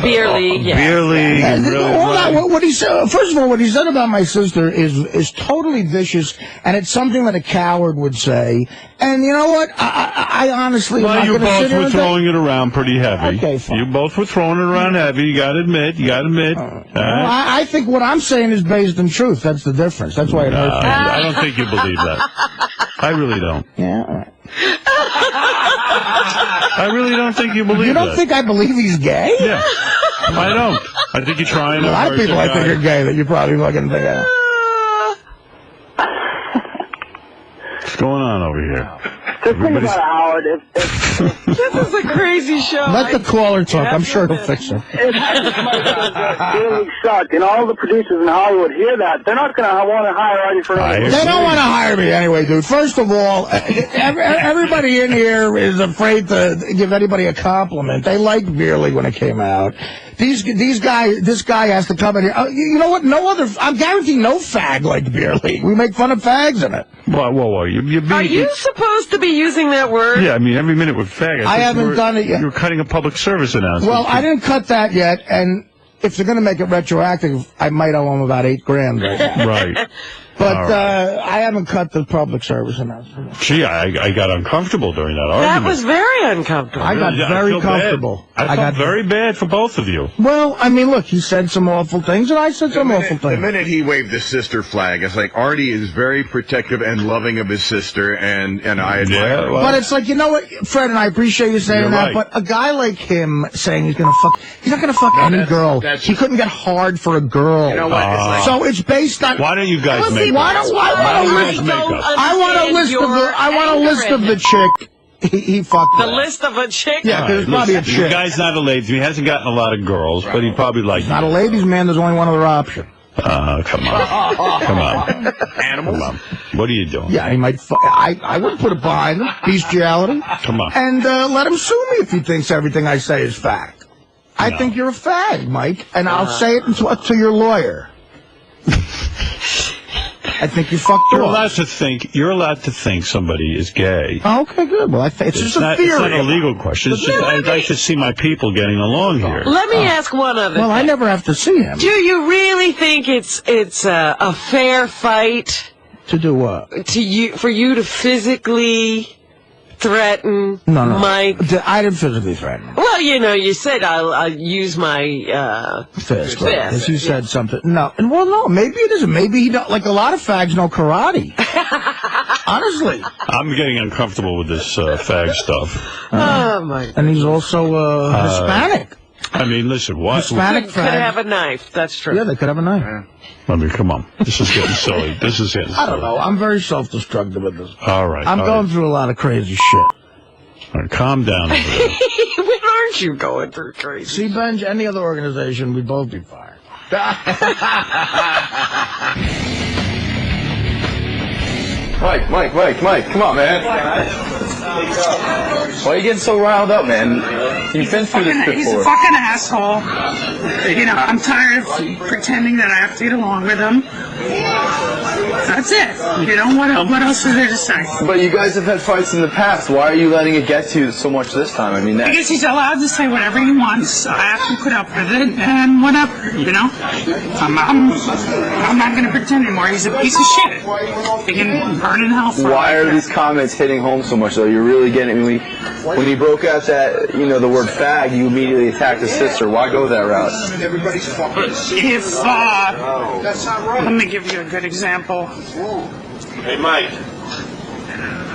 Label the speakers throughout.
Speaker 1: beer league.
Speaker 2: Beer league.
Speaker 3: What he said. First of all, what he said about my sister is totally vicious, and it's something that a coward would say. And you know what? I honestly.
Speaker 2: Well, you both were throwing it around pretty heavy.
Speaker 3: Okay, fine.
Speaker 2: You both were throwing it around heavy. You got to admit.
Speaker 3: I think what I'm saying is based in truth. That's the difference. That's why it hurts me.
Speaker 2: I don't think you believe that. I really don't.
Speaker 3: Yeah. All right.
Speaker 2: I really don't think you believe that.
Speaker 3: You don't think I believe he's gay?
Speaker 2: Yeah. I don't. I think you're trying to.
Speaker 3: A lot of people I think are gay that you probably fucking think of.
Speaker 2: What's going on over here?
Speaker 4: Just think about Howard.
Speaker 1: This is a crazy show.
Speaker 3: Let the caller talk. I'm sure he'll fix it.
Speaker 4: If really suck, and all the producers in Hollywood hear that, they're not going to want to hire Artie for anything.
Speaker 3: They don't want to hire me anyway, dude. First of all, everybody in here is afraid to give anybody a compliment. They liked Beer League when it came out. This guy has to come in here. You know what? I'm guaranteeing no fag liked Beer League. We make fun of fags in it.
Speaker 2: Whoa.
Speaker 1: Are you supposed to be using that word?
Speaker 2: Yeah, I mean, every minute with fag.
Speaker 3: I haven't done it yet.
Speaker 2: You're cutting a public service announcement.
Speaker 3: Well, I didn't cut that yet, and if they're going to make it retroactive, I might owe them about $8,000 right now.
Speaker 2: Right.
Speaker 3: But I haven't cut the public service announcement.
Speaker 2: Gee, I got uncomfortable during that argument.
Speaker 1: That was very uncomfortable.
Speaker 3: I got very comfortable.
Speaker 2: I felt very bad for both of you.
Speaker 3: Well, I mean, look, he said some awful things, and I said some awful things.
Speaker 5: The minute he waved the sister flag, it's like Artie is very protective and loving of his sister, and I admire it.
Speaker 3: But it's like, you know what, Fred, and I appreciate you saying that, but a guy like him saying he's not going to fuck any girl. He couldn't get hard for a girl.
Speaker 5: You know what? It's like,
Speaker 3: so it's based on...
Speaker 2: Why don't you guys make
Speaker 3: I want a list of the chick he fucked.
Speaker 1: The list of a chick?
Speaker 3: Yeah, there's probably a chick.
Speaker 2: The guy's not a ladies. He hasn't gotten a lot of girls, but he probably likes.
Speaker 3: Not a ladies' man. There's only one other option.
Speaker 2: Come on. Animal. Come on. What are you doing?
Speaker 3: Yeah, he might. I wouldn't put it behind him. Bestiality.
Speaker 2: Come on.
Speaker 3: And let him sue me if he thinks everything I say is fact. I think you're a fag, Mike, and I'll say it to your lawyer. I think you fucked
Speaker 2: You're
Speaker 3: off.
Speaker 2: You're allowed to think somebody is gay.
Speaker 3: Okay, good. Well, it's just a theory.
Speaker 2: It's not a legal question. It's just, I'd like to see my people getting along here.
Speaker 1: Let me ask one other thing.
Speaker 3: I never have to see him.
Speaker 1: Do you really think it's a fair fight?
Speaker 3: To do what?
Speaker 1: For you to physically threaten Mike?
Speaker 3: I didn't physically threaten him.
Speaker 1: Well, you said I'll use my
Speaker 3: fist. Right. You said something. No. No, maybe it isn't. Maybe he don't. Like a lot of fags know karate. Honestly.
Speaker 2: I'm getting uncomfortable with this fag stuff.
Speaker 1: Oh, my.
Speaker 3: And he's also Hispanic.
Speaker 2: I mean, listen, what?
Speaker 3: Hispanic
Speaker 1: could have a knife. That's true.
Speaker 3: Yeah, they could have a knife.
Speaker 2: I mean, come on. This is getting silly. I
Speaker 3: don't know. I'm very self-destructive with this.
Speaker 2: All right.
Speaker 3: I'm going through a lot of crazy shit.
Speaker 2: All right, calm down over there.
Speaker 1: When aren't you going through crazy?
Speaker 3: See, Benj, any other organization, we'd both be fired.
Speaker 6: Mike, come on, man. Why are you getting so riled up, man? You've been through this before.
Speaker 7: He's a fucking asshole. I'm tired of pretending that I have to get along with him. That's it. What else is there to say?
Speaker 6: But you guys have had fights in the past. Why are you letting it get to you so much this time? I mean,
Speaker 7: I guess he's allowed to say whatever he wants. I have to put up with it, and whatever, I'm not going to pretend anymore. He's a piece of shit. He can burn in hell for
Speaker 6: Why are these comments hitting home so much, though? You're really getting it. When he broke out that, the word fag, you immediately attacked his sister. Why go that route?
Speaker 7: Let me give you a good example.
Speaker 8: Hey, Mike.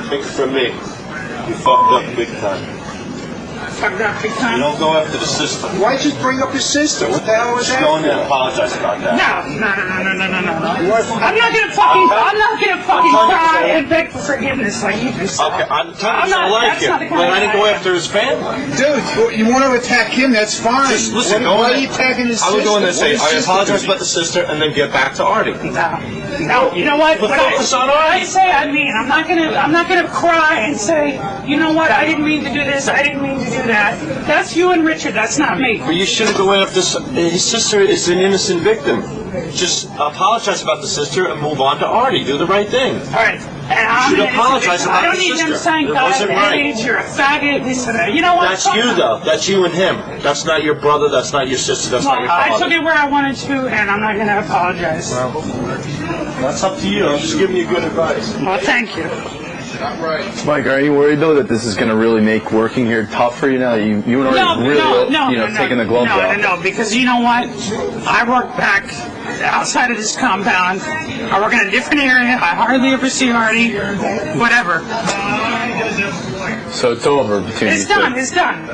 Speaker 8: Take it from me. You fucked up big time.
Speaker 7: Fucked up big time?
Speaker 8: You don't go after the sister.
Speaker 9: Why just bring up his sister? What the hell was that?
Speaker 8: Just go in there and apologize about that.
Speaker 7: No. I'm not gonna fucking cry and beg for forgiveness like you just.
Speaker 8: Okay, I'm telling you, I like him, but I didn't go after his family.
Speaker 9: Dude, you want to attack him? That's fine.
Speaker 8: Just listen.
Speaker 9: Why are you attacking his sister?
Speaker 8: I would go in there and say, I apologize about the sister, and then get back to Artie.
Speaker 7: No. You know what?
Speaker 8: But focus on Artie.
Speaker 7: I say I mean. I'm not gonna cry and say, you know what? I didn't mean to do this. I didn't mean to do that. That's you and Richard. That's not me.
Speaker 8: But you shouldn't go after his sister. Is an innocent victim. Just apologize about the sister and move on to Artie. Do the right thing.
Speaker 7: All right. And
Speaker 8: should apologize about
Speaker 7: I don't
Speaker 8: the
Speaker 7: need them
Speaker 8: sister.
Speaker 7: saying,
Speaker 8: It
Speaker 7: God,
Speaker 8: wasn't right.
Speaker 7: you're a faggot, this and that. You know what?
Speaker 8: That's you, though. That's you and him. That's not your brother. That's not your sister. That's not your father.
Speaker 7: I took it where I wanted to, and I'm not going to apologize.
Speaker 8: Well, that's up to you. I'm just giving you good advice.
Speaker 7: Well, thank you.
Speaker 6: Mike, are you worried though that this is going to really make working here tough for you now? You and Artie really taking the gloves off.
Speaker 7: No, because you know what? I work back outside of this compound. I work in a different area. I hardly ever see Artie. Whatever.
Speaker 6: So it's over between you two.
Speaker 7: It's done. It's done.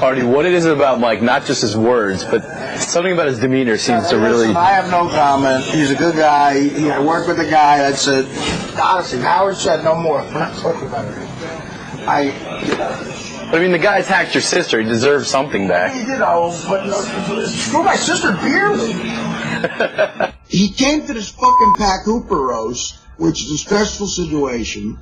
Speaker 6: Artie, what it is about Mike, not just his words, but something about his demeanor seems to really...
Speaker 3: Listen, I have no comment. He's a good guy. I work with a guy. That's it. Honestly, Howard said no more. We're not talking about it.
Speaker 6: But I mean, the guy attacked your sister. He deserves something back.
Speaker 3: He did, but screw my sister dearly. He came to this fucking 𝗦𝗵cie𝘄𝗿𝗱 roast, which is a stressful situation,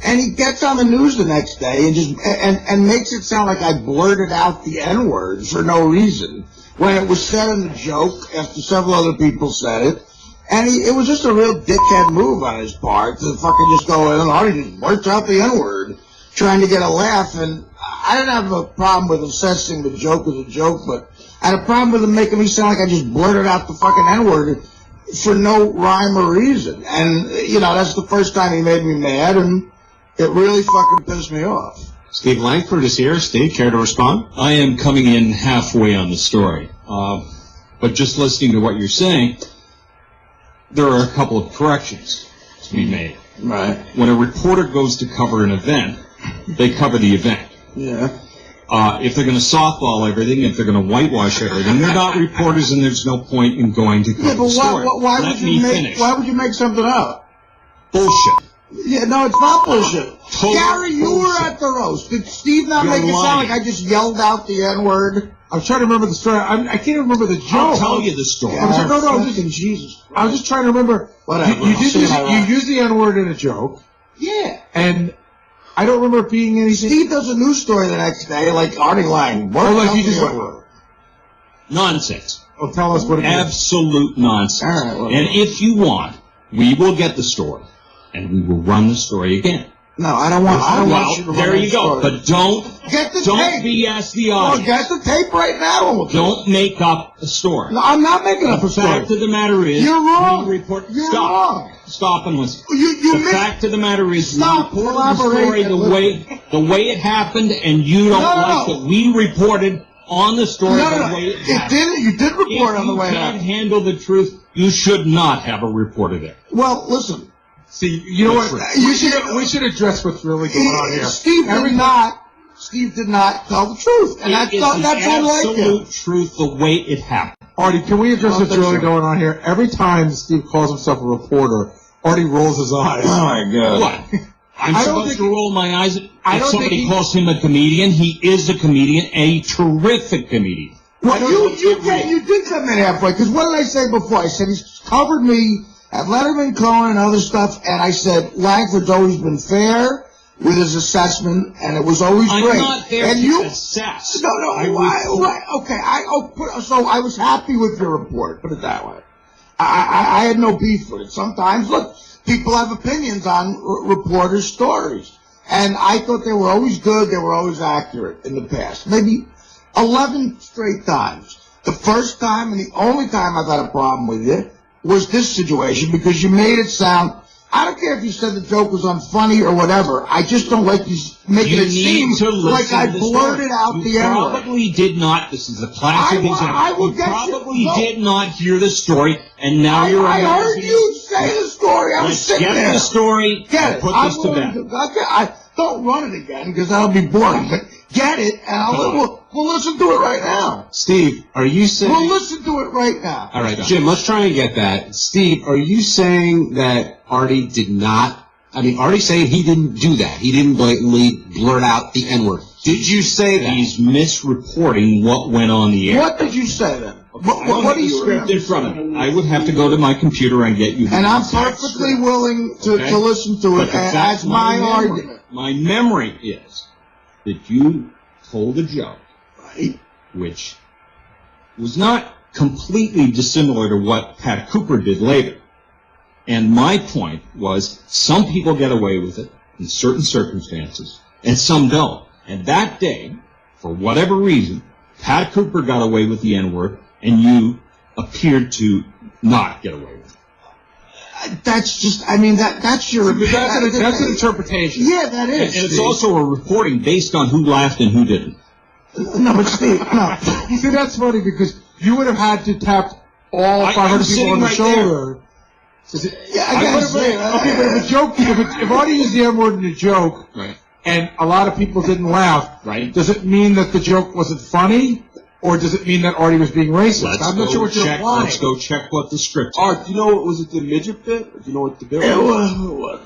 Speaker 3: and he gets on the news the next day and just and makes it sound like I blurted out the N-word for no reason, when it was said in the joke after several other people said it. And it was just a real dickhead move on his part to fucking just go, Artie just blurts out the N-word, trying to get a laugh. And I didn't have a problem with assessing the joke as a joke, but I had a problem with him making me sound like I just blurted out the fucking N-word for no rhyme or reason. And, you know, that's the first time he made me mad, and it really fucking pissed me off.
Speaker 10: Steve Langford is here. Steve, care to respond? I am coming in halfway on the story. But just listening to what you're saying, there are a couple of corrections to be made.
Speaker 3: Right.
Speaker 10: When a reporter goes to cover an event, they cover the event.
Speaker 3: Yeah.
Speaker 10: If they're going to softball everything, if they're going to whitewash everything, they're not reporters, and there's no point in going to cover the story.
Speaker 3: Why would you make something up?
Speaker 10: Bullshit.
Speaker 3: Yeah, no, it's not bullshit.
Speaker 10: Total
Speaker 3: Gary, you
Speaker 10: bullshit.
Speaker 3: were at the roast. Did Steve not
Speaker 10: You're
Speaker 3: make it sound
Speaker 10: lying.
Speaker 3: like I just yelled out the N-word?
Speaker 11: I was trying to remember the story. I can't remember the joke.
Speaker 10: I'll tell you the story.
Speaker 11: I was like, no,
Speaker 3: Jesus.
Speaker 11: I was just trying to remember.
Speaker 3: Whatever.
Speaker 11: You used the N-word in a joke.
Speaker 3: Yeah.
Speaker 11: And I don't remember it being anything.
Speaker 3: Steve does a news story the next day, like Artie Lange.
Speaker 11: Or like he just went,
Speaker 10: Nonsense.
Speaker 11: oh, tell us what it is.
Speaker 10: Absolute nonsense.
Speaker 3: All right, well,
Speaker 10: And if you want, we will get the story, and we will run the story again.
Speaker 3: No, I don't want you to run
Speaker 10: there you
Speaker 3: the
Speaker 10: go.
Speaker 3: story.
Speaker 10: But don't
Speaker 3: Get the
Speaker 10: don't
Speaker 3: tape.
Speaker 10: BS the
Speaker 3: Oh,
Speaker 10: audience.
Speaker 3: get the tape right now. And we'll do
Speaker 10: Don't make up a story.
Speaker 3: it. No, I'm not making up a
Speaker 10: The fact
Speaker 3: story.
Speaker 10: of the matter is,
Speaker 3: You're wrong.
Speaker 10: we report.
Speaker 3: You're
Speaker 10: Stop.
Speaker 3: wrong.
Speaker 10: Stop and listen.
Speaker 3: You
Speaker 10: The fact of the matter is,
Speaker 3: Stop
Speaker 10: we reported the story
Speaker 3: collaborating
Speaker 10: the way it happened, and you don't like that we reported on the story the way it happened.
Speaker 3: You did report on the way it
Speaker 10: If you can't
Speaker 3: happened.
Speaker 10: handle the truth, you should not have a reporter there.
Speaker 3: Well, listen.
Speaker 11: See, you know
Speaker 10: That's
Speaker 11: what?
Speaker 10: right.
Speaker 11: We should address what's really going on here.
Speaker 3: Steve did not tell the truth, and that's
Speaker 10: It is
Speaker 3: unlike
Speaker 10: the
Speaker 3: him.
Speaker 10: absolute truth, the way it happened.
Speaker 11: Artie, can we address what's
Speaker 3: think
Speaker 11: really
Speaker 3: so.
Speaker 11: going on here? Every time Steve calls himself a reporter, Artie rolls his eyes.
Speaker 3: Oh my God!
Speaker 10: What? I'm
Speaker 11: I don't
Speaker 10: supposed
Speaker 11: think
Speaker 10: to roll my eyes
Speaker 11: I
Speaker 10: if
Speaker 11: don't
Speaker 10: somebody
Speaker 11: think he-
Speaker 10: calls him a comedian. He is a comedian, a terrific comedian.
Speaker 3: Well, you did come in halfway, because what did I say before? I said he's covered me at Letterman, Cohen, and other stuff, and I said Langford's always been fair with his assessment, and it was always
Speaker 10: I'm
Speaker 3: great.
Speaker 10: not there
Speaker 3: and
Speaker 10: to
Speaker 3: you
Speaker 10: assess.
Speaker 3: No,
Speaker 10: I
Speaker 3: why?
Speaker 10: report.
Speaker 3: Okay, so I was happy with your report. Put it that way. I had no beef with it. Sometimes, look, people have opinions on reporters' stories, and I thought they were always good. They were always accurate in the past. Maybe 11 straight times. The first time and the only time I've had a problem with you was this situation, because you made it sound, I don't care if you said the joke was unfunny or whatever, I just don't like you making it seem like I blurted out the N-word.
Speaker 10: You probably did not, this is a classic example, you probably did not hear the story, and now you're
Speaker 3: I heard you say the story, I was
Speaker 10: Let's
Speaker 3: sitting
Speaker 10: get
Speaker 3: there.
Speaker 10: the story
Speaker 3: Get
Speaker 10: and
Speaker 3: it.
Speaker 10: put
Speaker 3: I'm
Speaker 10: this to
Speaker 3: willing
Speaker 10: bed.
Speaker 3: okay, don't run it again, because that'll be boring, but get it, and we'll listen to it right now.
Speaker 11: Steve, are you saying...
Speaker 3: We'll listen to it right now.
Speaker 11: All right, Jim, let's try and get that. Steve, are you saying that Artie did not... I mean, Artie's saying he didn't do that. He didn't blatantly blurt out the N-word. Did you say that?
Speaker 10: He's misreporting what went on the air.
Speaker 3: What did you say then?
Speaker 10: What do you script in front of me? I would have to go to my computer and get you the
Speaker 3: And I'm
Speaker 10: exact
Speaker 3: perfectly
Speaker 10: script.
Speaker 3: willing to listen to
Speaker 10: But
Speaker 3: it
Speaker 10: the
Speaker 3: as
Speaker 10: fact-
Speaker 3: my
Speaker 10: memory-
Speaker 3: argument.
Speaker 10: My memory is that you told a joke,
Speaker 3: Right.
Speaker 10: which was not completely dissimilar to what Pat Cooper did later. And my point was, some people get away with it in certain circumstances, and some don't. And that day, for whatever reason, Pat Cooper got away with the N-word, and you appeared to not get away with it.
Speaker 3: That's just, I mean, that's your...
Speaker 11: That's an interpretation.
Speaker 3: Yeah, that is.
Speaker 10: And it's also a reporting based on who laughed and who didn't.
Speaker 3: No, but Steve, no.
Speaker 12: See, that's funny because you would have had to tap all 500 people on the shoulder.
Speaker 3: Yeah, I gotta say,
Speaker 12: okay, but if a joke, if Artie used the N-word in a joke,
Speaker 10: right,
Speaker 12: and a lot of people didn't laugh,
Speaker 10: right,
Speaker 12: does it mean that the joke wasn't funny, or does it mean that Artie was being racist? I'm not sure what you're implying.
Speaker 10: Let's go check what the script is.
Speaker 11: Art, do you know, was it the midget bit? Or do you know what the bit was?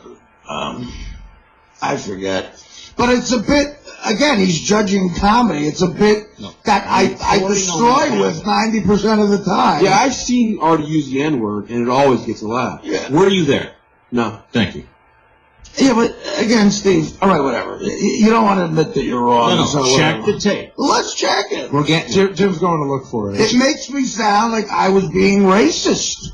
Speaker 3: I forget. But it's a bit, again, he's judging comedy. It's a bit that I destroy with 90% of the time.
Speaker 11: Yeah, I've seen Artie use the N-word, and it always gets a laugh.
Speaker 3: Yeah.
Speaker 10: Were you there?
Speaker 11: No.
Speaker 10: Thank you.
Speaker 3: Yeah, but again, Steve, all right, whatever. You don't want to admit that you're wrong.
Speaker 10: No,
Speaker 3: so
Speaker 10: check the tape.
Speaker 3: Let's check it.
Speaker 12: We're getting Jim's going to look for it.
Speaker 3: It makes me sound like I was being racist.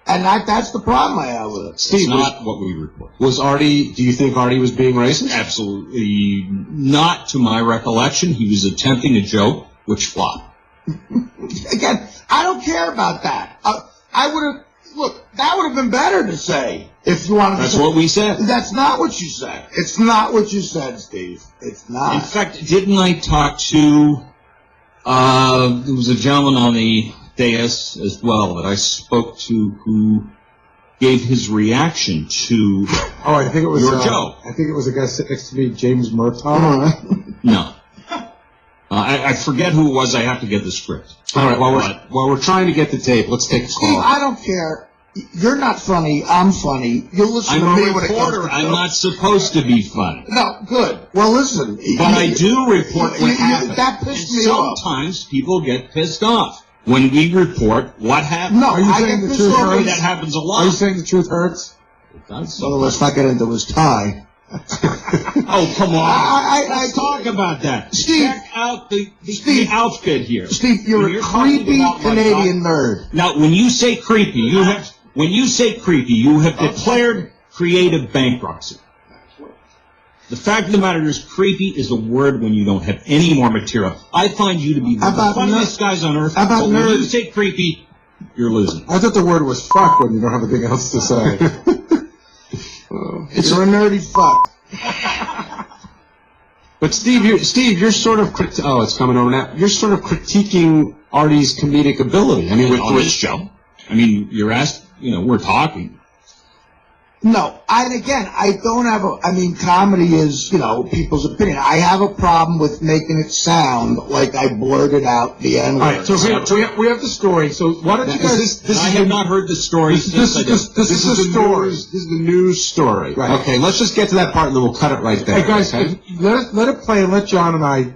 Speaker 3: And that's the problem I have with it.
Speaker 10: Steve, not what we report.
Speaker 11: Was Artie, do you think Artie was being racist?
Speaker 10: Absolutely not to my recollection. He was attempting a joke, which flopped.
Speaker 3: Again, I don't care about that. I would have, look, that would have been better to say if you wanted to say.
Speaker 10: That's what we said.
Speaker 3: That's not what you said. It's not what you said, Steve. It's not.
Speaker 10: In fact, didn't I talk to, there was a gentleman on the dais as well that I spoke to who gave his reaction to
Speaker 12: I think it was
Speaker 10: your joke.
Speaker 12: I think it was a guy sitting next to me, James 𝗏𝗏.
Speaker 10: No. I forget who it was. I have to get the script.
Speaker 11: All right, while we're trying to get the tape, let's take a call.
Speaker 3: Steve, I don't care. You're not funny. I'm funny. You'll listen to me when it comes to jokes.
Speaker 10: I'm not supposed to be funny.
Speaker 3: No, good. Well, listen.
Speaker 10: But I do report what happens.
Speaker 3: That pissed me off.
Speaker 10: Sometimes people get pissed off when we report what happens.
Speaker 3: No,
Speaker 12: Are you saying the truth hurts?
Speaker 10: That happens a lot.
Speaker 12: Are you saying the truth hurts?
Speaker 10: It does.
Speaker 3: So let's not get into his tie.
Speaker 10: Oh, come on. Let's talk about that.
Speaker 3: Steve,
Speaker 10: check out the outfit here.
Speaker 3: Steve, you're a creepy Canadian nerd.
Speaker 10: Now, when you say creepy, you have declared creative bankruptcy. The fact of the matter is, creepy is a word when you don't have any more material. I find you to be one of the funniest guys on earth. But when you say creepy, you're losing.
Speaker 12: I thought the word was fuck when you don't have anything else to say.
Speaker 3: It's a nerdy fuck.
Speaker 11: But Steve, you're sort of it's coming over now. You're sort of critiquing Artie's comedic ability. I mean,
Speaker 10: on this show. I mean, you're asked. We're talking.
Speaker 3: No, again, I don't have comedy is, people's opinion. I have a problem with making it sound like I blurted out the N-word.
Speaker 12: All right, so we have the story. So why don't you guys...
Speaker 10: I have not heard the story.
Speaker 12: This is the story.
Speaker 11: This is the news story.
Speaker 12: Right.
Speaker 11: Okay, let's just get to that part and then we'll cut it right there.
Speaker 12: Hey, guys,
Speaker 11: okay?
Speaker 12: let it play and let John and I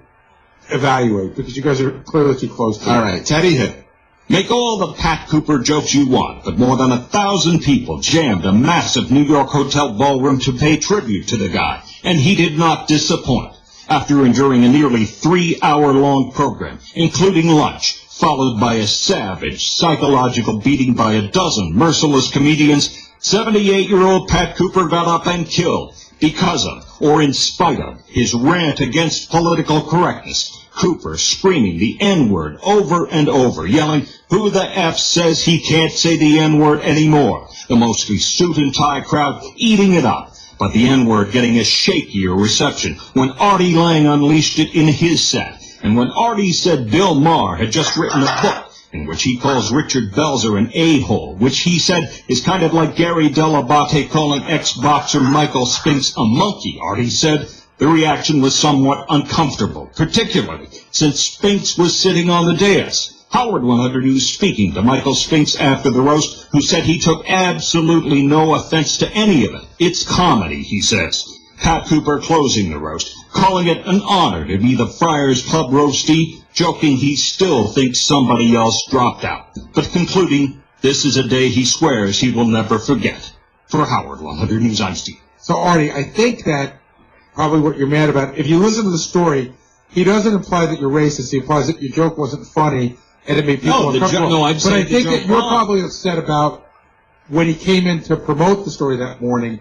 Speaker 12: evaluate, because you guys are clearly too close to it.
Speaker 11: All right, Teddy, hit.
Speaker 10: Make all the Pat Cooper jokes you want, but more than 1,000 people jammed a massive New York hotel ballroom to pay tribute to the guy, and he did not disappoint. After enduring a nearly 3-hour-long program, including lunch, followed by a savage psychological beating by a dozen merciless comedians, 78-year-old Pat Cooper got up and killed because of, or in spite of, his rant against political correctness. Cooper screaming the N-word over and over, yelling, "Who the F says he can't say the N-word anymore?" The mostly suit and tie crowd eating it up, but the N-word getting a shakier reception when Artie Lange unleashed it in his set. And when Artie said Bill Maher had just written a book in which he calls Richard Belzer an a-hole, which he said is kind of like Gary Dell'Abate calling ex-boxer Michael Spinks a monkey, Artie said, the reaction was somewhat uncomfortable, particularly since Spinks was sitting on the dais. Howard 100 News speaking to Michael Spinks after the roast, who said he took absolutely no offense to any of it. It's comedy, he says. Pat Cooper closing the roast, calling it an honor to be the Friars Club roastee, joking he still thinks somebody else dropped out, but concluding this is a day he swears he will never forget. For Howard 100 News, I'm Steve.
Speaker 12: So, Artie, I think that probably what you're mad about, if you listen to the story, he doesn't imply that you're racist. He implies that your joke wasn't funny and it made people uncomfortable.
Speaker 10: But
Speaker 12: I think that you're probably upset about when he came in to promote the story that morning,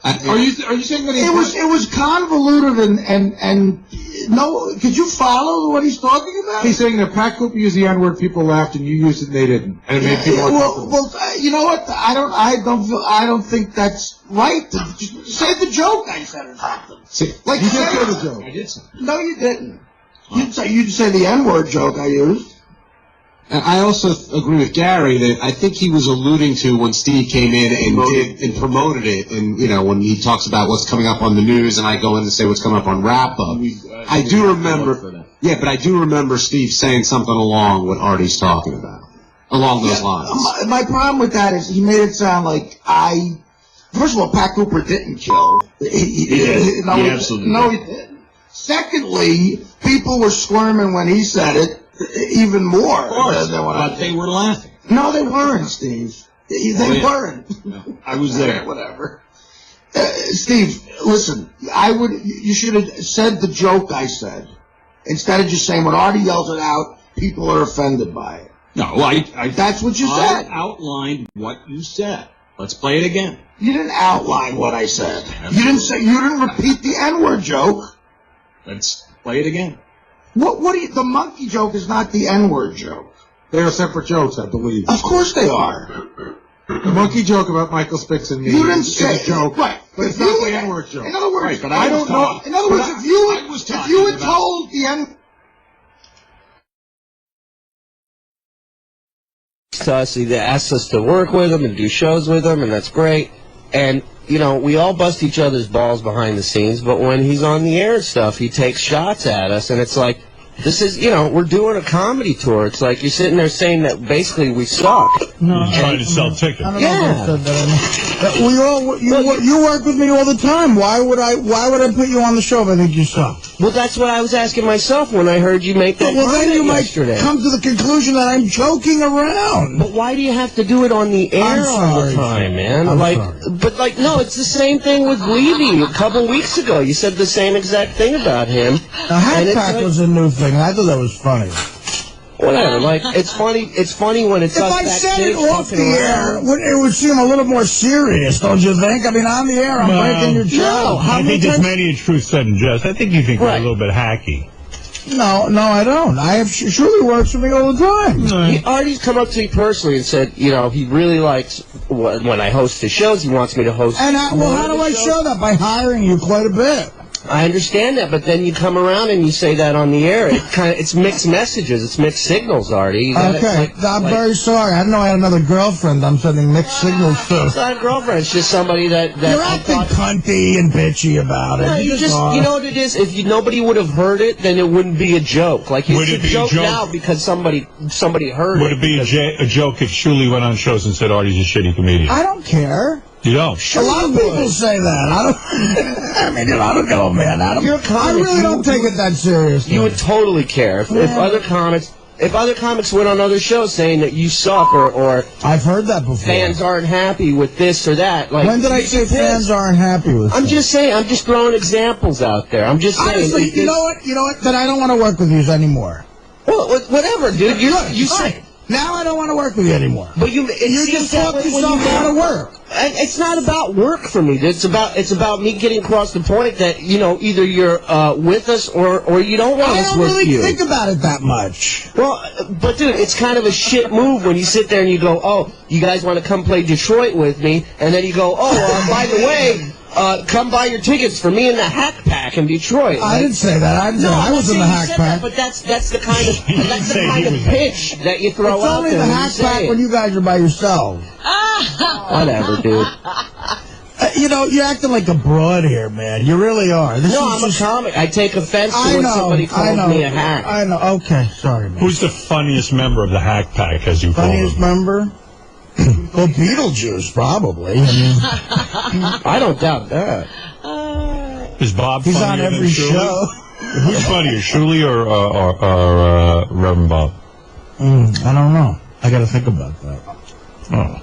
Speaker 12: are you saying that
Speaker 3: it was convoluted and no? Could you follow what he's talking about?
Speaker 12: He's saying that Pat Cooper used the N-word, people laughed, and you used it, and they didn't, and it made people uncomfortable.
Speaker 3: Well, you know what? I don't think that's right. Say the joke I said or something.
Speaker 12: Like you did say the joke.
Speaker 11: I did say.
Speaker 3: No, you didn't. You'd say the N-word joke I used.
Speaker 11: I also agree with Gary that I think he was alluding to when Steve came in and promoted it, and when he talks about what's coming up on the news, and I go in to say what's coming up on Wrap Up. I do remember, but I do remember Steve saying something along what Artie's talking about, along those lines.
Speaker 3: My problem with that is he made it sound like first of all, Pat Cooper didn't kill.
Speaker 2: He absolutely
Speaker 3: no, he didn't. Secondly, people were squirming when he said it. Even more. Of
Speaker 2: course, but they were laughing.
Speaker 3: No, they weren't, Steve. They weren't.
Speaker 2: No, I was there.
Speaker 3: Whatever. Steve, listen. You should have said the joke I said instead of just saying when Artie yells it out, people are offended by it.
Speaker 2: No,
Speaker 3: that's what you said.
Speaker 2: I outlined what you said. Let's play it again.
Speaker 3: You didn't outline what I said. You didn't repeat the N-word joke.
Speaker 2: Let's play it again.
Speaker 3: The monkey joke is not the N-word joke.
Speaker 12: They are separate jokes, I believe.
Speaker 3: Of course they are.
Speaker 12: The monkey joke about Michael Spix and me is a joke,
Speaker 3: right?
Speaker 12: But it's not the N-word joke.
Speaker 3: In other words,
Speaker 12: right, but I don't know.
Speaker 3: In other words, if you had told the N.
Speaker 13: They asked us to work with him and do shows with him, and that's great. And we all bust each other's balls behind the scenes, but when he's on the air and stuff, he takes shots at us, and it's like, this is, we're doing a comedy tour. It's like you're sitting there saying that basically we suck.
Speaker 2: No, you're trying to sell tickets.
Speaker 3: I don't know if that. You work with me all the time. Why would I put you on the show if I think you suck?
Speaker 13: Well, that's what I was asking myself when I heard you make that comment
Speaker 3: then you
Speaker 13: yesterday.
Speaker 3: might come to the conclusion that I'm joking around.
Speaker 13: But why do you have to do it on the air all the time, man? No, it's the same thing with Levy. A couple weeks ago, you said the same exact thing about him.
Speaker 3: The hat pack was a new thing. I thought that was funny.
Speaker 13: Whatever, it's funny. It's funny when it's.
Speaker 3: If I said it off the air, it would seem a little more serious, don't you think? I mean, on the air, I'm breaking your show.
Speaker 2: I think there's many a truth said in jest. I think you think we're a little bit hacky.
Speaker 3: No, I don't. Shirley works with me all the time.
Speaker 13: Artie's come up to me personally and said, he really likes when I host his shows. He wants me to host.
Speaker 3: And how do I show that? By hiring you quite a bit.
Speaker 13: I understand that, but then you come around and you say that on the air. It's mixed messages. It's mixed signals, Artie.
Speaker 3: Okay, I'm very sorry. I didn't know I had another girlfriend. I'm sending mixed signals to.
Speaker 13: It's not a girlfriend. It's just somebody that
Speaker 3: you're acting cunty and bitchy about it.
Speaker 13: No, you know what it is? If nobody would have heard it, then it wouldn't be a joke. Like it's a joke now because somebody heard it.
Speaker 2: Would it be a joke if Shuli went on shows and said Artie's a shitty comedian?
Speaker 3: I don't care.
Speaker 2: You don't?
Speaker 3: A lot of people say that. I don't know, man. I really don't take it that seriously.
Speaker 13: You would totally care if other comics went on other shows saying that you suck or
Speaker 3: I've heard that before.
Speaker 13: Fans aren't happy with this or that. Like,
Speaker 3: when did I say fans aren't happy with?
Speaker 13: I'm just saying. I'm just throwing examples out there. I'm just saying.
Speaker 3: Honestly, you know what? Then I don't want to work with you anymore.
Speaker 13: Well, whatever, dude. You say.
Speaker 3: Now I don't want to work with you anymore.
Speaker 13: But you
Speaker 3: just talk yourself out of work.
Speaker 13: It's not about work for me. It's about me getting across the point that either you're with us or you don't want us with you.
Speaker 3: I don't really think about it that much.
Speaker 13: Well, but dude, it's kind of a shit move when you sit there and you go, "Oh, you guys want to come play Detroit with me?" And then you go, "Oh, by the way, come buy your tickets for me in the Hack Pack in Detroit."
Speaker 3: I didn't say that. I was in the Hack Pack.
Speaker 13: But that's the kind of pitch that you throw out there.
Speaker 3: It's only the Hack Pack when you guys are by yourselves.
Speaker 13: Whatever, dude.
Speaker 3: You're acting like a broad here, man. You really are.
Speaker 13: I'm a comic. I take offense to when somebody calls me a hack.
Speaker 3: I know. Okay, sorry, man.
Speaker 2: Who's the funniest member of the Hack Pack, as you call him?
Speaker 3: Funniest member? Well, Beetlejuice, probably.
Speaker 13: I don't doubt that.
Speaker 2: Is Bob
Speaker 3: He's
Speaker 2: funnier
Speaker 3: on every show.
Speaker 2: Who's funnier, Shuli or Reverend Bob?
Speaker 3: I don't know. I got to think about that.
Speaker 2: Oh.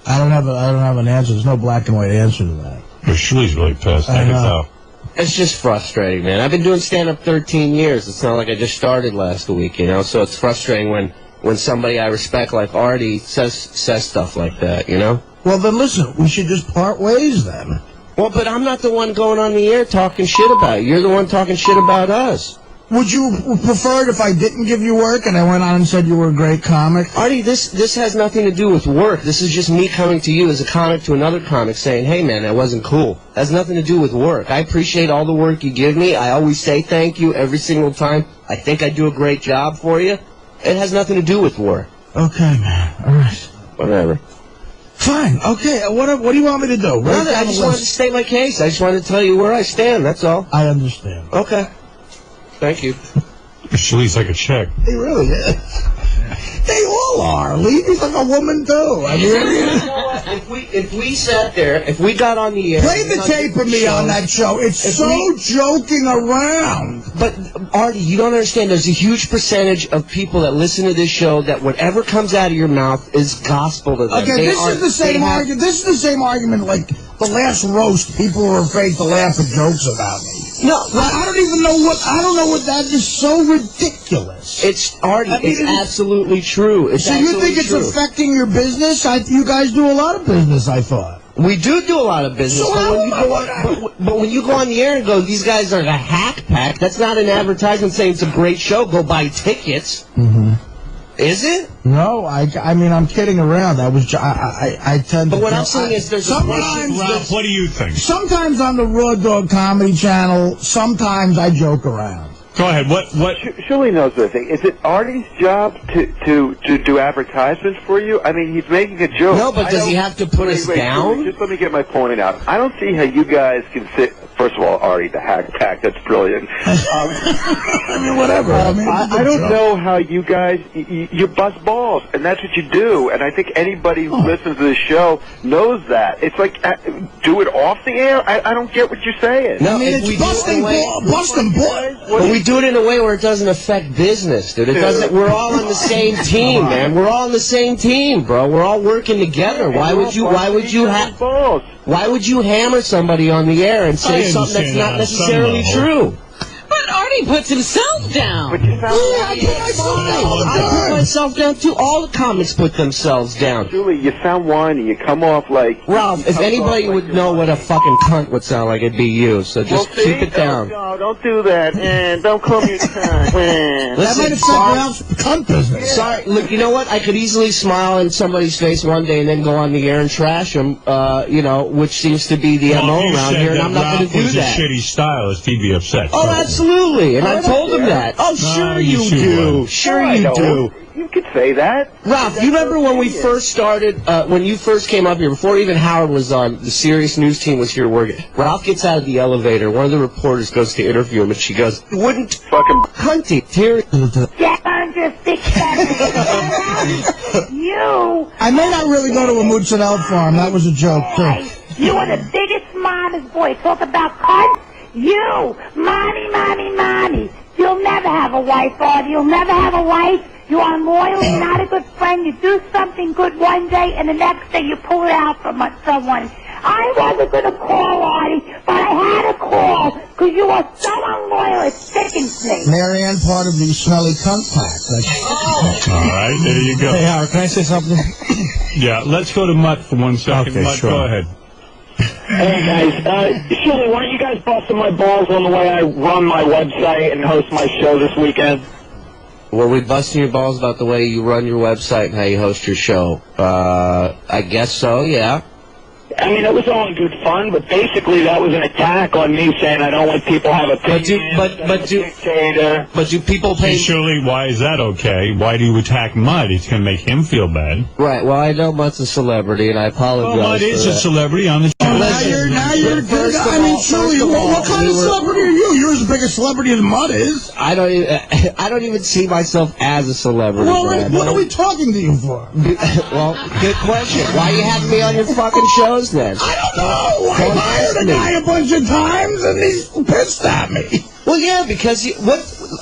Speaker 3: I don't have an answer. There's no black and white answer to that.
Speaker 2: But Shuli's really pissed. I can tell.
Speaker 13: It's just frustrating, man. I've been doing stand-up 13 years. It's not like I just started last week, so it's frustrating when when somebody I respect like Artie says stuff like that, you know?
Speaker 3: Well, then listen, we should just part ways then.
Speaker 13: Well, but I'm not the one going on the air talking shit about you. You're the one talking shit about us.
Speaker 3: Would you prefer it if I didn't give you work and I went on and said you were a great comic?
Speaker 13: Artie, this has nothing to do with work. This is just me coming to you as a comic to another comic saying, hey, man, that wasn't cool. It has nothing to do with work. I appreciate all the work you give me. I always say thank you every single time. I think I do a great job for you. It has nothing to do with work.
Speaker 3: Okay, man. All right.
Speaker 13: Whatever.
Speaker 3: Fine. Okay. What do you want me to do?
Speaker 13: I just wanted to state my case. I just wanted to tell you where I stand. That's all.
Speaker 3: I understand.
Speaker 13: Okay. Thank you.
Speaker 2: Shali's like a chick.
Speaker 3: He really is. They all are. He's like a woman too. I mean,
Speaker 13: if we sat there, if we got on the air,
Speaker 3: play the tape of me on that show. It's so joking around.
Speaker 13: But Artie, you don't understand. There's a huge percentage of people that listen to this show that whatever comes out of your mouth is gospel to them.
Speaker 3: Okay, this is the same argument. This is the same argument like the last roast. People were afraid to laugh at jokes about me.
Speaker 13: No,
Speaker 3: I don't even know what. I don't know what that is. So ridiculous.
Speaker 13: It's Artie. It's absolutely true. It's
Speaker 3: so you think it's affecting your business? You guys do a lot of business. I thought.
Speaker 13: We do a lot of business,
Speaker 3: so
Speaker 13: but when you go on the air and go, these guys are a hack pack. That's not an advertisement saying it's a great show. Go buy tickets.
Speaker 3: Mm-hmm.
Speaker 13: Is it?
Speaker 3: No, I mean, I'm kidding around. I tend to...
Speaker 13: But what I'm saying is there's
Speaker 3: sometimes...
Speaker 2: Ralph, what do you think?
Speaker 3: Sometimes on the Raw Dog Comedy Channel, sometimes I joke around.
Speaker 2: Go ahead. What?
Speaker 14: Shuli knows the thing. Is it Artie's job to do advertisements for you? I mean, he's making a joke.
Speaker 13: No, but does he have to put us down?
Speaker 14: Just let me get my point out. I don't see how you guys can sit... First of all, Artie, the hack pack, that's brilliant.
Speaker 3: I mean, whatever.
Speaker 14: I don't know how you guys, you bust balls, and that's what you do. And I think anybody who listens to this show knows that. It's like, do it off the air? I don't get what you're saying.
Speaker 3: No, I mean, it's busting balls.
Speaker 13: But we do it in a way where it doesn't affect business, dude. It doesn't. We're all on the same team, man. We're all on the same team, bro. We're all working together. Why would you hammer somebody on the air and say something that's not necessarily true?
Speaker 1: But Artie puts himself down.
Speaker 14: But you sound
Speaker 13: I put myself down too. All the comics put themselves down.
Speaker 14: Julie, you sound whiny. You come off like...
Speaker 13: Ralph, if anybody would know what a fucking cunt would sound like, it'd be you. So just keep it down.
Speaker 14: No, don't do that. And don't call me a cunt.
Speaker 3: That might affect Ralph's cunt business.
Speaker 13: Sorry, look, you know what? I could easily smile in somebody's face one day and then go on the air and trash them, you know, which seems to be the MO around here, and I'm not going to do that.
Speaker 2: If a shitty stylist, he'd be upset.
Speaker 13: Oh, absolutely, and I told him that. Oh, sure you do. Sure you do.
Speaker 14: You could say that.
Speaker 13: Ralph, you remember when we first started, when you first came up here, before even Howard was on, the serious news team was here working. Ralph gets out of the elevator, one of the reporters goes to interview him, and she goes, wouldn't fucking cunty, tear
Speaker 15: Get on your thick You.
Speaker 3: I may not really go to a 𝗦𝗁𝗲𝗿 farm. That was a joke, too.
Speaker 15: You are the biggest mama's boy. Talk about cunts. You. Mommy. You'll never have a wife, Artie. You'll never have a wife. You are loyal. You're not a good friend. You do something good one day, and the next day you pull it out from someone. I wasn't going to call, Artie, but I had to call because you are so unloyal. It sickens me.
Speaker 3: Marianne, part of the smelly cunt pack.
Speaker 2: All right, there you go.
Speaker 3: Hey, Howard, can I say something?
Speaker 2: Yeah, let's go to Mutt for 1 second.
Speaker 3: Okay,
Speaker 2: Mutt,
Speaker 3: sure.
Speaker 2: go ahead.
Speaker 16: Hey guys, Shuli, why don't you guys busting my balls on the way I run my website and host my show this weekend?
Speaker 13: Were we busting your balls about the way you run your website and how you host your show? I guess so, yeah.
Speaker 16: I mean, it was all in good fun, but basically that was an attack on me saying I don't let people have opinions.
Speaker 13: But do people pay...
Speaker 2: Hey, Shirley, why is that okay? Why do you attack Mutt? It's going to make him feel bad.
Speaker 13: Right, well, I know Mutt's a celebrity, and I apologize.
Speaker 2: Well, Mutt is a celebrity on the show.
Speaker 3: Now you're good. I mean, Shirley, what kind of celebrity are you? You're as big a celebrity as Mutt is.
Speaker 13: I don't even see myself as a celebrity.
Speaker 3: Well, what are we talking to you for?
Speaker 13: Well, good question. Why are you having me on your fucking shows then?
Speaker 3: I don't know. I hired a guy a bunch of times, and he's pissed at me.
Speaker 13: Well, yeah, because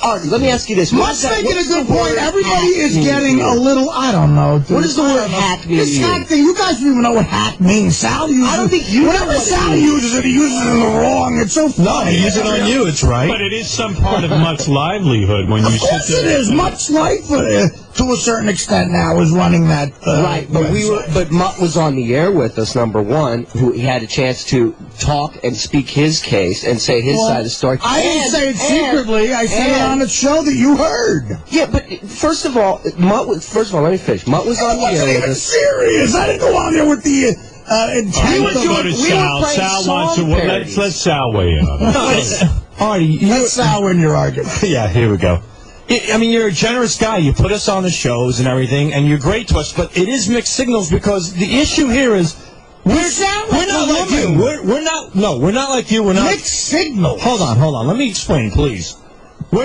Speaker 13: Artie, let me ask you this.
Speaker 3: Mutt's making a good point. Everybody is getting a little, I don't know, dude.
Speaker 13: What does the word hack mean?
Speaker 3: This hack thing, you guys don't even know what hack means. Sal uses it.
Speaker 13: I don't think you know
Speaker 3: whenever
Speaker 13: what
Speaker 3: Sal
Speaker 13: it
Speaker 3: uses it, he uses it in the wrong. It's so funny.
Speaker 2: No, he uses it on you, it's right. But it is some part of Mutt's livelihoard when you sit there.
Speaker 3: Of course it is. Mutt's life to a certain extent now, is running that.
Speaker 13: Right, but but Mutt was on the air with us, number one, who he had a chance to talk and speak his case and say his side of the story.
Speaker 3: I didn't say it secretly. I said it on the show that you heard.
Speaker 13: Yeah, but first of all, let me finish. Mutt was on the air with us.
Speaker 3: Serious. I didn't go on there with the intent.
Speaker 2: Let's go to Sal. Sal wants to. Let's Sal weigh in on it.
Speaker 3: Artie, let's Sal win your argument.
Speaker 17: Yeah, here we go. I mean, you're a generous guy. You put us on the shows and everything, and you're great to us. But it is mixed signals because the issue here is we're not like you. We're not. No, we're not like you. We're not
Speaker 3: mixed signals.
Speaker 17: Hold on. Let me explain, please. We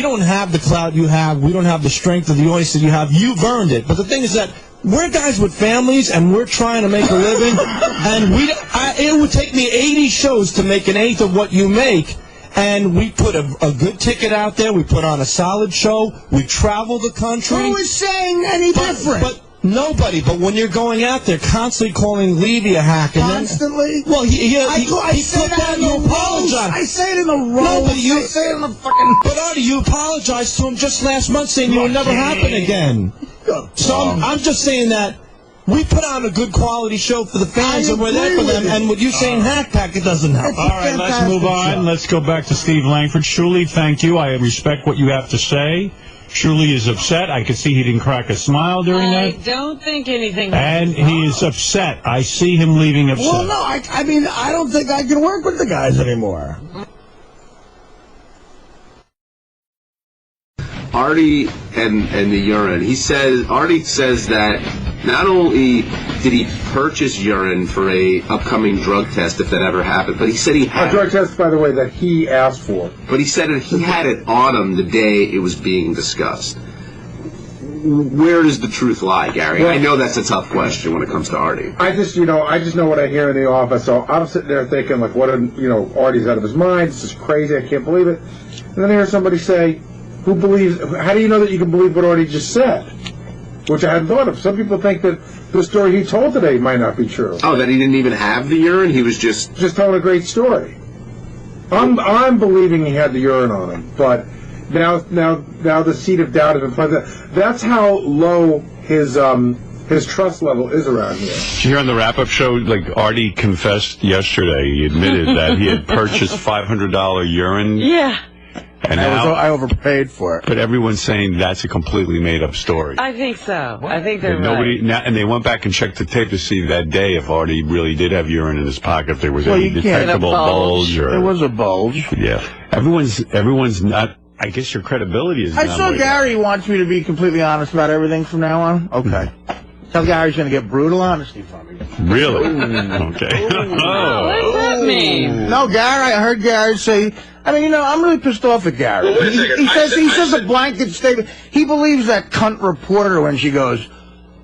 Speaker 17: don't have the clout you have. We don't have the strength of the audience that you have. You've earned it. But the thing is that we're guys with families, and we're trying to make a living. And it would take me 80 shows to make an eighth of what you make. And we put a good ticket out there. We put on a solid show. We travel the country.
Speaker 3: Who is saying any different?
Speaker 17: But nobody. But when you're going out there, constantly calling Levy a hack.
Speaker 3: Constantly?
Speaker 17: Well,
Speaker 3: I say that in the roast. I say it in the roast. No, but I say it in the fucking...
Speaker 17: But Artie, you apologized to him just last month saying you would never happen again. So I'm just saying that we put on a good quality show for the fans, and we're there for them. And with you saying hack pack, it doesn't help.
Speaker 2: All right, let's move on. Let's go back to Steve Langford. Shuli, thank you. I respect what you have to say. Shuli is upset. I could see he didn't crack a smile during that.
Speaker 1: I don't think anything.
Speaker 2: And he is upset. I see him leaving upset.
Speaker 3: Well, no, I mean, I don't think I can work with the guys anymore.
Speaker 11: Artie and the urine. Artie says that not only did he purchase urine for a upcoming drug test, if that ever happened, but he said he had
Speaker 12: a drug test, by the way, that he asked for.
Speaker 11: But he said that he had it on him the day it was being discussed. Where does the truth lie, Gary?
Speaker 12: Well,
Speaker 11: I know that's a tough question when it comes to Artie.
Speaker 12: I just know what I hear in the office. So I'm sitting there thinking, like, Artie's out of his mind. This is crazy. I can't believe it. And then I hear somebody say, how do you know that you can believe what Artie just said? Which I hadn't thought of. Some people think that the story he told today might not be true.
Speaker 11: Oh, that he didn't even have the urine? He was just
Speaker 12: telling a great story. I'm believing he had the urine on him, but now the seed of doubt is in front of that. That's how low his trust level is around here.
Speaker 2: Did you hear on the wrap-up show, like Artie confessed yesterday, he admitted that he had purchased $500 urine.
Speaker 1: Yeah.
Speaker 2: And now,
Speaker 3: I overpaid for it.
Speaker 2: But everyone's saying that's a completely made-up story.
Speaker 1: I think so. I think they're
Speaker 2: right. And they went back and checked the tape to see that day if Artie really did have urine in his pocket, if there was any detectable bulge.
Speaker 3: There was a bulge.
Speaker 2: Yeah. Everyone's not... I guess your credibility is not...
Speaker 3: I saw Gary wants me to be completely honest about everything from now on. Okay. Tell Gary's going to get brutal honesty from me.
Speaker 2: Really? Okay.
Speaker 1: What does that mean?
Speaker 3: No, Gary, I heard Gary say... I mean, I'm really pissed off at Gary.
Speaker 8: Well,
Speaker 3: he says a blanket statement. He believes that cunt reporter when she goes,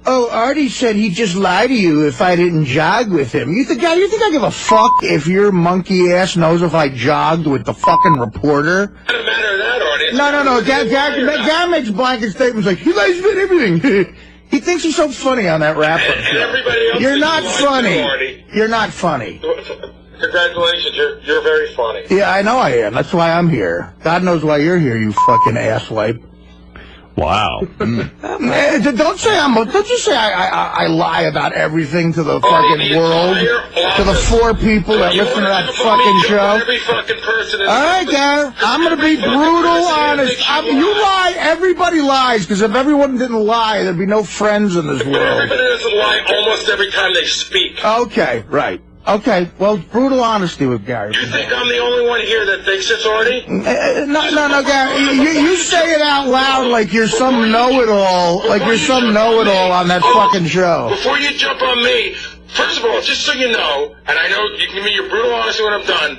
Speaker 3: "Oh, Artie said he'd just lie to you if I didn't jog with him." You think I give a fuck if your monkey ass knows if I jogged with the fucking reporter?
Speaker 8: It doesn't matter that, Artie.
Speaker 3: No. Gary makes blanket statements like, he lies about everything. He thinks he's so funny on that wrap-up show.
Speaker 8: Everybody else
Speaker 3: You're not funny.
Speaker 8: Artie.
Speaker 3: You're not funny.
Speaker 8: Congratulations, you're very funny.
Speaker 3: Yeah, I know I am. That's why I'm here. God knows why you're here, you fucking asswipe.
Speaker 2: Wow.
Speaker 3: Don't you say I lie about everything to the fucking world, to the 4 people that listen to that fucking show.
Speaker 8: Every fucking person.
Speaker 3: All right, Gary, I'm going to be brutal honest. You lie, everybody lies, because if everyone didn't lie, there'd be no friends in this world.
Speaker 8: Everybody doesn't lie almost every time they speak.
Speaker 3: Okay, right. Okay, well, brutal honesty with Gary.
Speaker 8: You think I'm the only one here that thinks it's Artie?
Speaker 3: No, Gary. You say it out loud like you're some know-it-all, on that fucking show.
Speaker 8: Before you jump on me, first of all, just so you know, and I know you can give me your brutal honesty when I'm done,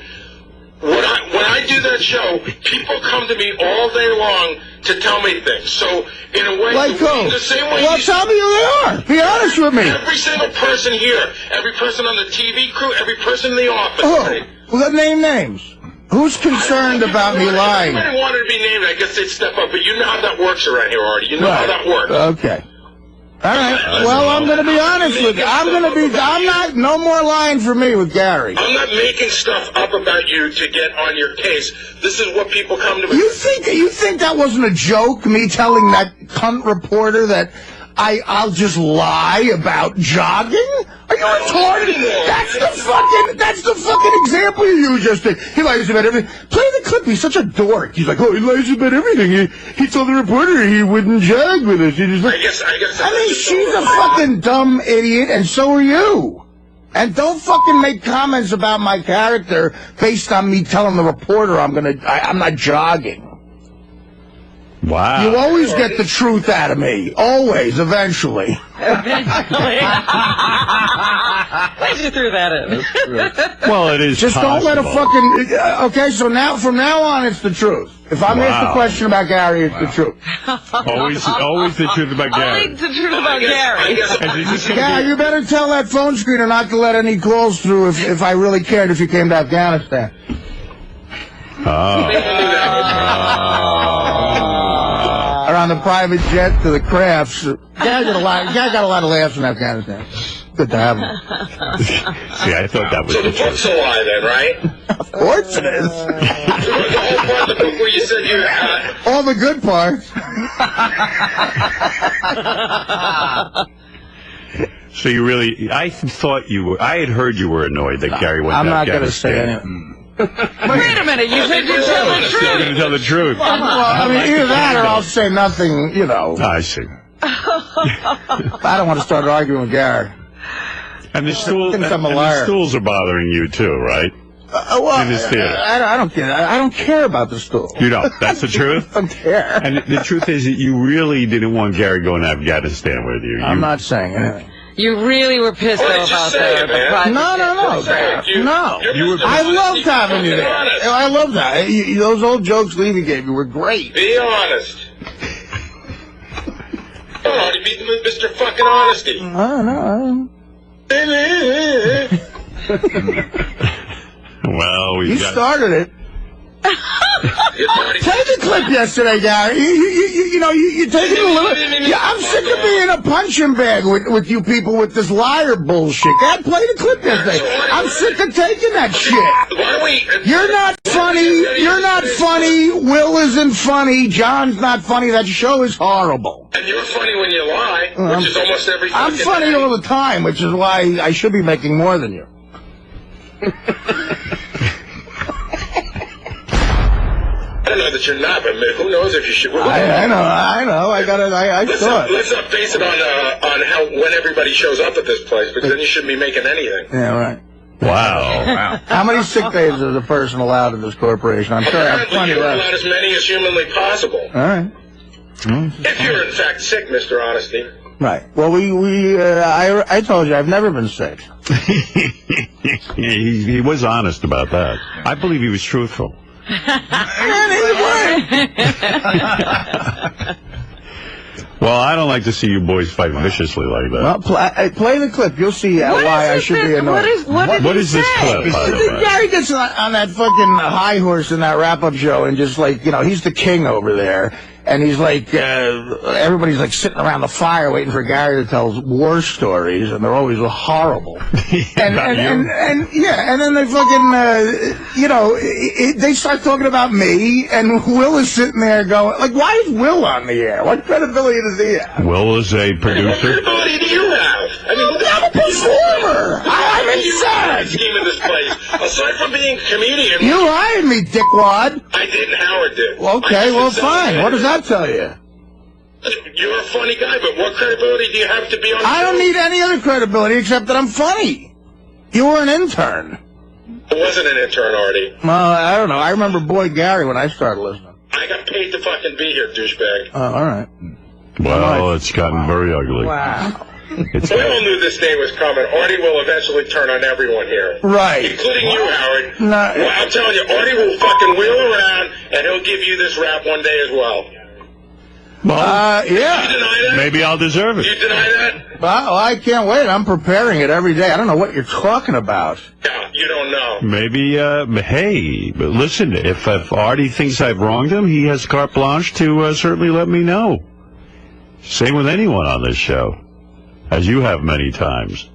Speaker 8: when I do that show, people come to me all day long to tell me things. So, in a way,
Speaker 3: like who?
Speaker 8: The same way
Speaker 3: well, tell me who they are. Be honest with me.
Speaker 8: Every single person here, every person on the TV crew, every person in the office.
Speaker 3: Oh, well, name names. Who's concerned about me lying?
Speaker 8: If anybody wanted to be named, I guess they'd step up. But you know how that works around here, Artie. You know how that works.
Speaker 3: Okay. All right. Well, I'm going to be honest with you. No more lying for me with Gary.
Speaker 8: I'm not making stuff up about you to get on your case. This is what people come to me.
Speaker 3: You think that wasn't a joke, me telling that cunt reporter that I'll just lie about jogging? Are you retarded? That's the fucking example you just did. He lies about everything. Play the clip. He's such a dork. He's like, oh, he lies about everything. He told the reporter he wouldn't jog with us. He just like, I mean, she's a fucking dumb idiot, and so are you. And don't fucking make comments about my character based on me telling the reporter I'm not jogging.
Speaker 2: Wow.
Speaker 3: You always get the truth out of me. Always, eventually.
Speaker 1: Eventually. Glad you threw that in.
Speaker 2: Well, it is
Speaker 3: Just
Speaker 2: possible.
Speaker 3: don't let a fucking... Okay, so from now on, it's the truth. If I'm asked a question about Gary, it's the truth.
Speaker 2: Always the truth about Gary.
Speaker 1: Only the truth about Gary.
Speaker 3: Yeah, you better tell that phone screener not to let any calls through if I really cared if you came to Afghanistan. Or on the private jet to the crafts. Guy got a lot of laughs in Afghanistan. Good to have him.
Speaker 2: See, I thought that was
Speaker 8: So the book's a lie then, right?
Speaker 3: Of course it is.
Speaker 8: The whole part of the book where you said you had...
Speaker 3: All the good parts.
Speaker 2: So you really... I thought you were... I had heard you were annoyed that Gary went to Afghanistan.
Speaker 3: I'm not going to say anything.
Speaker 1: Wait a minute, you said you'd tell the truth.
Speaker 2: You're going to tell the truth.
Speaker 3: Well, I mean, either that or I'll say nothing, you know.
Speaker 2: I see.
Speaker 3: I don't want to start arguing with Gary.
Speaker 2: And the stools are bothering you too, right?
Speaker 3: Well,
Speaker 2: in this theater.
Speaker 3: I don't care. I don't care about the stool.
Speaker 2: You don't. That's the truth?
Speaker 3: I don't care.
Speaker 2: And the truth is that you really didn't want Gary going to Afghanistan with you.
Speaker 3: I'm not saying anything.
Speaker 1: You really were pissed about the private
Speaker 3: No. I loved having you there. I loved that. Those old jokes Levy gave you were great.
Speaker 8: Be honest. Oh, you beat Mr. Fucking Honesty.
Speaker 3: No.
Speaker 2: Well,
Speaker 3: you started it. Play the clip yesterday, Gary. You take it a little. Yeah, I'm sick of being a punching bag with you people with this liar bullshit. Dad, play the clip yesterday. I'm sick of taking that shit. You're not funny. You're not funny. Will isn't funny. John's not funny. That show is horrible.
Speaker 8: And you're funny when you lie, which is almost every
Speaker 3: I'm funny all the time, which is why I should be making more than you.
Speaker 8: I don't know that you're not, but who knows if you should.
Speaker 3: I know. I saw it.
Speaker 8: Let's not base it on how when everybody shows up at this place, because then you shouldn't be making anything.
Speaker 3: Yeah, right.
Speaker 2: Wow.
Speaker 3: How many sick days is a person allowed in this corporation? I'm sure I have plenty
Speaker 8: You're
Speaker 3: left.
Speaker 8: allowed as many as humanly possible.
Speaker 3: All right.
Speaker 8: If you're in fact sick, Mr. Honesty.
Speaker 3: Right. Well, I told you I've never been sick.
Speaker 2: he was honest about that. I believe he was truthful. Well, I don't like to see you boys fight viciously like that.
Speaker 3: Well, play the clip. You'll see why I should be annoyed.
Speaker 2: What is this clip, by the way?
Speaker 3: Gary gets on that fucking high horse in that wrap-up show and just like, he's the king over there. And he's like, everybody's like sitting around the fire waiting for Gary to tell war stories, and they're always horrible. and then they fucking, they start talking about me, and Will is sitting there going, like, why is Will on the air? What credibility does he have?
Speaker 2: Will is a
Speaker 8: What
Speaker 2: producer.
Speaker 8: credibility do you have? I mean,
Speaker 3: I'm a performer. I'm inside.
Speaker 8: Scheme in this place. Aside from being a comedian,
Speaker 3: You hired me, dickwad.
Speaker 8: I didn't. Howard did.
Speaker 3: Okay, well, fine. What does that tell you?
Speaker 8: You're a funny guy, but what credibility do you have to be on?
Speaker 3: I don't need any other credibility except that I'm funny. You were an intern.
Speaker 8: I wasn't an intern, Artie.
Speaker 3: Well, I don't know. I remember Boy Gary when I started listening.
Speaker 8: I got paid to fucking be here, douchebag.
Speaker 3: Oh, all right.
Speaker 2: Well, it's gotten very ugly.
Speaker 3: Wow.
Speaker 8: We all knew this day was coming. Artie will eventually turn on everyone here.
Speaker 3: Right.
Speaker 8: Including you, Howard.
Speaker 3: No.
Speaker 8: Well, I'm telling you, Artie will fucking wheel around, and he'll give you this rap one day as well.
Speaker 3: Yeah.
Speaker 8: You deny that?
Speaker 2: Maybe I'll deserve it.
Speaker 8: You deny that?
Speaker 3: Well, I can't wait. I'm preparing it every day. I don't know what you're talking about.
Speaker 8: Yeah, you don't know.
Speaker 2: Maybe, hey, but listen, if Artie thinks I've wronged him, he has carte blanche to certainly let me know. Same with anyone on this show.
Speaker 18: as you have many times.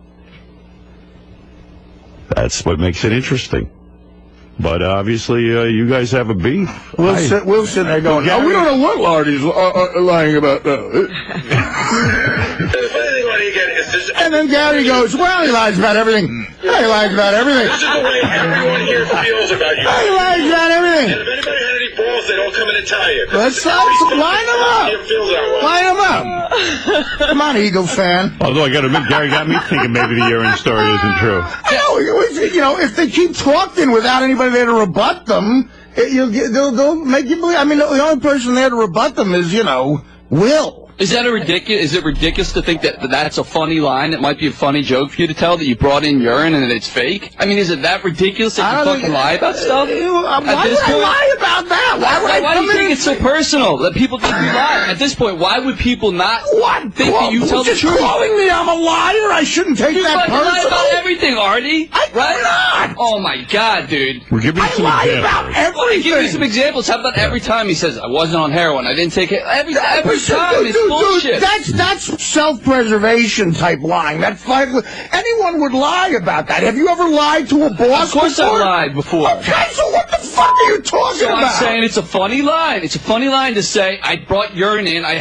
Speaker 18: That's what makes it interesting. But obviously, you guys have a beef.
Speaker 3: We'll sit there going, oh, we don't know what Artie's lying about. And then Gary goes, well, he lies about everything. He lies about everything.
Speaker 8: This is the way everyone here feels about you.
Speaker 3: He lies about everything.
Speaker 8: And if anybody had any balls, they don't come in and tell you.
Speaker 3: Let's line them up. Line them up. Come on, Eagle fan.
Speaker 18: Although I got to admit, Gary got me thinking maybe the earring story isn't true.
Speaker 3: No, if they keep talking without anybody there to rebut them, they'll make you believe. I mean, the only person there to rebut them is, Will.
Speaker 19: Is it ridiculous to think that that's a funny line? It might be a funny joke for you to tell that you brought in urine and that it's fake? I mean, is it that ridiculous that you fucking lie about stuff?
Speaker 3: Why would I lie about that?
Speaker 19: Why do you think it's so personal that people think you lie? At this point, why would people not think that you tell the truth?
Speaker 3: Calling me I'm a liar? I shouldn't take that personal.
Speaker 19: You lie about everything, Artie.
Speaker 3: I do not.
Speaker 19: Oh my God, dude.
Speaker 18: We're giving you some examples.
Speaker 3: About everything.
Speaker 19: Give me some exampple. How about every time he says, I wasn't on heroin, I didn't take it. Every time it's bullshit.
Speaker 3: That's self-preservation type lying. Anyone would lie about that. Have you ever lied to a boss?
Speaker 19: Of course I've lied before.
Speaker 3: Okay, so what the fuck are you talking about?
Speaker 19: I'm saying it's a funny line. It's a funny line to say, I brought urine in, I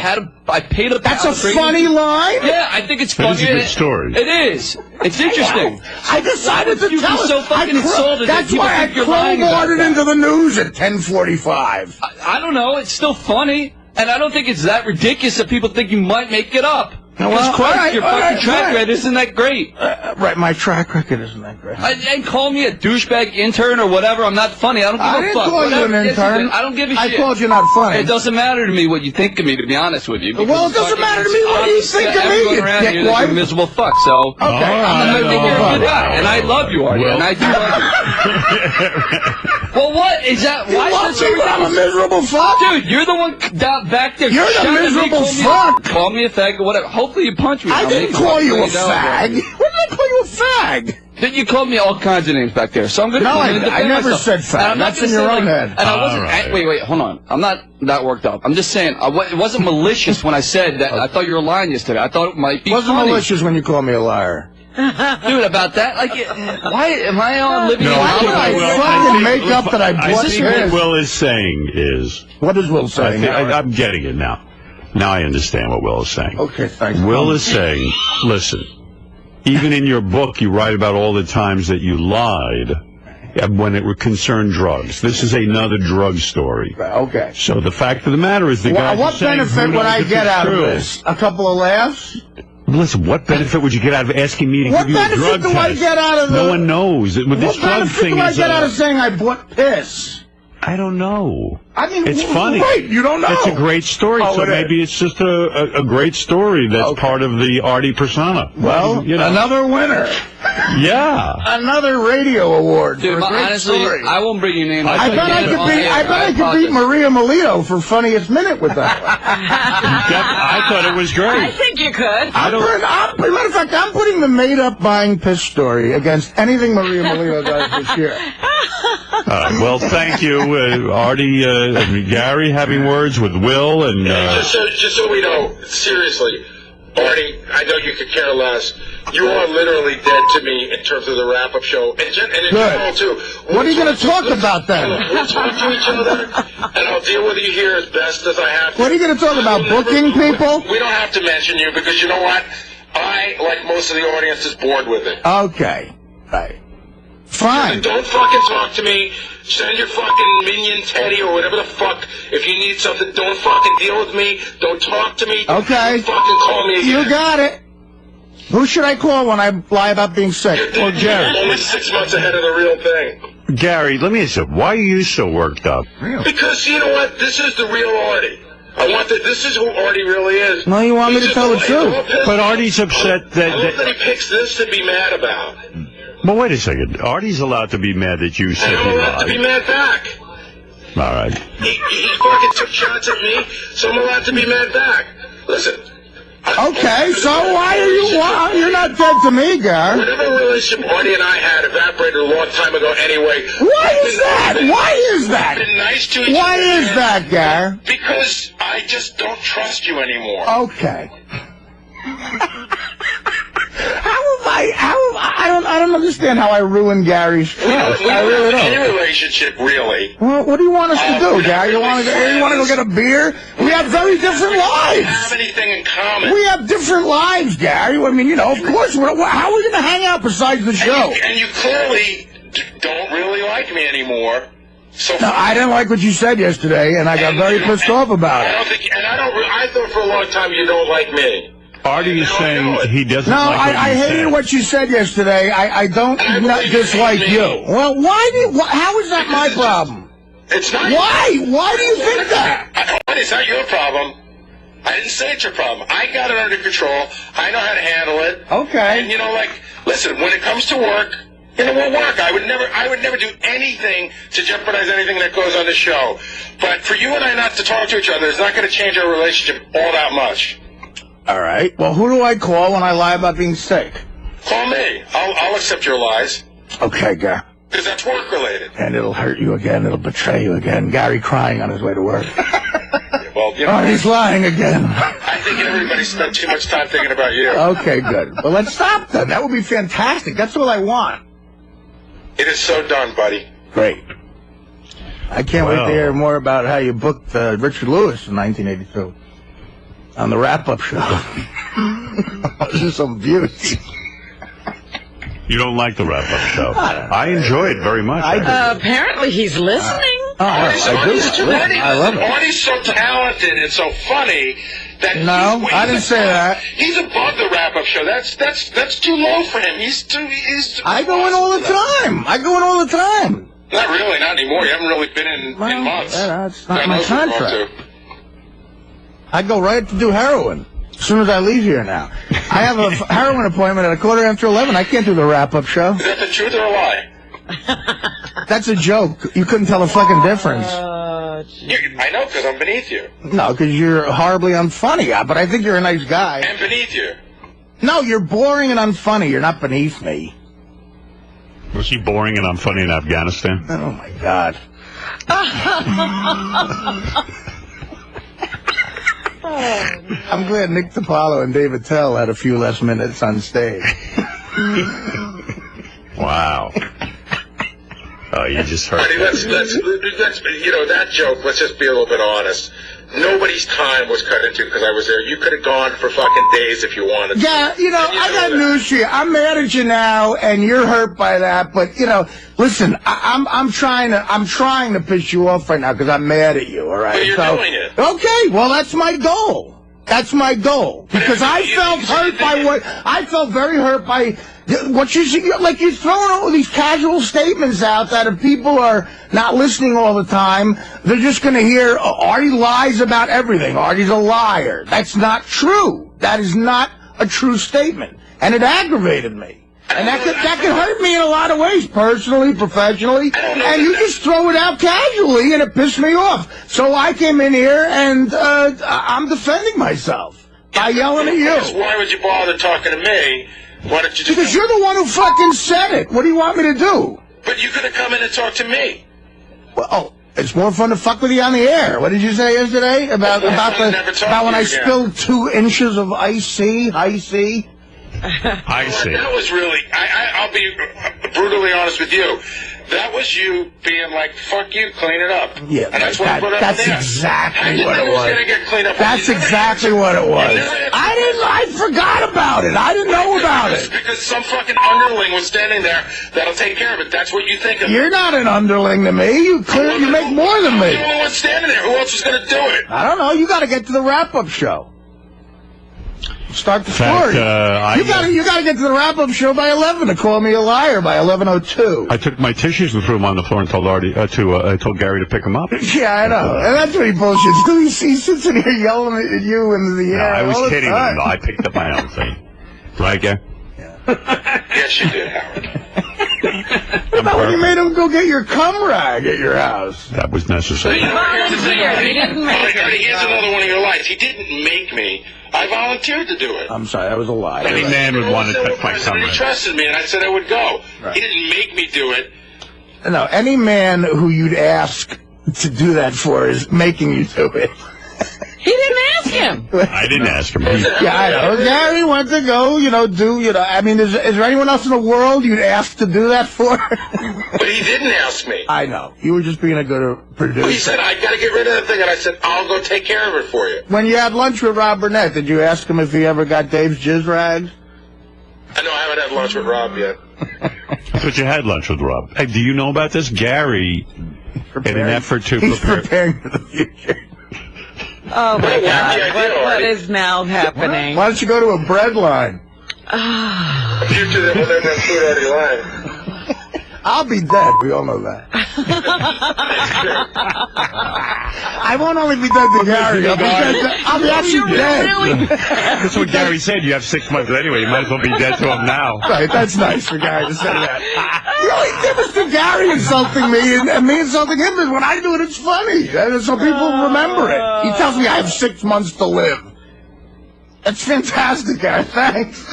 Speaker 19: paid a pound.
Speaker 3: That's a funny line?
Speaker 19: Yeah, I think it's funny.
Speaker 18: It's a good story.
Speaker 19: It is. It's interesting.
Speaker 3: I decided to tell
Speaker 19: it. So fucking insulted
Speaker 3: that's why I crowbarred it into the news at 10:45.
Speaker 19: I don't know. It's still funny. And I don't think it's that ridiculous that people think you might make it up. Because Christ, your fucking track record isn't that great.
Speaker 3: Right, my track record isn't that great.
Speaker 19: And call me a douchebag intern or whatever. I'm not funny. I don't give a fuck.
Speaker 3: I didn't call you an intern.
Speaker 19: I don't give a shit.
Speaker 3: I called you not funny.
Speaker 19: It doesn't matter to me what you think of me, to be honest with you.
Speaker 3: Well, it doesn't matter to me what you think of me,
Speaker 19: everyone around here is a miserable fuck, so
Speaker 3: okay.
Speaker 19: I'm going to think you're a good guy. And I love you, Artie, and I do love you. Well, what is that? Why is that so ridiculous?
Speaker 3: I'm a miserable fuck?
Speaker 19: Dude, you're the one down back there.
Speaker 3: You're the miserable fuck.
Speaker 19: Call me a fag or whatever. Hopefully you punch me.
Speaker 3: I didn't call you a fag. When did I call you a fag?
Speaker 19: Then you called me all kinds of names back there. So I'm going to
Speaker 3: I never said fag. That's in your own head.
Speaker 19: And I wasn't. Wait, hold on. I'm not that worked up. I'm just saying it wasn't malicious when I said that. I thought you were lying yesterday. I thought it might be.
Speaker 3: It wasn't malicious when you called me a liar.
Speaker 19: Dude, about that? Why am I on living?
Speaker 3: No, I fucking make up that I bought
Speaker 18: this. What Will is saying is.
Speaker 3: What is Will saying?
Speaker 18: I'm getting it now. Now I understand what Will is saying.
Speaker 3: Okay, thanks.
Speaker 18: Will is saying, listen, even in your book you write about all the times that you lied when it concerned drugs. This is another drug story.
Speaker 3: Okay.
Speaker 18: So the fact of the matter is the guy.
Speaker 3: What benefit would I get out of this? A couple of laughs?
Speaker 18: Listen, what benefit would you get out of asking me to give you a drug test?
Speaker 3: What benefit do I get out of
Speaker 18: No one knows. What
Speaker 3: benefit do I get out of saying I bought piss?
Speaker 18: I don't know.
Speaker 3: I mean,
Speaker 18: it's funny.
Speaker 3: Wait, you don't know?
Speaker 18: It's a great story, so maybe it's just a great story that's part of the Artie persona.
Speaker 3: Well, another winner.
Speaker 18: Yeah.
Speaker 3: Another radio award.
Speaker 19: Dude, honestly, I won't bring your name.
Speaker 3: I bet I could beat 𝗦𝗵cie𝘄 for funniest minute with that one.
Speaker 18: I thought it was great.
Speaker 1: I think you could.
Speaker 3: Matter of fact, I'm putting the made-up buying piss story against anything 𝗦𝗵cie𝘄 does this year.
Speaker 18: Well, thank you, Artie, Gary, having words with Will, and
Speaker 8: just so we know, seriously, Artie, I know you could care less. You are literally dead to me in terms of the wrap-up show, and in general too.
Speaker 3: What are you going to talk about then?
Speaker 8: We'll talk to each other, and I'll deal with you here as best as I have to.
Speaker 3: What are you going to talk about? Booking people?
Speaker 8: We don't have to mention you because you know what? I, like most of the audience, is bored with it.
Speaker 3: Okay, right. Fine.
Speaker 8: Don't fucking talk to me. Send your fucking minion Teddy or whatever the fuck. If you need something, don't fucking deal with me. Don't talk to me.
Speaker 3: Okay.
Speaker 8: Don't fucking call me again.
Speaker 3: You got it. Who should I call when I lie about being sick? Or Gary?
Speaker 8: Only 6 months ahead of the real thing.
Speaker 18: Gary, let me ask you, why are you so worked up?
Speaker 8: Because you know what? This is the real Artie. This is who Artie really is.
Speaker 3: No, you want me to tell the truth.
Speaker 18: But Artie's upset
Speaker 8: that he picks this to be mad about.
Speaker 18: Well, wait a second. Artie's allowed to be mad that you said he lied.
Speaker 8: I'm allowed to be mad back.
Speaker 18: All right.
Speaker 8: He fucking took shots at me, so I'm allowed to be mad back. Listen.
Speaker 3: Okay, so why are you? You're not dead to me, Gar.
Speaker 8: Whatever relationship Artie and I had evaporated a long time ago anyway.
Speaker 3: Why is that? Why is that?
Speaker 8: Been nice to each other.
Speaker 3: Why is that, Gar?
Speaker 8: Because I just don't trust you anymore.
Speaker 3: Okay. don't understand how I ruined Gary's show. I really don't.
Speaker 8: Any relationship, really.
Speaker 3: Well, what do you want us to do, Gary? You want to go get a beer? We have very different lives.
Speaker 8: Have anything in common?
Speaker 3: We have different lives, Gary. I mean, you know, of course. How are we going to hang out besides the show?
Speaker 8: And you clearly don't really like me anymore. So
Speaker 3: no, I didn't like what you said yesterday, and I got very pissed off about it.
Speaker 8: I thought for a long time you don't like me.
Speaker 18: Artie is saying he doesn't
Speaker 3: no,
Speaker 18: like what
Speaker 3: I hated
Speaker 18: said.
Speaker 3: what you said yesterday. I don't dislike you. Well, how is that my problem?
Speaker 8: It's not.
Speaker 3: Why? Why do you think that?
Speaker 8: It's not your problem. I didn't say it's your problem. I got it under control. I know how to handle it.
Speaker 3: Okay.
Speaker 8: And, you know, like, listen, when it comes to work, you know, we'll work. I would never do anything to jeopardize anything that goes on the show. But for you and I not to talk to each other is not going to change our relationship all that much.
Speaker 3: All right. Well, who do I call when I lie about being sick?
Speaker 8: Call me. I'll accept your lies.
Speaker 3: Okay, Gary.
Speaker 8: Because that's work-related.
Speaker 3: And it'll hurt you again. It'll betray you again. Gary crying on his way to work.
Speaker 8: Well, you know,
Speaker 3: oh, he's lying again.
Speaker 8: I think everybody spent too much time thinking about you.
Speaker 3: Okay, good. Well, let's stop then. That would be fantastic. That's all I want.
Speaker 8: It is so done, buddy.
Speaker 3: Great. I can't wait to hear more about how you booked Richard Lewis in 1982 on the wrap-up show. This is some beauty.
Speaker 18: You don't like the wrap-up show. I enjoy it very much.
Speaker 1: Apparently he's listening.
Speaker 3: I love it.
Speaker 8: Artie's so talented and so funny that
Speaker 3: I didn't say that.
Speaker 8: He's above the wrap-up show. That's too low for him. He's too
Speaker 3: I go in all the time.
Speaker 8: Not really, not anymore. You haven't really been in months.
Speaker 3: That's not my contract. I go right to do heroin as soon as I leave here now. I have a heroin appointment at 11:15. I can't do the wrap-up show.
Speaker 8: Is that the truth or a lie?
Speaker 3: That's a joke. You couldn't tell a fucking difference.
Speaker 8: I know, because I'm beneath you.
Speaker 3: No, because you're horribly unfunny. But I think you're a nice guy.
Speaker 8: I'm beneath you.
Speaker 3: No, you're boring and unfunny. You're not beneath me.
Speaker 18: Was he boring and unfunny in Afghanistan?
Speaker 3: Oh, my God. I'm glad Nick DiPaolo and David Tell had a few less minutes on stage.
Speaker 18: Wow. Oh, you just heard.
Speaker 8: Let's you know, that joke, let's just be a little bit honest. Nobody's time was cut into because I was there. You could have gone for fucking days if you wanted to.
Speaker 3: Yeah, you know, I got news for you. I'm mad at you now, and you're hurt by that. But you know, listen, I'm trying to piss you off right now because I'm mad at you. All right,
Speaker 8: but you're doing it.
Speaker 3: Okay, well, that's my goal. That's my goal because I felt very hurt by what you're throwing all these casual statements out that if people are not listening all the time, they're just going to hear Artie lies about everything. Artie's a liar. That's not true. That is not a true statement, and it aggravated me. And that could hurt me in a lot of ways, personally, professionally. And you just throw it out casually, and it pissed me off. So I came in here, and I'm defending myself by yelling at you.
Speaker 8: Why would you bother talking to me? Why don't you just...
Speaker 3: Because you're the one who fucking said it. What do you want me to do?
Speaker 8: But you could have come in and talked to me.
Speaker 3: Well, it's more fun to fuck with you on the air. What did you say yesterday about when I spilled 2 inches of iced tea?
Speaker 18: I see.
Speaker 8: That was really, I'll be brutally honest with you. That was you being like, fuck you, clean it up.
Speaker 3: Yeah,
Speaker 8: and that's what I put up there.
Speaker 3: That's exactly what it was.
Speaker 8: Gonna get cleaned up.
Speaker 3: That's exactly what it was. I forgot about it. I didn't know about it.
Speaker 8: Because some fucking underling was standing there that'll take care of it. That's what you think of.
Speaker 3: You're not an underling to me. You make more than me.
Speaker 8: I'm the only one standing there. Who else is going to do it?
Speaker 3: I don't know. You got to get to the wrap-up show. Start the story. You got to get to the wrap-up show by 11 to call me a liar by 11:02.
Speaker 18: I took my tissues and threw them on the floor and told I told Gary to pick them up.
Speaker 3: Yeah, I know. And that's what he bullshits. He sits in here yelling at you in the air.
Speaker 18: I was kidding him. I picked up my own thing. Right, Gary?
Speaker 8: Yes, you did, Howard.
Speaker 3: What about when you made him go get your cum rag at your house?
Speaker 18: That was necessary.
Speaker 1: He volunteered. He didn't make it.
Speaker 8: Here's another one of your lies. He didn't make me. I volunteered to do it.
Speaker 3: I'm sorry, that was a lie.
Speaker 18: Any man would want to touch my cum rag.
Speaker 8: He trusted me, and I said I would go. Right. He didn't make me do it.
Speaker 3: No, any man who you'd ask to do that for is making you do it.
Speaker 1: He didn't ask him.
Speaker 18: I didn't ask him.
Speaker 3: Yeah, I know. Gary went to go, I mean, is there anyone else in the world you'd ask to do that for?
Speaker 8: But he didn't ask me.
Speaker 3: I know. You were just being a good producer.
Speaker 8: He said, I got to get rid of that thing, and I said, I'll go take care of it for you.
Speaker 3: When you had lunch with Rob Burnett, did you ask him if he ever got Dave's jizz rags?
Speaker 8: I know I haven't had lunch with Rob yet.
Speaker 18: But you had lunch with Rob. Hey, do you know about this? Gary, in an effort to
Speaker 3: He's
Speaker 18: prepare...
Speaker 3: preparing for the future.
Speaker 1: Oh, my God. What is now happening?
Speaker 3: Why don't you go to a bread line?
Speaker 8: The future that will never have food already lying.
Speaker 3: I'll be dead. We all know that. I won't only be dead to Gary. I'll be actually dead.
Speaker 18: That's what Gary said. You have 6 months anyway. You might as well be dead to him now.
Speaker 3: Right, that's nice for Gary to say that. The only difference to Gary insulting me and me insulting him is when I do it, it's funny. So people remember it. He tells me I have 6 months to live. That's fantastic, Gary. Thanks.
Speaker 8: You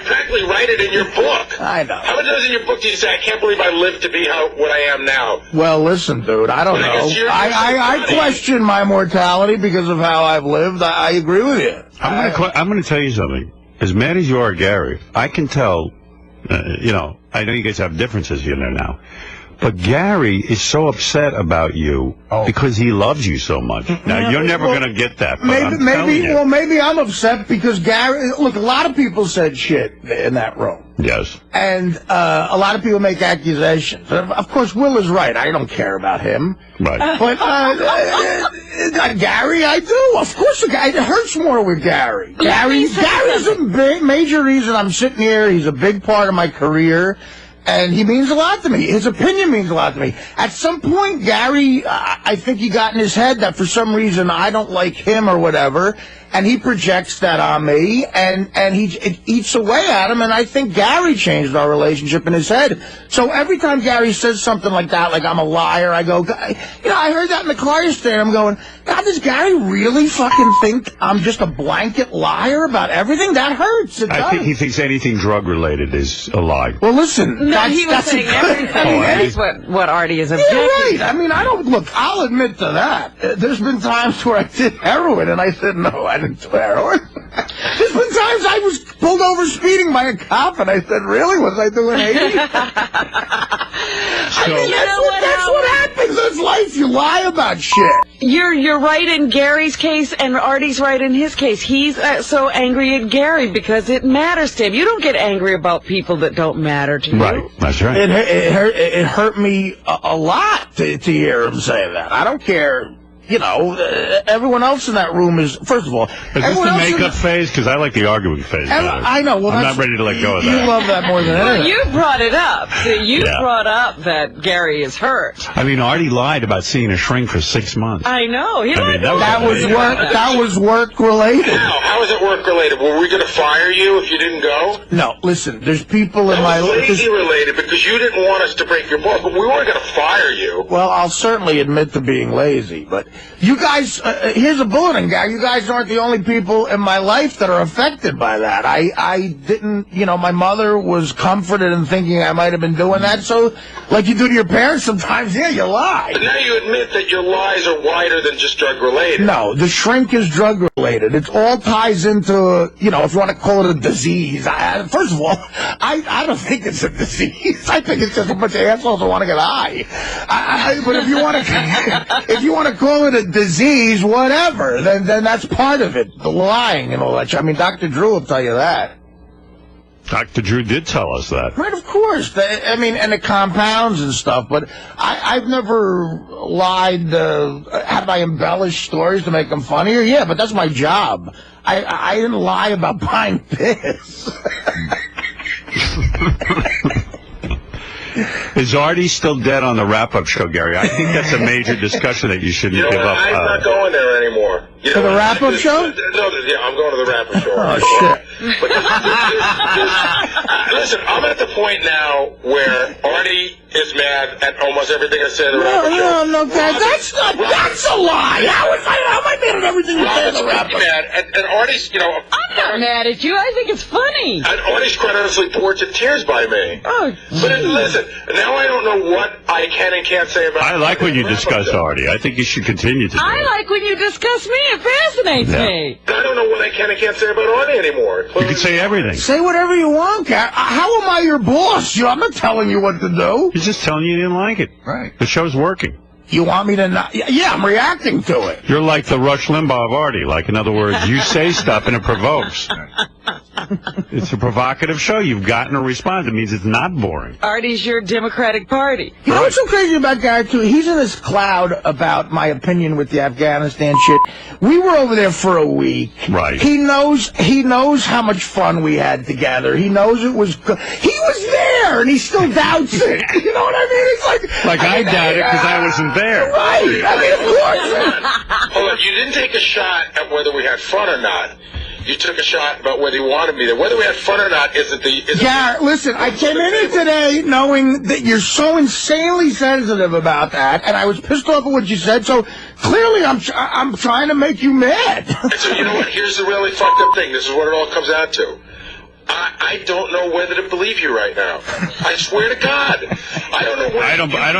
Speaker 8: practically write it in your book.
Speaker 3: I know.
Speaker 8: How many times in your book do you say, I can't believe I lived to be what I am now?
Speaker 3: Well, listen, dude, I don't know. I question my mortality because of how I've lived. I agree with you.
Speaker 18: I'm going to tell you something. As mad as you are, Gary, I can tell, I know you guys have differences here now. But Gary is so upset about you because he loves you so much. Now, you're never going to get that. But
Speaker 3: maybe I'm upset because Gary... Look, a lot of people said shit in that room.
Speaker 18: Yes.
Speaker 3: And a lot of people make accusations. Of course, Will is right. I don't care about him.
Speaker 18: Right.
Speaker 3: But Gary, I do. Of course, it hurts more with Gary. Gary's a major reason I'm sitting here. He's a big part of my career. And he means a lot to me. His opinion means a lot to me. At some point, Gary, I think he got in his head that for some reason I don't like him or whatever, and he projects that on me, and it eats away at him, and I think Gary changed our relationship in his head. So every time Gary says something like that, like I'm a liar, I go, I heard that in the car yesterday, I'm going, God, does Gary really fucking think I'm just a blanket liar about everything? That hurts.
Speaker 18: I think he thinks anything drug-related is a lie.
Speaker 3: Well, listen.
Speaker 1: No, he was saying everything. That's what Artie is objecting.
Speaker 3: You're right. I mean, I'll admit to that. There's been times where I did heroin, and I said, no, I didn't do heroin. There's been times I was pulled over speeding by a cop, and I said, really? Was I doing 80? That's what happens. That's life. You lie about shit.
Speaker 1: You're right in Gary's case, and Artie's right in his case. He's so angry at Gary because it matters to him. You don't get angry about people that don't matter to you.
Speaker 18: Right, that's right.
Speaker 3: It hurt me a lot to hear him say that. I don't care. Everyone else in that room is, first of all...
Speaker 18: Is this the makeup phase? Because I like the arguing phase.
Speaker 3: I know. Well,
Speaker 18: I'm not ready to let go of that.
Speaker 3: You love that more than anything.
Speaker 1: Well, you brought it up. You brought up that Gary is hurt.
Speaker 18: I mean, Artie lied about seeing a shrink for 6 months.
Speaker 1: I know.
Speaker 3: That was work-related.
Speaker 8: How is it work-related? Were we going to fire you if you didn't go?
Speaker 3: No, listen, there's people in my life...
Speaker 8: lazy-related because you didn't want us to break your balls, but we weren't going to fire you.
Speaker 3: Well, I'll certainly admit to being lazy, but... You guys, here's a bulletin, guy. You guys aren't the only people in my life that are affected by that. I didn't, my mother was comforted in thinking I might have been doing that. So, like you do to your parents sometimes, you lie.
Speaker 8: But now you admit that your lies are wider than just drug-related.
Speaker 3: No, the shrink is drug-related. It all ties into, if you want to call it a disease. First of all, I don't think it's a disease. I think it's just a bunch of assholes who want to get high. But if you want to call it a disease, whatever, then that's part of it, the lying and all that. I mean, Dr. Drew will tell you that.
Speaker 18: Dr. Drew did tell us that.
Speaker 3: Right, of course. And the compounds and stuff, but I've never lied. Have I embellished stories to make them funnier? Yeah, but that's my job. I didn't lie about buying piss.
Speaker 18: Is Artie still dead on the wrap-up show, Gary? I think that's a major discussion that you shouldn't give up.
Speaker 8: I'm not going there anymore.
Speaker 3: To the wrap-up show?
Speaker 8: No, I'm going to the wrap-up show.
Speaker 3: Oh, shit.
Speaker 8: But listen, I'm at the point now where Artie is mad at almost everything I say in the wrap-up show.
Speaker 3: No, that's a lie. How am I mad at everything you say in the wrap-up?
Speaker 8: mad, and Artie's,
Speaker 1: I'm not mad at you. I think it's funny.
Speaker 8: And Artie's quite honestly bored to tears by me.
Speaker 1: Oh,
Speaker 8: but listen, now I don't know what I can and can't say about.
Speaker 18: I like when you discuss Artie. I think you should continue to do
Speaker 1: I
Speaker 18: it.
Speaker 1: like when you discuss me. It fascinates me.
Speaker 8: I don't know what I can and can't say about Artie anymore.
Speaker 18: You can say everything.
Speaker 3: Say whatever you want, Gary. How am I your boss? I'm not telling you what to do.
Speaker 18: He's just telling you didn't like it.
Speaker 3: Right.
Speaker 18: The show's working.
Speaker 3: You want me to not? Yeah, I'm reacting to it.
Speaker 18: You're like the Rush Limbaugh of Artie. Like, in other words, you say stuff and it provokes. It's a provocative show. You've gotten a response. It means it's not boring.
Speaker 1: Artie's your Democratic Party.
Speaker 3: You know what's so crazy about Gary, too? He's in this cloud about my opinion with the Afghanistan shit. We were over there for a week.
Speaker 18: Right.
Speaker 3: He knows how much fun we had together. He knows it was good. He was there, and he still doubts it. You know what I mean? It's
Speaker 18: like I doubt it because I wasn't there.
Speaker 3: Right. I mean, of course.
Speaker 8: Hold on. You didn't take a shot at whether we had fun or not. You took a shot about whether you wanted me there. Whether we had fun or not isn't the...
Speaker 3: Garrett, listen, I came in here today knowing that you're so insanely sensitive about that, and I was pissed off at what you said, so clearly I'm trying to make you mad.
Speaker 8: And so you know what? Here's the really fucked up thing. This is what it all comes out to. I don't know whether to believe you right now. I swear to God, I don't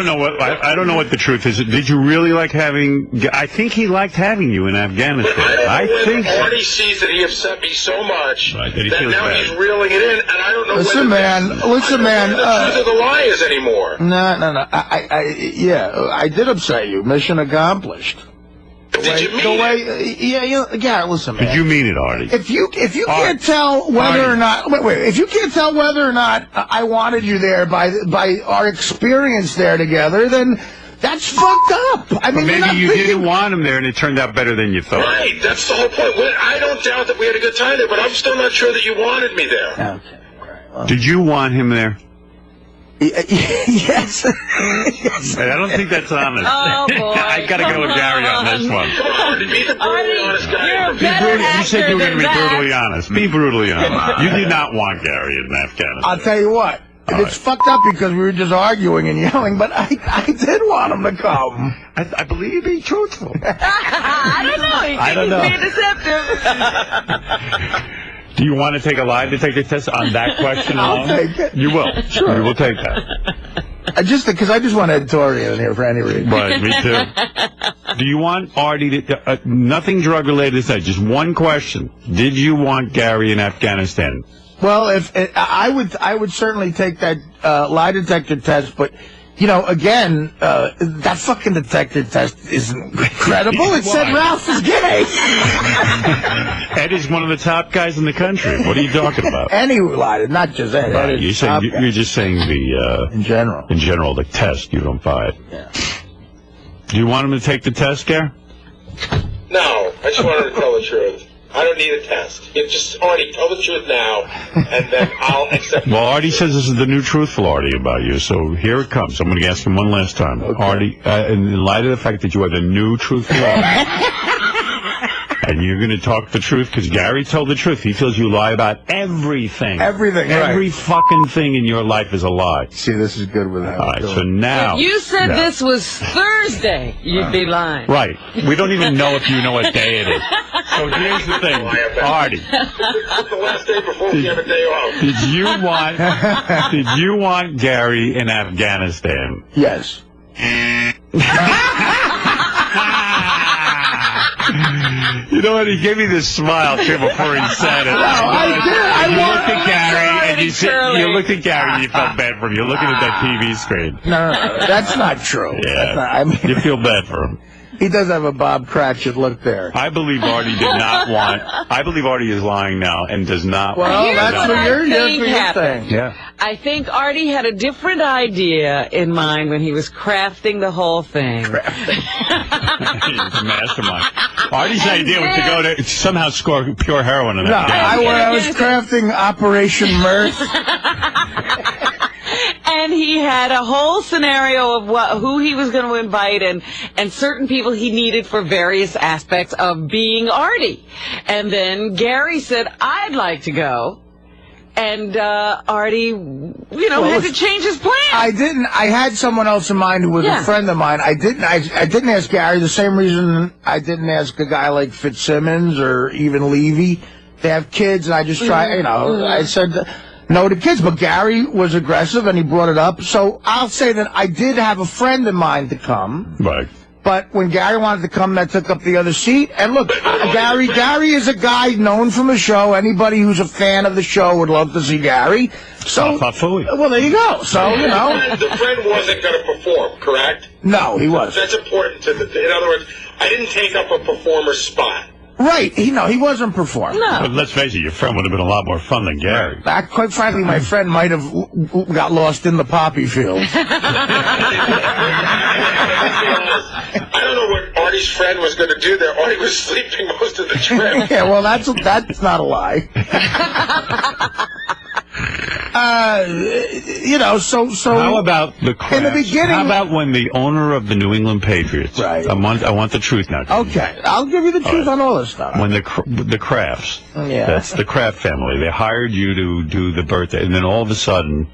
Speaker 8: know.
Speaker 18: I don't know what the truth is. Did you really like having? I think he liked having you in Afghanistan.
Speaker 8: I think Artie sees that he upset me so much that now he's reeling it in, and I don't know.
Speaker 3: Listen, man.
Speaker 8: The truth of the lie is anymore.
Speaker 3: No. I did upset you. Mission accomplished.
Speaker 8: Did you mean
Speaker 3: it? Yeah, listen, man.
Speaker 18: Did you mean it, Artie?
Speaker 3: If you can't tell whether or not if you can't tell whether or not I wanted you there by our experience there together, then that's fucked up. I mean,
Speaker 18: maybe you didn't want him there, and it turned out better than you thought.
Speaker 8: Right, that's the whole point. I don't doubt that we had a good time there, but I'm still not sure that you wanted me there.
Speaker 3: Okay.
Speaker 18: Did you want him there?
Speaker 3: Yes.
Speaker 18: Yes. I don't think that's honest.
Speaker 1: Oh, boy.
Speaker 18: I gotta go with Gary on this one.
Speaker 8: Come on, be the brutally honest guy.
Speaker 18: You said you were going to be brutally honest. Be brutally honest. You did not want Gary in Afghanistan.
Speaker 3: I'll tell you what. It's fucked up because we were just arguing and yelling, but I did want him to come.
Speaker 18: I believe you'd be truthful.
Speaker 1: I don't know.
Speaker 18: I don't know.
Speaker 1: He's being deceptive.
Speaker 18: Do you want to take a lie detector test on that question alone?
Speaker 3: I'll take it.
Speaker 18: You will.
Speaker 3: Sure.
Speaker 18: You will take that.
Speaker 3: Because I just want editorial in here for any reason.
Speaker 18: Right, me too. Do you want Artie to, nothing drug related to say, just one question. Did you want Gary in Afghanistan?
Speaker 3: Well, if I would certainly take that lie detector test, but you know, again, that fucking detector test isn't credible. It said Ralph is gay.
Speaker 18: Ed is one of the top guys in the country. What are you talking about?
Speaker 3: Any lie, not just Ed.
Speaker 18: Right, you're just saying the
Speaker 3: in general.
Speaker 18: In general, the test. You don't buy it.
Speaker 3: Yeah.
Speaker 18: Do you want him to take the test, Gary?
Speaker 8: No, I just want him to tell the truth. I don't need a test. You just, Artie, tell the truth now, and then I'll accept it.
Speaker 18: Well, Artie says this is the new truthful Artie about you, so here it comes. I'm going to ask him one last time. Okay. Artie, in light of the fact that you are the new truthful Artie, and you're going to talk the truth, because Gary told the truth. He feels you lie about everything.
Speaker 3: Everything,
Speaker 18: Every fucking thing in your life is a lie.
Speaker 3: See, this is good with that.
Speaker 18: All right, so now...
Speaker 1: If you said this was Thursday, you'd be lying.
Speaker 18: Right. We don't even know if you know what day it is. So here's the thing, Artie.
Speaker 8: It's the last day before we have a day off.
Speaker 18: Did you want Gary in Afghanistan?
Speaker 3: Yes.
Speaker 18: You know what? He gave me this smile too before he said it.
Speaker 3: No, I did.
Speaker 18: You looked at Gary and you felt bad for him. You're looking at that TV screen.
Speaker 3: No, that's not true.
Speaker 18: Yeah. You feel bad for him.
Speaker 3: He does have a Bob Cratchit look there.
Speaker 18: I believe Artie did not want... I believe Artie is lying now and does not want...
Speaker 3: Well, that's what you're saying.
Speaker 1: Yeah. I think Artie had a different idea in mind when he was crafting the whole thing.
Speaker 18: He's a mastermind. Artie's idea was to go to somehow score pure heroin in that game.
Speaker 3: I was crafting Operation Mirth.
Speaker 1: And he had a whole scenario of who he was going to invite and certain people he needed for various aspects of being Artie. And then Gary said, I'd like to go. and Artie, had to change his plan.
Speaker 3: I had someone else in mind who was a friend of mine. I didn't ask Gary the same reason I didn't ask a guy like Fitzsimmons or even Levy. They have kids, and I just try, I said no to kids. But Gary was aggressive, and he brought it up. So I'll say that I did have a friend of mine to come.
Speaker 18: Right.
Speaker 3: But when Gary wanted to come, that took up the other seat. And look, Gary is a guy known from the show. Anybody who's a fan of the show would love to see Gary. So, well, there you go. So,
Speaker 8: The friend wasn't going to perform, correct?
Speaker 3: No, he wasn't.
Speaker 8: That's important to in other words, I didn't take up a performer's spot.
Speaker 3: Right. He wasn't performing.
Speaker 1: No.
Speaker 18: But let's face it, your friend would have been a lot more fun than Gary.
Speaker 3: Quite frankly, my friend might have got lost in the poppy fields.
Speaker 8: I don't know what Artie's friend was going to do there. Artie was sleeping most of the trip.
Speaker 3: Yeah, well, that's not a lie. So
Speaker 18: how about the Crafts?
Speaker 3: In the beginning,
Speaker 18: how about when the owner of the New England Patriots? Right. I want the truth now.
Speaker 3: Okay, I'll give you the truth on all this stuff.
Speaker 18: When the Crafts, that's the Kraft family, they hired you to do the birthday, and then all of a sudden,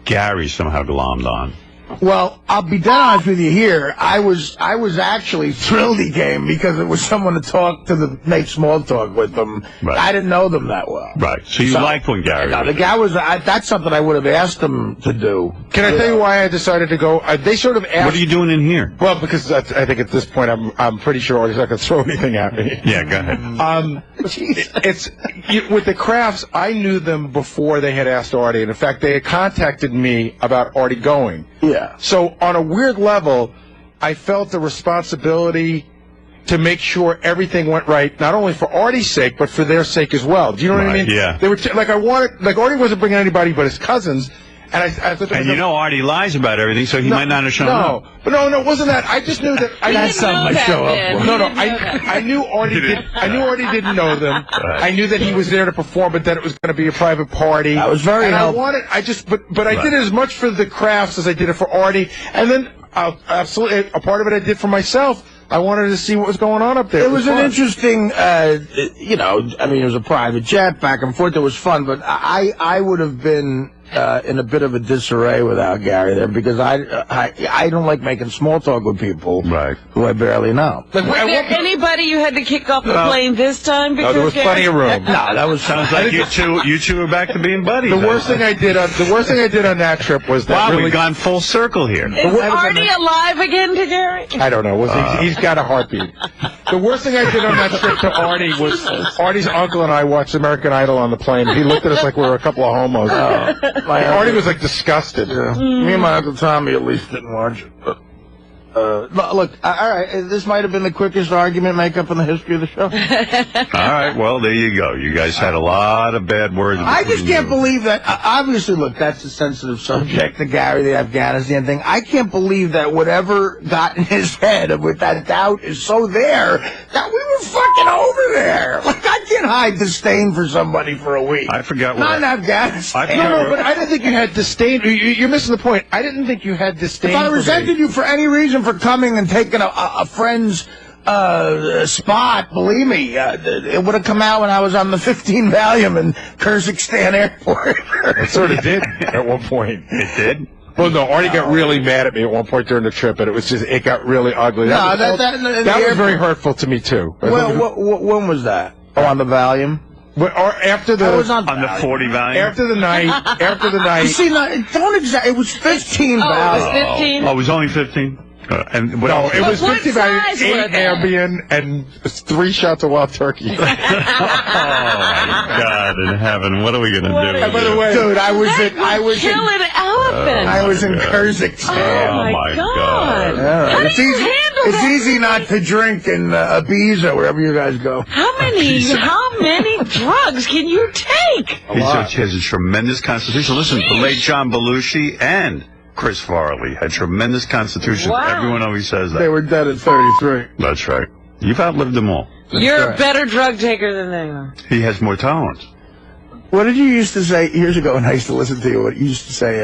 Speaker 18: Gary somehow glommed on.
Speaker 3: Well, I'll be dead honest with you here. I was actually thrilled he came because it was someone to make small talk with them.
Speaker 18: Right.
Speaker 3: I didn't know them that well.
Speaker 18: Right. So you liked when Gary was
Speaker 3: the guy was. That's something I would have asked him to do.
Speaker 12: Can I tell you why I decided to go? They sort of asked.
Speaker 18: What are you doing in here?
Speaker 12: Well, because I think at this point I'm pretty sure Artie's not going to throw anything at me.
Speaker 18: Yeah, go ahead.
Speaker 12: With the Crafts, I knew them before they had asked Artie, and in fact, they had contacted me about Artie going.
Speaker 3: Yeah.
Speaker 12: So on a weird level, I felt the responsibility to make sure everything went right, not only for Artie's sake, but for their sake as well. Do you know what I mean?
Speaker 18: Yeah.
Speaker 12: They were Artie wasn't bringing anybody but his cousins. And I thought,
Speaker 18: Artie lies about everything, so he might not have shown up.
Speaker 12: But no, it wasn't that. I just knew that.
Speaker 3: That's something I show up for.
Speaker 12: No, I knew Artie didn't know them.
Speaker 18: Right.
Speaker 12: I knew that he was there to perform, but that it was going to be a private party.
Speaker 3: That was very helpful.
Speaker 12: I did it as much for the Crafts as I did it for Artie, and then absolutely a part of it I did for myself. I wanted to see what was going on up there.
Speaker 3: It was an interesting, it was a private jet back and forth. It was fun, but I would have been in a bit of a disarray without Gary there because I don't like making small talk with people who I barely know.
Speaker 1: Was there anybody you had to kick off the plane this time? Because
Speaker 12: there was plenty of room.
Speaker 3: No, that was
Speaker 18: sounds like you two were back to being buddies.
Speaker 12: The worst thing I did on that trip was that.
Speaker 18: Wow, we've gone full circle here.
Speaker 1: Is Artie alive again to Gary?
Speaker 12: I don't know. He's got a heartbeat. The worst thing I did on that trip to Artie was Artie's uncle and I watched American Idol on the plane. He looked at us like we were a couple of homos. Artie was like disgusted.
Speaker 3: Yeah. Me and my Uncle Tommy at least didn't watch it. But, look, all right, this might have been the quickest argument makeup in the history of the show.
Speaker 18: All right, well, there you go. You guys had a lot of bad words.
Speaker 3: I just can't believe that. Obviously, look, that's a sensitive subject, the Gary, the Afghanistan thing. I can't believe that whatever got in his head with that doubt is so there that we were fucking over there. Like, I can't hide disdain for somebody for a week.
Speaker 18: I forgot what.
Speaker 3: Not in Afghanistan.
Speaker 12: No, but I didn't think you had disdain. You're missing the point. I didn't think you had disdain.
Speaker 3: If I resented you for any reason for coming and taking a friend's spot, believe me, it would have come out when I was on the 15 Valium in Kyrgyzstan airport.
Speaker 12: It sort of did at one point.
Speaker 18: It did?
Speaker 12: Well, no, Artie got really mad at me at one point during the trip, and it got really ugly.
Speaker 3: No,
Speaker 12: that was very hurtful to me, too.
Speaker 3: Well, when was that? Oh, on the Valium?
Speaker 12: But after the
Speaker 18: on the 40 Valium.
Speaker 12: After the night.
Speaker 3: You see, it was 15 Valium.
Speaker 1: Oh, it was 15?
Speaker 18: Oh, it was only 15?
Speaker 12: It was 50 Valium, 8 Ambien, and 3 shots of wild turkey.
Speaker 18: Oh, my God in heaven. What are we going to do?
Speaker 12: By the way,
Speaker 3: dude, I was
Speaker 1: kill an elephant.
Speaker 3: I was in Kyrgyzstan.
Speaker 1: Oh, my God.
Speaker 3: Right. It's easy not to drink in 𝗛𝗵cie, wherever you guys go.
Speaker 1: How many drugs can you take?
Speaker 18: He has a tremendous constitution. Listen, the late John Belushi and Chris Farley had tremendous constitution.
Speaker 1: Wow.
Speaker 18: Everyone always says that.
Speaker 3: They were dead at 33.
Speaker 18: That's right. You've outlived them all.
Speaker 1: You're a better drug taker than they are.
Speaker 18: He has more tolerance.
Speaker 3: What did you used to say years ago when I used to listen to you? What you used to say,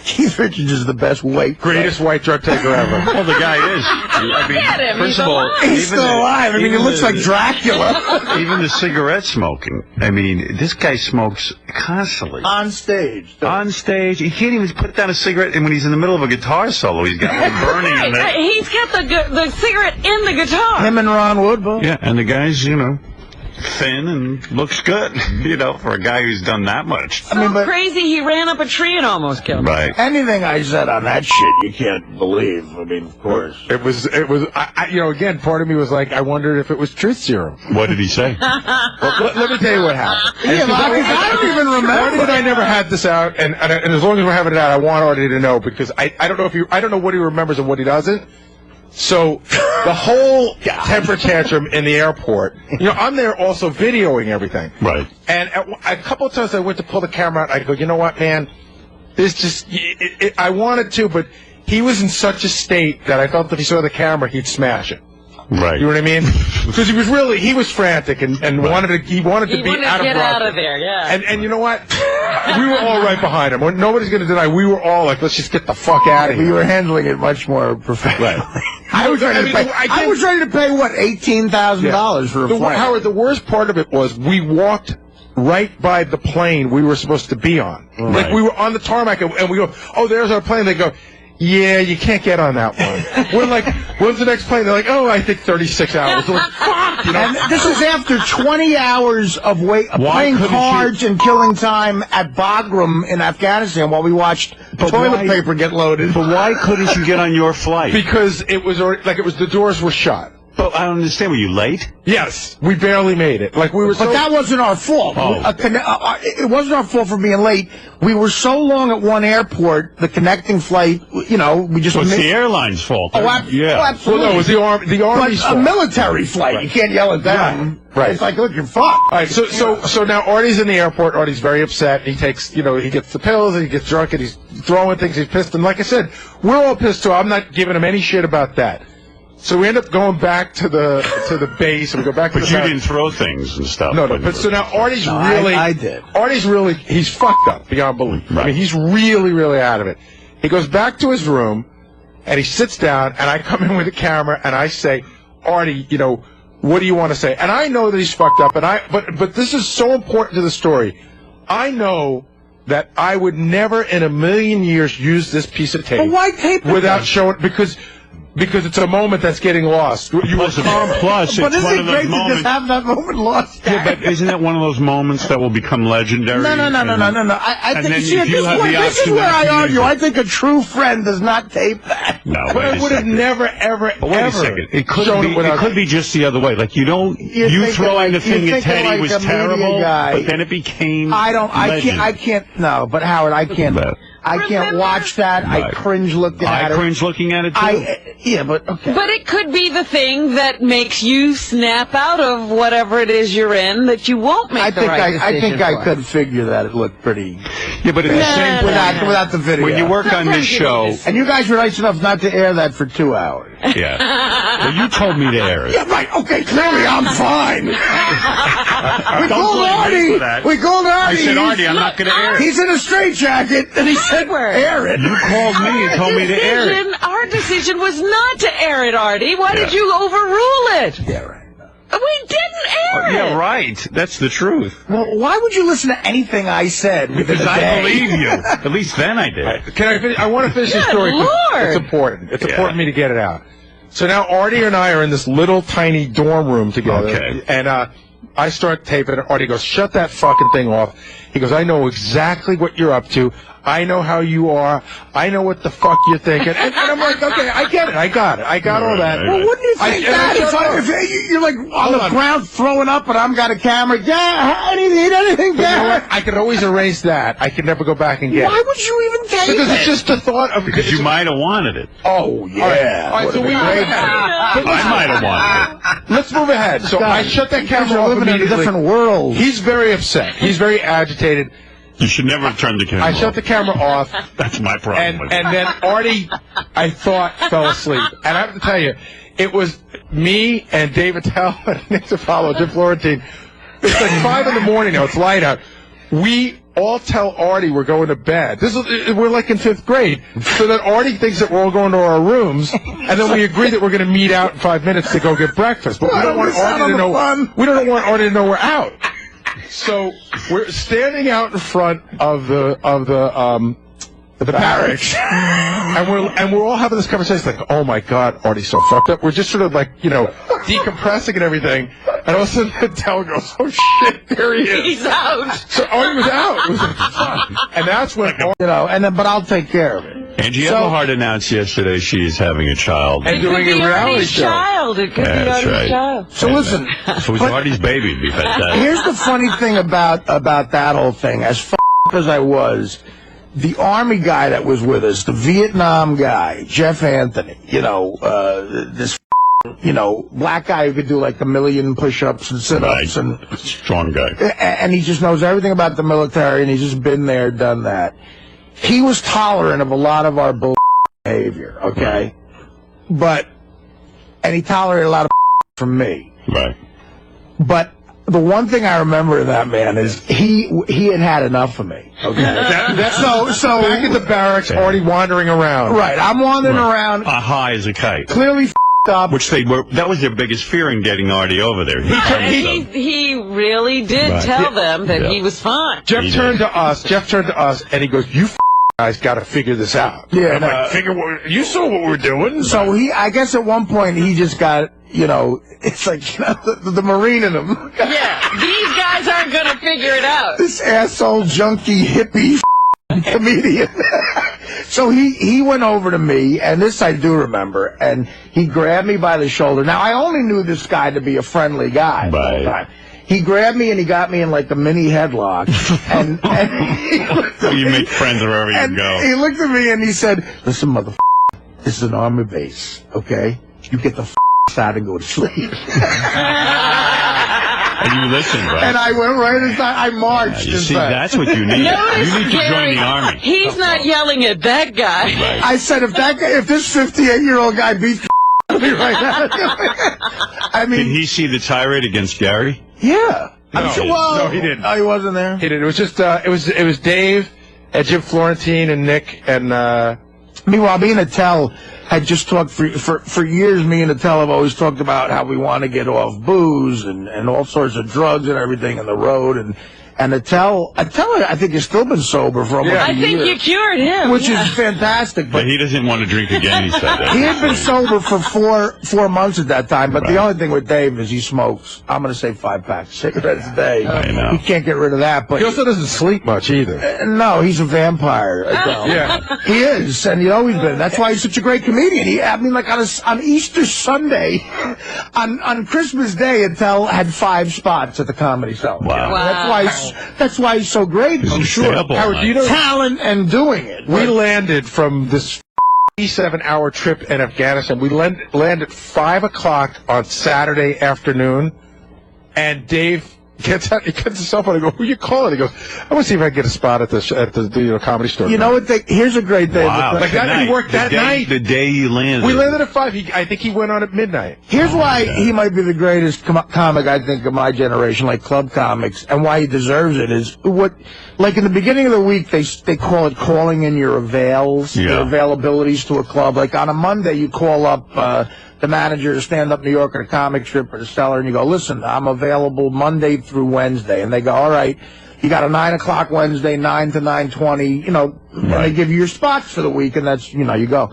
Speaker 3: Keith Richards is the best
Speaker 12: greatest white drug taker ever.
Speaker 18: Well, the guy is. I mean,
Speaker 1: Look at him.
Speaker 18: first of all,
Speaker 3: he's still alive. I mean, he looks like Dracula.
Speaker 18: Even the cigarette smoking. I mean, this guy smokes constantly.
Speaker 3: On stage.
Speaker 18: On stage. He can't even put down a cigarette, and when he's in the middle of a guitar solo, he's got one burning in there.
Speaker 1: He's got the cigarette in the guitar.
Speaker 3: Him and Ron Woodbull.
Speaker 18: Yeah, and the guy's, thin and looks good, for a guy who's done that much.
Speaker 1: Crazy, he ran up a tree and almost killed him.
Speaker 18: Right.
Speaker 3: Anything I said on that shit, you can't believe. I mean, of course.
Speaker 12: It was. Again, part of me was like, I wondered if it was truth serum.
Speaker 18: What did he say?
Speaker 12: Well, let me tell you what happened.
Speaker 3: I don't even remember.
Speaker 12: Artie and I never had this out, and as long as we're having it out, I want Artie to know, because I don't know I don't know what he remembers and what he doesn't. So the whole temper tantrum in the airport, I'm there also videoing everything.
Speaker 18: Right.
Speaker 12: And a couple of times I went to pull the camera out. I go, you know what, man? This just, I wanted to, but he was in such a state that I felt that if he saw the camera, he'd smash it.
Speaker 18: Right.
Speaker 12: You know what I mean? Because he was frantic and wanted to be out of
Speaker 1: get out of there, yeah.
Speaker 12: And you know what? We were all right behind him. Nobody's going to deny. We were all like, let's just get the fuck out of here.
Speaker 3: We were handling it much more professionally.
Speaker 12: Right.
Speaker 3: I was ready to pay what, $18,000 for a flight.
Speaker 12: Howard, the worst part of it was we walked right by the plane we were supposed to be on.
Speaker 18: Right.
Speaker 12: Like we were on the tarmac and we go, oh, there's our plane. They go, yeah, you can't get on that one. We're like, when's the next plane? They're like, oh, I think 36 hours. We're like, fuck!
Speaker 3: And this is after 20 hours of playing cards and killing time at Bagram in Afghanistan while we watched toilet paper get loaded.
Speaker 18: But why couldn't you get on your flight?
Speaker 12: Because it was the doors were shut.
Speaker 18: But I don't understand. Were you late?
Speaker 12: Yes, we barely made it. Like we were.
Speaker 3: But that wasn't our fault.
Speaker 18: Oh.
Speaker 3: It wasn't our fault for being late. We were so long at one airport, the connecting flight. We just.
Speaker 18: So it's
Speaker 3: missed.
Speaker 18: the airline's fault.
Speaker 3: Oh, absolutely.
Speaker 12: Well, no, it was the Army's fault.
Speaker 3: A military flight. Right. You can't yell at them.
Speaker 12: Right.
Speaker 3: It's like, look, you're fucked.
Speaker 12: All right. So now Artie's in the airport. Artie's very upset. He takes, he gets the pills and he gets drunk and he's throwing things. He's pissed. And like I said, we're all pissed too. I'm not giving him any shit about that. So we end up going back to the base, and we go back to
Speaker 18: But you didn't throw things and stuff.
Speaker 12: No. But so now Artie's
Speaker 3: I did.
Speaker 12: Artie's really, he's fucked up beyond belief. Right. I mean, he's really, really out of it. He goes back to his room, and he sits down, and I come in with a camera, and I say, Artie, what do you want to say? And I know that he's fucked up, and but this is so important to the story. I know that I would never in a million years use this piece of tape.
Speaker 3: But why tape it
Speaker 12: without showing, because it's a moment that's getting lost.
Speaker 18: Plus, it's one of those
Speaker 3: to
Speaker 18: moments.
Speaker 3: just have that moment lost?
Speaker 18: Yeah, but isn't that one of those moments that will become legendary?
Speaker 3: No. I think this is where I argue. I think a true friend does not tape that.
Speaker 18: No,
Speaker 12: but I would have never, ever,
Speaker 18: but wait a second. It could be just the other way. Like you throwing the thing at Teddy was terrible, but then it became.
Speaker 3: I can't. No, but Howard, I can't. I can't watch that. Right. I cringe looking at it.
Speaker 18: I cringe looking at it too.
Speaker 3: But okay.
Speaker 1: But it could be the thing that makes you snap out of whatever it is you're in that you won't make the right decision.
Speaker 3: I think I could figure that it looked pretty.
Speaker 18: Yeah, but at the same point,
Speaker 3: without the video.
Speaker 18: When you work on this show,
Speaker 3: and you guys were nice enough not to air that for 2 hours.
Speaker 18: Yeah. Well, you told me to air it.
Speaker 3: Yeah, right. Okay, clearly I'm fine. We called Artie. We called Artie.
Speaker 18: I said, Artie, I'm not going to air it.
Speaker 3: He's in a straitjacket, and he said, air it.
Speaker 18: You called me and told me to air it.
Speaker 1: Our decision was not to air it, Artie. Why did you overrule it?
Speaker 3: Yeah, right.
Speaker 1: We didn't air it.
Speaker 18: Yeah, right. That's the truth.
Speaker 3: Well, why would you listen to anything I said?
Speaker 18: Because I believe you. At least then I did.
Speaker 12: Can I finish? I want to finish the story. It's important. It's important for me to get it out. So now Artie and I are in this little tiny dorm room together.
Speaker 18: Okay.
Speaker 12: And I start taping it. Artie goes, shut that fucking thing off. He goes, I know exactly what you're up to. I know how you are. I know what the fuck you're thinking. And I'm like, okay, I get it. I got it. I got all that.
Speaker 3: Well, wouldn't you think if you're like on the ground throwing up and I'm got a camera? Yeah, anything,
Speaker 12: yeah. You know what? I could always erase that. I could never go back and get it.
Speaker 3: Why would you even take it?
Speaker 12: Because it's just the thought of...
Speaker 18: Because you might have wanted it.
Speaker 12: Oh, yeah. All right, so
Speaker 18: I might have wanted
Speaker 12: it. Let's move ahead. So I shut that camera off
Speaker 3: immediately. In a different world.
Speaker 12: He's very upset. He's very agitated.
Speaker 18: You should never have turned the camera off.
Speaker 12: I shut the camera off.
Speaker 18: That's my problem.
Speaker 12: And then Artie, I thought, fell asleep. And I have to tell you, it was me and David Tell and Nick Apollo, Jim Florentine. It's like 5 in the morning now. It's light out. We all tell Artie we're going to bed. We're like in 5th grade, so that Artie thinks that we're all going to our rooms, and then we agree that we're going to meet out in 5 minutes to go get breakfast. But we don't want Artie to know. We don't want Artie to know we're out. So we're standing out in front of the barracks, and we're all having this conversation like, oh my God, Artie's so fucked up. We're just sort of like, decompressing and everything, and all of a sudden Adele goes, oh shit, there he is.
Speaker 1: He's out.
Speaker 12: So Artie was out. It was like, fuck. And that's when,
Speaker 3: but I'll take care of it.
Speaker 18: Angie Everhart announced yesterday she's having a child.
Speaker 12: And doing a reality show.
Speaker 1: It could be Artie's child.
Speaker 3: So listen.
Speaker 18: If it was Artie's baby, it'd be fantastic.
Speaker 3: Here's the funny thing about that whole thing. As as I was, the Army guy that was with us, the Vietnam guy, Jeff Anthony, this black guy who could do like 1 million push-ups and sit-ups. And
Speaker 18: strong guy.
Speaker 3: And he just knows everything about the military, and he's just been there, done that. He was tolerant of a lot of our bull behavior, okay? And he tolerated a lot of from me.
Speaker 18: Right.
Speaker 3: But the one thing I remember of that man is he had enough of me. Okay.
Speaker 12: So back at the barracks, Artie wandering around.
Speaker 3: Right. I'm wandering around.
Speaker 18: High as a kite.
Speaker 3: Clearly up.
Speaker 18: Which that was their biggest fear in getting Artie over there.
Speaker 1: He really did tell them that he was fine.
Speaker 12: Jeff turned to us, and he goes, "You guys got to figure this out."
Speaker 3: Yeah.
Speaker 12: I'm like, you saw what we're doing.
Speaker 3: So I guess at one point he just got, it's like the Marine in him.
Speaker 1: Yeah. These guys aren't going to figure it out.
Speaker 3: This asshole junkie hippie comedian. So he went over to me, and this I do remember, and he grabbed me by the shoulder. Now, I only knew this guy to be a friendly guy.
Speaker 18: Right.
Speaker 3: He grabbed me, and he got me in like a mini headlock. and
Speaker 18: you make friends wherever you go.
Speaker 3: He looked at me, and he said, "Listen, motherfucker, this is an Army base, okay? You get the out and go to sleep."
Speaker 18: And you listened, right?
Speaker 3: And I went right inside. I marched.
Speaker 18: You see, that's what you need. You need to join the Army.
Speaker 1: He's not yelling at that guy.
Speaker 18: Right.
Speaker 3: I said, if this 58-year-old guy beats me right now. I mean,
Speaker 18: did he see the tirade against Gary?
Speaker 3: Yeah.
Speaker 12: No, he didn't.
Speaker 3: Oh, he wasn't there?
Speaker 12: He didn't. It was just, it was Dave, and Jim Florentine, and Nick, and,
Speaker 3: meanwhile, me and Attell had just talked for years. Me and Attell have always talked about how we want to get off booze and all sorts of drugs and everything on the road. And Attell, I think, has still been sober for almost a year.
Speaker 1: I think you cured him.
Speaker 3: Which is fantastic.
Speaker 18: But he doesn't want to drink again, he said that.
Speaker 3: He had been sober for four months at that time, but the only thing with Dave is he smokes, I'm going to say 5 packs of cigarettes a day.
Speaker 18: I know.
Speaker 3: He can't get rid of that. But
Speaker 12: he also doesn't sleep much either.
Speaker 3: No, he's a vampire.
Speaker 12: Yeah.
Speaker 3: He is, and he's always been. That's why he's such a great comedian. On Easter Sunday, on Christmas Day, Attell had 5 spots at the Comedy Cellar.
Speaker 18: Wow.
Speaker 3: That's why he's so great.
Speaker 12: I'm sure.
Speaker 3: Howard, do you know talent and doing it?
Speaker 12: We landed from this 7-hour trip in Afghanistan. We landed 5 o'clock on Saturday afternoon, and Dave gets out. He gets his cell phone. I go, "Who you calling?" He goes, "I want to see if I can get a spot at the comedy store."
Speaker 3: You know what? Here's a great thing.
Speaker 18: Wow.
Speaker 12: Like that, he worked that night.
Speaker 18: The day you landed.
Speaker 12: We landed at 5. I think he went on at midnight.
Speaker 3: Here's why he might be the greatest comic, I think, of my generation, like club comics, and why he deserves it is like in the beginning of the week, they call it calling in your avails, your availabilities to a club. Like on a Monday, you call up the manager to Stand Up New York or a comic strip or the Stellar, and you go, "Listen, I'm available Monday through Wednesday." And they go, "All right, you got a 9 o'clock Wednesday, 9 to 9:20, and they give you your spots for the week, and that's, you go.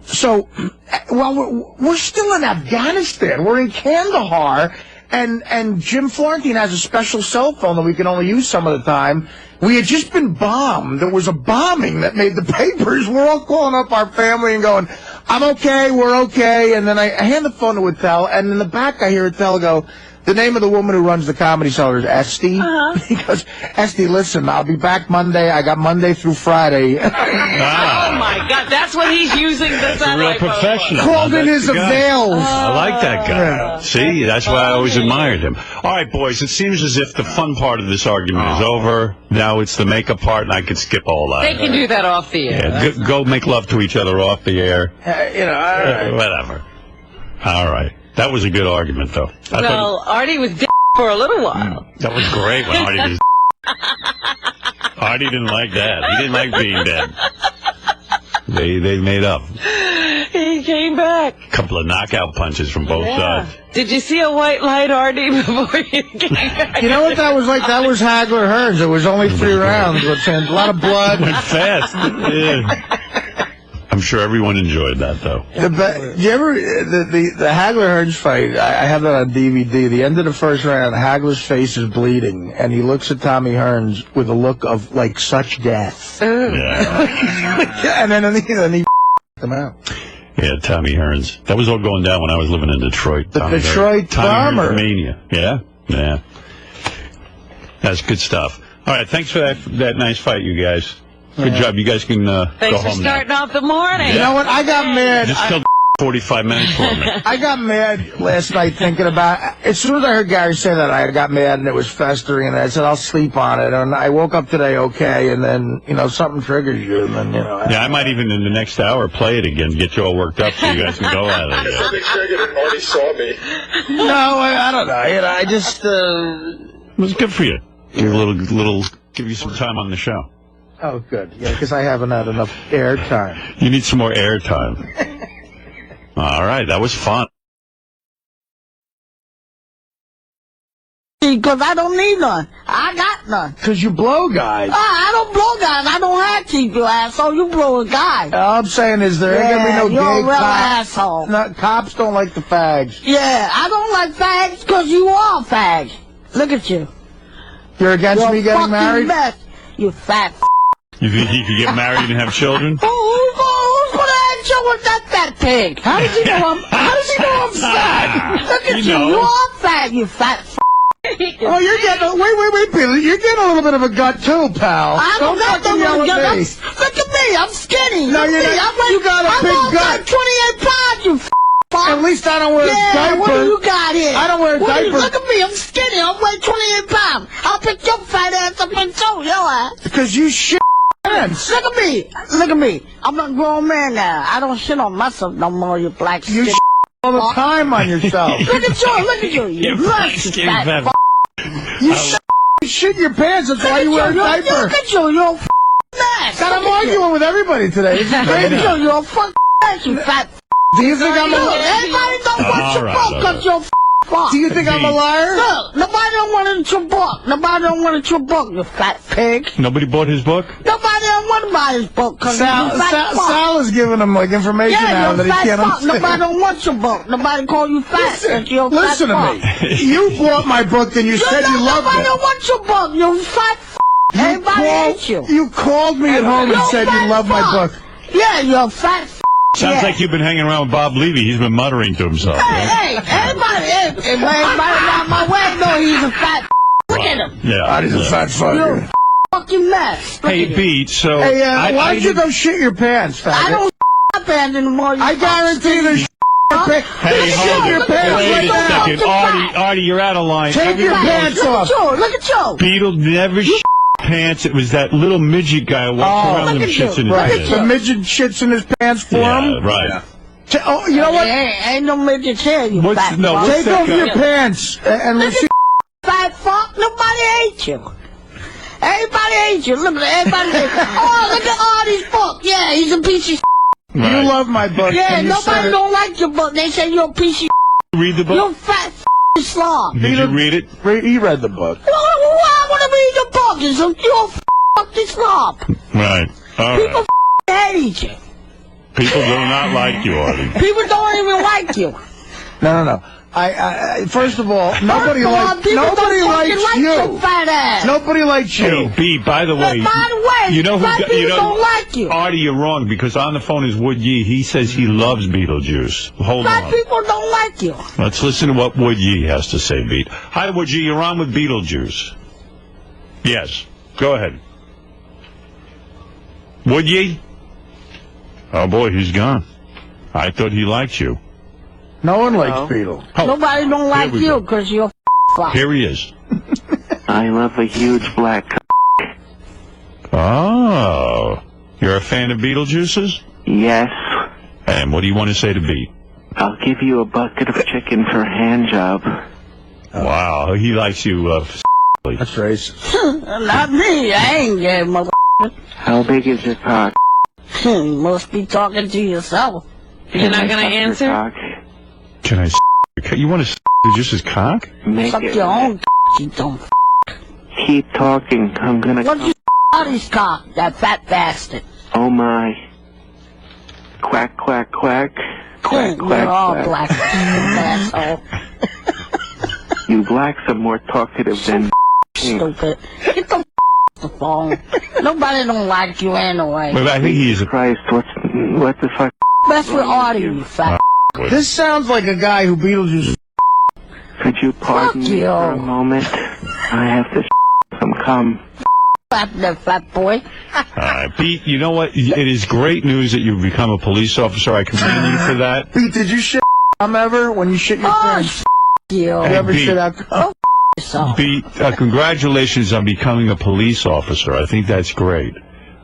Speaker 3: So, we're still in Afghanistan. We're in Kandahar, and Jim Florentine has a special cell phone that we can only use some of the time. We had just been bombed. There was a bombing that made the papers. We're all calling up our family and going, "I'm okay, we're okay." And then I hand the phone to Attell, and in the back I hear Attell go, "The name of the woman who runs the Comedy Cellar is 𝗪𝗛. He goes, "𝗪𝗛, listen, I'll be back Monday. I got Monday through Friday."
Speaker 1: Oh, my God. That's what he's using the satellite
Speaker 18: real professional.
Speaker 3: Called in his avails.
Speaker 18: I like that guy. See, that's why I always admired him. All right, boys, it seems as if the fun part of this argument is over. Now it's the makeup part, and I can skip all that.
Speaker 1: They can do that off the air.
Speaker 18: Yeah, go make love to each other off the air.
Speaker 3: Whatever.
Speaker 18: All right. That was a good argument, though.
Speaker 1: Artie was for a little while.
Speaker 18: That was great when Artie was Artie didn't like that. He didn't like being dead. They made up.
Speaker 1: He came back.
Speaker 18: A couple of knockout punches from both sides.
Speaker 1: Did you see a white light, Artie, before you came back?
Speaker 3: You know what that was like? That was Hagler Hearns. It was only 3 rounds, but a lot of blood.
Speaker 18: Went fast. Yeah. I'm sure everyone enjoyed that, though.
Speaker 3: You ever the Hagler Hearns fight? I have that on DVD. The end of the first round, Hagler's face is bleeding, and he looks at Tommy Hearns with a look of like such death.
Speaker 18: Yeah.
Speaker 3: And then he him out.
Speaker 18: Yeah, Tommy Hearns. That was all going down when I was living in Detroit.
Speaker 3: The Detroit bomber.
Speaker 18: Mania. Yeah, yeah. That's good stuff. All right, thanks for that nice fight, you guys. Good job. You guys can go home now.
Speaker 1: Thanks for starting off the morning.
Speaker 3: You know what? I got mad.
Speaker 18: Just killed 45 minutes for me.
Speaker 3: I got mad last night thinking about... As soon as I heard Gary say that, I got mad and it was festering, and I said, I'll sleep on it. And I woke up today okay, and then, something triggers you, and then,
Speaker 18: Yeah, I might even in the next hour play it again, get you all worked up so you guys can go at it again.
Speaker 8: Something triggered and Artie saw me.
Speaker 3: No, I don't know. I just...
Speaker 18: It was good for you. Give you some time on the show.
Speaker 3: Oh, good. Yeah, because I haven't had enough air time.
Speaker 18: You need some more air time. All right, that was fun.
Speaker 20: Because I don't need none. I got none.
Speaker 3: Because you blow guys.
Speaker 20: I don't blow guys. I don't have teeth, you asshole. You blow a guy.
Speaker 3: All I'm saying is there ain't going to be no
Speaker 20: you're
Speaker 3: gay
Speaker 20: a real
Speaker 3: cops.
Speaker 20: asshole.
Speaker 3: No, cops don't like the fags.
Speaker 20: Yeah, I don't like fags because you are fags. Look at you.
Speaker 3: You're against me getting married?
Speaker 20: Mess. You fat
Speaker 18: You think he could get married and have children?
Speaker 20: Who's gonna have children with that fat pig? How does he know I'm fat? Look at you. You are fat, you fat
Speaker 3: Oh, you're getting... Wait, Billy. You're getting a little bit of a gut, too, pal.
Speaker 20: I don't got
Speaker 3: fucking
Speaker 20: no
Speaker 3: yell at me.
Speaker 20: Look at me. I'm skinny.
Speaker 3: No, you're not. You got a big gut.
Speaker 20: I'm 28 pounds, you
Speaker 3: At least I don't wear a diaper.
Speaker 20: What do you got here?
Speaker 3: I don't wear a diaper.
Speaker 20: Look at me. I'm skinny. I weigh 28 pounds. I'll pick your fat ass up and show your ass.
Speaker 3: Because you shit.
Speaker 20: Look at me. Look at me. I'm a grown man now. I don't shit on myself no more, you black
Speaker 3: You shit all the time on yourself.
Speaker 20: Look at you. You skinny fat
Speaker 3: You shit your pants. That's why you wear a diaper.
Speaker 20: Look at you. You're a mess.
Speaker 3: God, I'm arguing with everybody today. This is crazy.
Speaker 20: You're a fucking mess, you fat.
Speaker 3: Do you think I'm a liar?
Speaker 20: Everybody don't want your book because you're fuck.
Speaker 3: Do you think I'm a liar?
Speaker 20: Look, nobody don't want your book. Nobody don't want your book, you fat pig.
Speaker 18: Nobody bought his book?
Speaker 20: Nobody don't want to buy his book because you're fat fuck.
Speaker 3: Sal is giving him information now that he can't understand.
Speaker 20: Nobody don't want your book. Nobody call you fat.
Speaker 3: Listen to me. You bought my book and you said you loved it.
Speaker 20: Nobody don't want your book. You fat fuck. Everybody hates you.
Speaker 3: You called me at home and said you loved my book.
Speaker 20: Yeah, you're fat fuck.
Speaker 18: Sounds like you've been hanging around with Bob Levy. He's been muttering to himself.
Speaker 20: Hey, everybody around my way know he's a fat. Look at him.
Speaker 18: Yeah,
Speaker 3: he's a fat fuck.
Speaker 20: You're a fucking mess.
Speaker 18: Hey, Beat. So
Speaker 3: hey, why don't you go shit your pants, faggot?
Speaker 20: I don't my pants anymore.
Speaker 3: I guarantee there's pants.
Speaker 18: Hey, hold
Speaker 3: your
Speaker 18: it.
Speaker 3: pants
Speaker 18: Wait a second, Artie, you're out of line.
Speaker 3: Take your pants off.
Speaker 20: Look at you.
Speaker 18: Beetle never pants. It was that little midget guy who walks around them shits in his pants.
Speaker 3: The midget shits in his pants for him?
Speaker 18: Right.
Speaker 3: Oh, you know what?
Speaker 20: Ain't no midget here, you fat fuck.
Speaker 3: Take off your pants and let's see.
Speaker 20: Fat fuck, nobody hates you. Everybody hates you. Look at everybody. Oh, look at Artie's book. Yeah, he's a piece of
Speaker 3: Right. You love my book.
Speaker 20: Yeah, nobody don't like your book. They say you're a piece of
Speaker 18: Read the book?
Speaker 20: You're fat slob.
Speaker 18: Did you read it?
Speaker 3: He read the book.
Speaker 20: Well, I want to read your book. You're a fucking slob.
Speaker 18: Right. All right.
Speaker 20: People hate you.
Speaker 18: People do not like you, Artie.
Speaker 20: People don't even like you.
Speaker 3: No. I first of all, nobody likes you.
Speaker 20: Fat ass.
Speaker 3: Nobody likes you.
Speaker 18: Hey, B, by the way, you know who
Speaker 20: don't like you.
Speaker 18: Artie, you're wrong because on the phone is Wood Yee. He says he loves Beetlejuice. Hold
Speaker 20: Fat
Speaker 18: on.
Speaker 20: people don't like you.
Speaker 18: Let's listen to what Wood Yee has to say, Beat. Hi, Wood Yee. You're on with Beetlejuice. Yes. Go ahead. Would ye? Oh, boy, he's gone. I thought he liked you.
Speaker 3: No one likes Beetle.
Speaker 18: Oh,
Speaker 20: nobody don't like you because you're a
Speaker 18: Here he is.
Speaker 21: I love a huge black cock.
Speaker 18: Oh. You're a fan of Beetlejuice's?
Speaker 21: Yes.
Speaker 18: And what do you want to say to Beat?
Speaker 21: I'll give you a bucket of chicken for a hand job.
Speaker 18: Wow, he likes you
Speaker 3: That's racist.
Speaker 20: Not me. I ain't gay, mother.
Speaker 21: How big is your cock?
Speaker 20: You must be talking to yourself.
Speaker 1: You're not going to answer?
Speaker 18: Can I you want to just his cock?
Speaker 20: Suck your own you don't
Speaker 21: Keep talking. I'm gonna...
Speaker 20: What'd you Artie's cock, that fat bastard?
Speaker 21: Oh my. Quack, quack, quack. Quack,
Speaker 20: You're
Speaker 21: quack,
Speaker 20: all
Speaker 21: quack.
Speaker 20: black, asshole.
Speaker 21: You blacks are more talkative than...
Speaker 20: Stupid. Get the phone. Nobody don't like you anyway.
Speaker 18: Wait, I think he's...
Speaker 21: Christ, what the fuck?
Speaker 20: That's with Artie, you fat.
Speaker 3: This sounds like a guy who Beetlejuice.
Speaker 21: Could you pardon me for a moment? I have to some cum.
Speaker 20: Fat boy.
Speaker 18: Pete, you know what? It is great news that you've become a police officer. I commend you for that.
Speaker 3: Pete, did you shit ever when you shit your pants?
Speaker 20: You.
Speaker 3: You ever
Speaker 18: Pete.
Speaker 3: shit out?
Speaker 18: Pete, congratulations on becoming a police officer. I think that's great.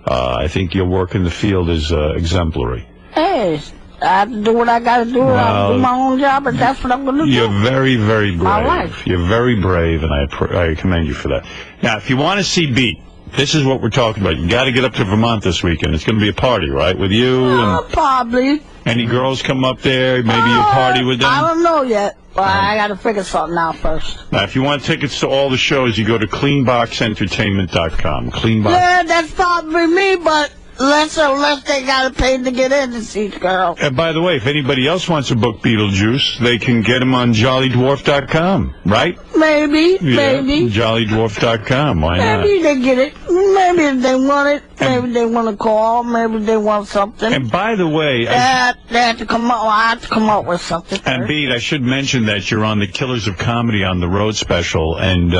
Speaker 18: I think your work in the field is exemplary.
Speaker 20: Hey, I have to do what I got to do. I have to do my own job, but that's what I'm going to do.
Speaker 18: You're very, very brave.
Speaker 20: My wife.
Speaker 18: You're very brave, and I commend you for that. Now, if you want to see Beat, this is what we're talking about. You got to get up to Vermont this weekend. It's going to be a party, right, with you? And
Speaker 20: probably.
Speaker 18: any girls come up there? Maybe you'll party with them?
Speaker 20: I don't know yet, but I got to figure something out first.
Speaker 18: Now, if you want tickets to all the shows, you go to cleanboxentertainment.com. Cleanbox.
Speaker 20: Yeah, that's probably me, but unless they got to pay to get in to see girl.
Speaker 18: And by the way, if anybody else wants to book Beetlejuice, they can get him on jollydwarf.com, right?
Speaker 20: Maybe,
Speaker 18: Yeah,
Speaker 20: maybe.
Speaker 18: jollydwarf.com. Why not?
Speaker 20: Maybe they get it. Maybe if they want it. Maybe they want to call. Maybe they want something.
Speaker 18: And by the way,
Speaker 20: they have to come up. I have to come up with something.
Speaker 18: And Beat, I should mention that you're on the Killers of Comedy on the Road special, and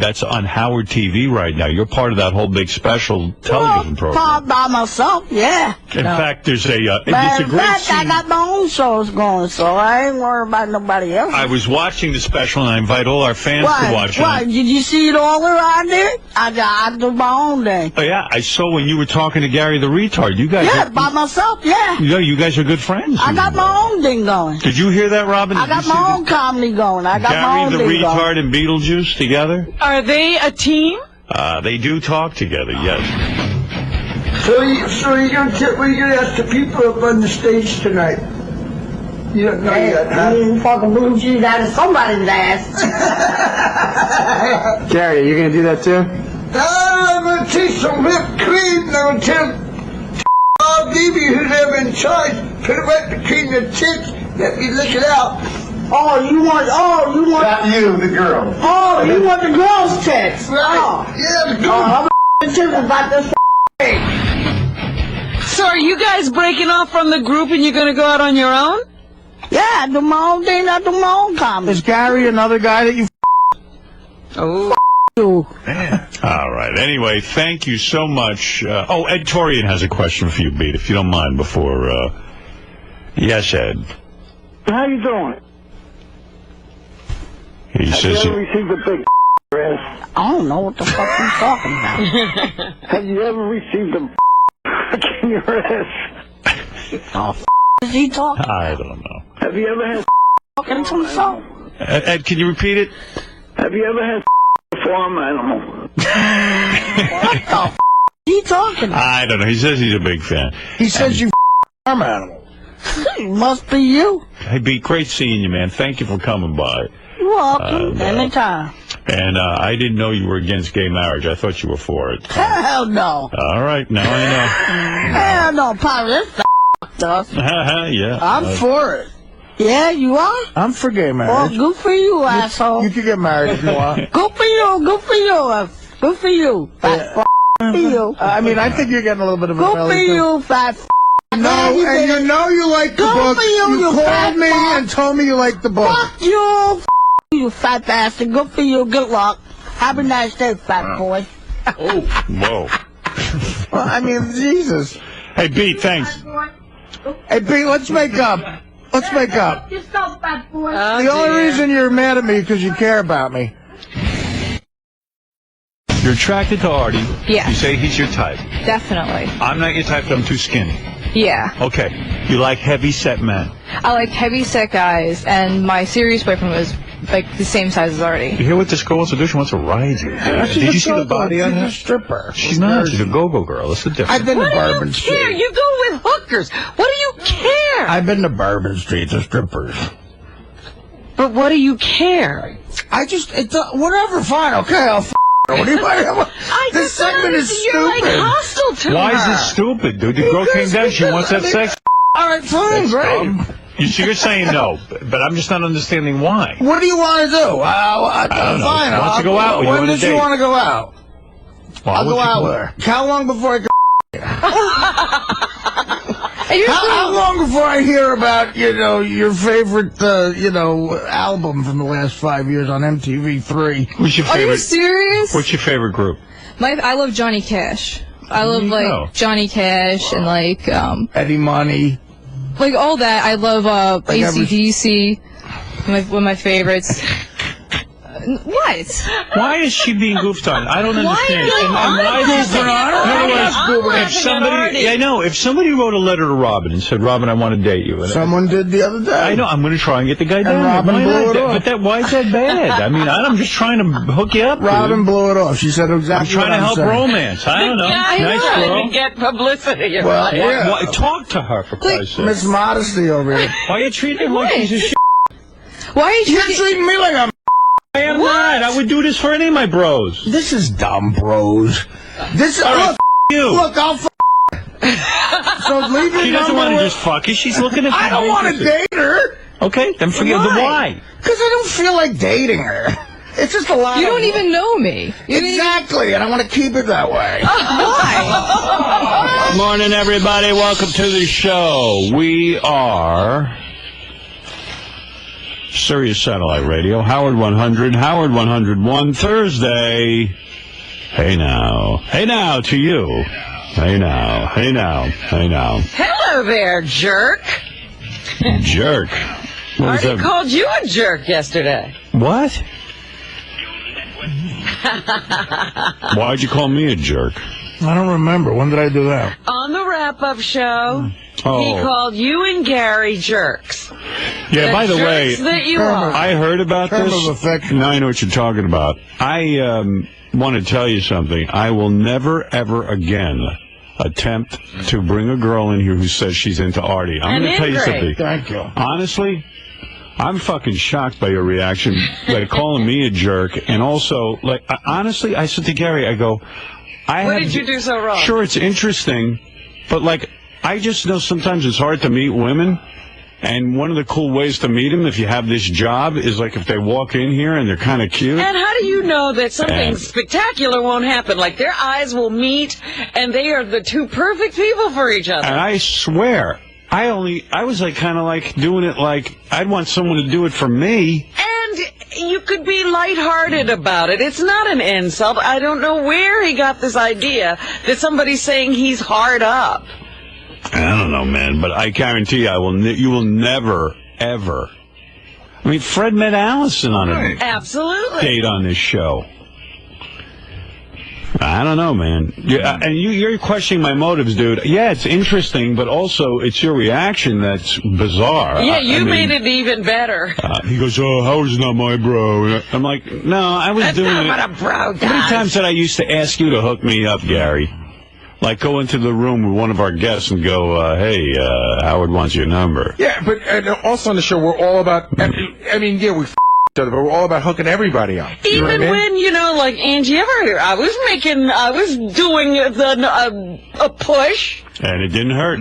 Speaker 18: that's on Howard TV right now. You're part of that whole big special television program.
Speaker 20: By myself, yeah.
Speaker 18: In fact, there's a it's a
Speaker 20: In
Speaker 18: great
Speaker 20: fact,
Speaker 18: scene.
Speaker 20: I got my own shows going, so I ain't worried about nobody else.
Speaker 18: I was watching the special, and I invite all our fans to watch
Speaker 20: Why?
Speaker 18: it.
Speaker 20: Did you see it all around there? I do my own thing.
Speaker 18: Oh yeah, I saw when you were talking to Gary the retard. You guys,
Speaker 20: By myself, yeah.
Speaker 18: you guys are good friends.
Speaker 20: I got my own thing going.
Speaker 18: Did you hear that, Robin?
Speaker 20: I got my own comedy going. I got my
Speaker 18: Gary
Speaker 20: own
Speaker 18: the
Speaker 20: thing
Speaker 18: retard
Speaker 20: going.
Speaker 18: and Beetlejuice together?
Speaker 1: Are they a team?
Speaker 18: They do talk together, yes.
Speaker 4: So you're gonna ask the people up on the stage tonight? You don't know yet, huh?
Speaker 20: You didn't fucking blue cheese out of somebody's ass.
Speaker 6: Gary, are you going to do that too?
Speaker 4: I'm gonna take some whipped cream and I'm gonna tell baby who's ever in charge, put it right between the tits, let me lick it out.
Speaker 20: You want.
Speaker 4: Not you, the girl.
Speaker 20: You want the girl's tits.
Speaker 4: Right. Yeah, the girl.
Speaker 20: I'm about this thing.
Speaker 1: So are you guys breaking off from the group and you're going to go out on your own?
Speaker 20: Yeah, I do my own thing. I do my own comedy.
Speaker 3: Is Gary another guy that you?
Speaker 1: Oh.
Speaker 20: You.
Speaker 18: All right. Anyway, thank you so much. Ed Torian has a question for you, Beat, if you don't mind, before... Yes, Ed.
Speaker 16: How you doing?
Speaker 18: He says...
Speaker 16: Have you ever received a big ass?
Speaker 20: I don't know what the fuck you're talking about.
Speaker 16: Have you ever received a in your ass?
Speaker 20: Is he talking?
Speaker 18: I don't know.
Speaker 16: Have you ever had
Speaker 20: talking to himself?
Speaker 18: Ed, can you repeat it?
Speaker 16: Have you ever had a farm animal?
Speaker 20: What the f*** he talking about?
Speaker 18: I don't know. He says he's a big fan.
Speaker 3: He says you farm animal.
Speaker 20: It must be you.
Speaker 18: Hey, Beat, great seeing you, man. Thank you for coming by.
Speaker 20: You're welcome. Anytime.
Speaker 18: And I didn't know you were against gay marriage. I thought you were for it.
Speaker 20: Hell no.
Speaker 18: All right, now I know.
Speaker 20: Hell no, Pop. This stuff.
Speaker 18: Yeah.
Speaker 20: I'm for it. Yeah, you are?
Speaker 3: I'm for gay marriage.
Speaker 20: Well, good for you, asshole.
Speaker 3: You can get married if you want.
Speaker 20: Good for you. Good for you. Good for you. Fat for you.
Speaker 3: I mean, I think you're getting a little bit of a
Speaker 20: Good
Speaker 3: belly
Speaker 20: for you, fat
Speaker 3: No, and you know you like the book. You called me and told me you like the book.
Speaker 20: Fuck you, you fat bastard. Good for you. Good luck. Have a nice day, fat boy.
Speaker 18: Oh, whoa.
Speaker 3: Well, I mean, Jesus.
Speaker 18: Hey, Beat, thanks.
Speaker 3: Hey, Pete, let's make up. Let's make up.
Speaker 20: Just go, fat boy.
Speaker 3: The only reason you're mad at me is because you care about me.
Speaker 18: You're attracted to Artie.
Speaker 22: Yeah.
Speaker 18: You say he's your type.
Speaker 22: Definitely.
Speaker 18: I'm not your type, but I'm too skinny.
Speaker 5: Yeah.
Speaker 18: Okay. You like heavy-set men.
Speaker 5: I like heavy-set guys, and my serious boyfriend was like the same size as Artie.
Speaker 18: You hear what this girl wants to do? She wants to ride you. Did you see the body on her?
Speaker 3: She's a stripper.
Speaker 18: She's not. She's a go-go girl. That's the difference.
Speaker 3: I've been to
Speaker 1: What do
Speaker 3: Bourbon
Speaker 1: you
Speaker 3: Street.
Speaker 1: care? You go with hookers. What do you care?
Speaker 3: I've been to Bourbon Street to strippers.
Speaker 1: But what do you care?
Speaker 3: I just, whatever, fine, okay, I'll what do you want? This segment is stupid.
Speaker 1: You're like hostile to
Speaker 18: Why
Speaker 1: her.
Speaker 18: is this stupid, dude? The girl came down. She wants that sex.
Speaker 3: All right, fine, great.
Speaker 18: You're saying no, but I'm just not understanding why.
Speaker 3: What do you want to do?
Speaker 18: I don't know.
Speaker 3: Fine.
Speaker 18: Wants to go out with you
Speaker 3: when
Speaker 18: on a
Speaker 3: did you
Speaker 18: date.
Speaker 3: want to go out?
Speaker 18: Why
Speaker 3: I'll
Speaker 18: would
Speaker 3: go
Speaker 18: you
Speaker 3: out
Speaker 18: go
Speaker 3: with her. How long before I go? How long before I hear about, your favorite, album from the last 5 years on MTV3?
Speaker 18: What's your
Speaker 5: Are
Speaker 18: favorite?
Speaker 5: you serious?
Speaker 18: What's your favorite group?
Speaker 5: I love Johnny Cash. I love like Johnny Cash and like
Speaker 3: Eddie Money.
Speaker 5: Like all that. I love
Speaker 3: Like
Speaker 5: AC/DC. One of my favorites. What?
Speaker 18: Why is she being goofed on? I don't understand.
Speaker 5: Why is this
Speaker 18: In other words, if somebody wrote a letter to Robin and said, "Robin, I want to date you,"
Speaker 3: Someone did the other day.
Speaker 18: I know. I'm going to try and get the guy down.
Speaker 3: And Robin blew it off.
Speaker 18: But why is that bad? I mean, I'm just trying to hook you up.
Speaker 3: Robin
Speaker 18: dude.
Speaker 3: blew it off. She said exactly
Speaker 18: I'm trying
Speaker 3: what
Speaker 18: to help
Speaker 3: saying.
Speaker 18: romance. I don't know.
Speaker 1: Nice
Speaker 18: Nice girl.
Speaker 1: to get publicity.
Speaker 3: Well, yeah.
Speaker 18: Talk to her for Christ's sake.
Speaker 3: Miss Modesty over here.
Speaker 18: Why are you treating her like she's a shit?
Speaker 5: Why are you
Speaker 3: treating me like I'm
Speaker 18: I am not. I would do this for any of my bros.
Speaker 3: This is dumb, bros. This is
Speaker 18: Look, you.
Speaker 3: Look, I'll so leave your
Speaker 18: She doesn't want to just fuck you. She's looking at
Speaker 3: I don't want to date her.
Speaker 18: Okay, then forget the why.
Speaker 3: Because I don't feel like dating her. It's just a lot
Speaker 5: You
Speaker 3: of...
Speaker 5: don't even know me.
Speaker 3: Exactly, and I want to keep it that way.
Speaker 5: Why?
Speaker 18: Morning, everybody. Welcome to the show. We are Sirius Satellite Radio, Howard 100, Howard 101, Thursday. Hey now. Hey now to you. Hey now. Hey now. Hey now.
Speaker 1: Hello there, jerk.
Speaker 18: Jerk. What was
Speaker 1: Artie
Speaker 18: that?
Speaker 1: called you a jerk yesterday.
Speaker 18: What? Why'd you call me a jerk?
Speaker 3: I don't remember. When did I do that?
Speaker 1: On the wrap-up show,
Speaker 18: Oh.
Speaker 1: he called you and Gary jerks.
Speaker 18: Yeah, by the way,
Speaker 1: jerks that you are.
Speaker 18: I heard about
Speaker 3: Term
Speaker 18: this.
Speaker 3: of affection.
Speaker 18: Now I know what you're talking about. I want to tell you something. I will never, ever again attempt to bring a girl in here who says she's into Artie. I'm going to tell you something.
Speaker 3: Thank you.
Speaker 18: Honestly, I'm fucking shocked by your reaction, like calling me a jerk, and also, like, honestly, I said to Gary, I go,
Speaker 1: What did you do so wrong?
Speaker 18: Sure, it's interesting, but like, I just know sometimes it's hard to meet women, and one of the cool ways to meet them, if you have this job, is like if they walk in here and they're kind of cute.
Speaker 1: And how do you know that something spectacular won't happen? Like their eyes will meet, and they are the two perfect people for each other.
Speaker 18: And I swear, I was like kind of like doing it like I'd want someone to do it for me.
Speaker 1: And you could be lighthearted about it. It's not an insult. I don't know where he got this idea that somebody's saying he's hard up.
Speaker 18: I don't know, man, but I guarantee you will never, ever. I mean, Fred met Allison on a
Speaker 1: Absolutely.
Speaker 18: date on this show. I don't know, man. And you're questioning my motives, dude. Yeah, it's interesting, but also it's your reaction that's bizarre.
Speaker 1: Yeah, you made it even better.
Speaker 18: He goes, "Oh, Howard's not my bro." I'm like, no, I was
Speaker 1: That's
Speaker 18: doing
Speaker 1: not
Speaker 18: it.
Speaker 1: what a bro does.
Speaker 18: How many times did I used to ask you to hook me up, Gary? Like go into the room with one of our guests and go, "Hey, Howard wants your number."
Speaker 12: Yeah, but also on the show, we're all about. I mean, yeah, we each other, but we're all about hooking everybody up. You know what I
Speaker 1: Even
Speaker 12: mean?
Speaker 1: when, like Angie Everett, I was doing a push.
Speaker 18: And it didn't hurt.